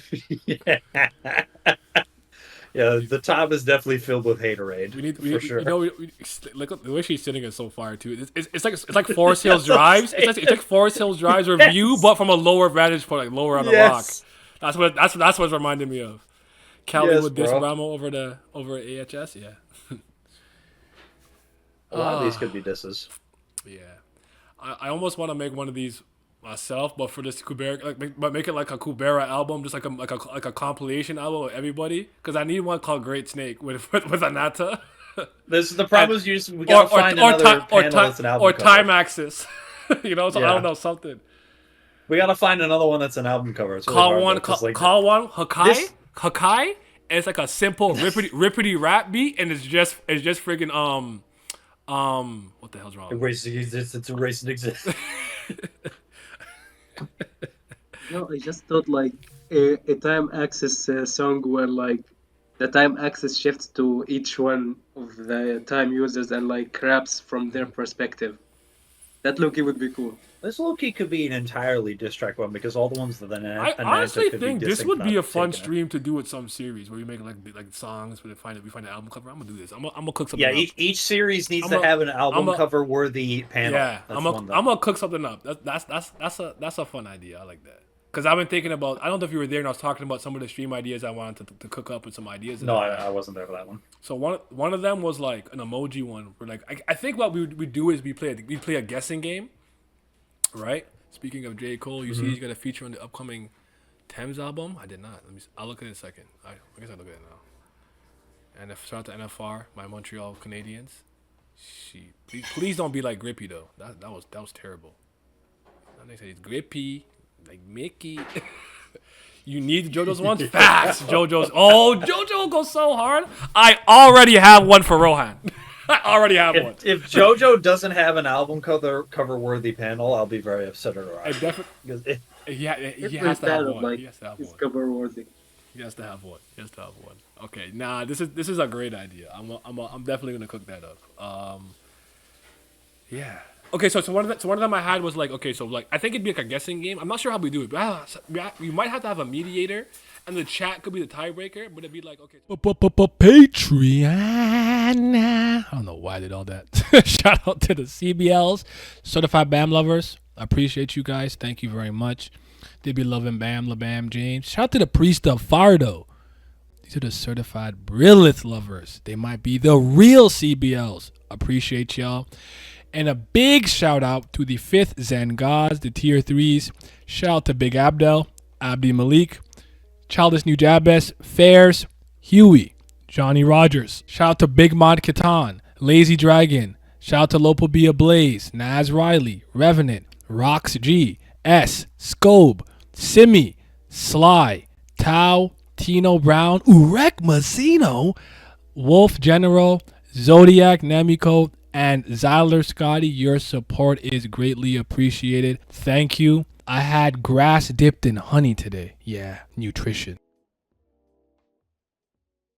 Yeah, the top is definitely filled with haterade. We for sure. You know, like the way she's sitting is so fire too. It's like Forest Hills Drives. It's like Forest Hills Drives review, but from a lower vantage point, like lower on the rock. That's what's reminding me of. Callie Yes, with this bro. Ramo over AHS. Yeah, A lot of these could be disses. yeah. I almost want to make one of these myself, but for this Kubera, but make it like a Kubera album, just like a compilation album of everybody. Because I need one called Great Snake with Anata. This is the problem. Is we gotta find another panel that's an album or cover. Time Axis. You know, so I Yeah. don't know something. We gotta find another one that's an album cover. It's really Call hard, one, though, 'cause, like, call one, Hakai, this- Hakai. And it's like a simple rippity rap beat, and it's just friggin' what the hell's wrong? Erasing existence, erasing existence. No, I just thought like a time access song where like the time access shifts to each one of the time users and like raps from their perspective. That Loki would be cool. This low-key could be an entirely diss track one because all the ones that I Ananta honestly could think be this dissing would be not a fun taking it. stream to do with some series where we make like songs, we find an album cover. I'm gonna do this. I'm gonna cook something Yeah, up. each series needs I'm to a- have an album I'm a- cover worthy panel. Yeah, That's I'm one gonna cook something up. That's a fun idea. I like that. Cause I've been thinking about. I don't know if you were there, and I was talking about some of the stream ideas I wanted to cook up with some ideas. No, I wasn't there for that one. So one of them was like an emoji one. Where like I think what we do is we play a guessing game, right? Speaking of J. Cole, you see he's got a feature on the upcoming Thames album. I did not. I'll look at it in a second. I guess I'll look at it now. And shout out to NFR, my Montreal Canadians. Please don't be like Grippy though. That was terrible. And they said he's Grippy, like Mickey. You need JoJo's ones? Facts. JoJo's. Oh, JoJo goes so hard. I already have one for Rohan. I already have one. If JoJo doesn't have an album cover worthy panel, I'll be very upset at I her. definitely. Yeah, he has to have one. Like, He has to have it's one. cover worthy. He has to have one. He has to have one. Okay, nah, this is a great idea. I'm definitely gonna cook that up. Yeah. Okay, so one of them I had was like, okay, so like I think it'd be like a guessing game. I'm not sure how we do it, but we might have to have a mediator, and the chat could be the tiebreaker. But it'd be like, okay, Patreon. I don't know why I did all that. Shout out to the CBLs, certified BAM lovers. I appreciate you guys. Thank you very much. They be loving Bam, LaBam, James. Shout out to the priest of Fardo. These are the certified Brilith lovers. They might be the real CBLs. Appreciate y'all. And a big shout out to the 5th Zen Gods, the tier 3s. Shout out to Big Abdel, Abdi Malik, Childish New Jabez, Fairs, Huey, Johnny Rogers. Shout out to Big Mod Katan, Lazy Dragon. Shout out to Lopo Be Ablaze, Naz Riley, Revenant, Rox G, S, Scobe, Simi, Sly, Tao, Tino Brown, Urek Massino, Wolf General, Zodiac Nemiko, and Zyler Scotty. Your support is greatly appreciated. Thank you. I had grass dipped in honey today. Yeah, nutrition.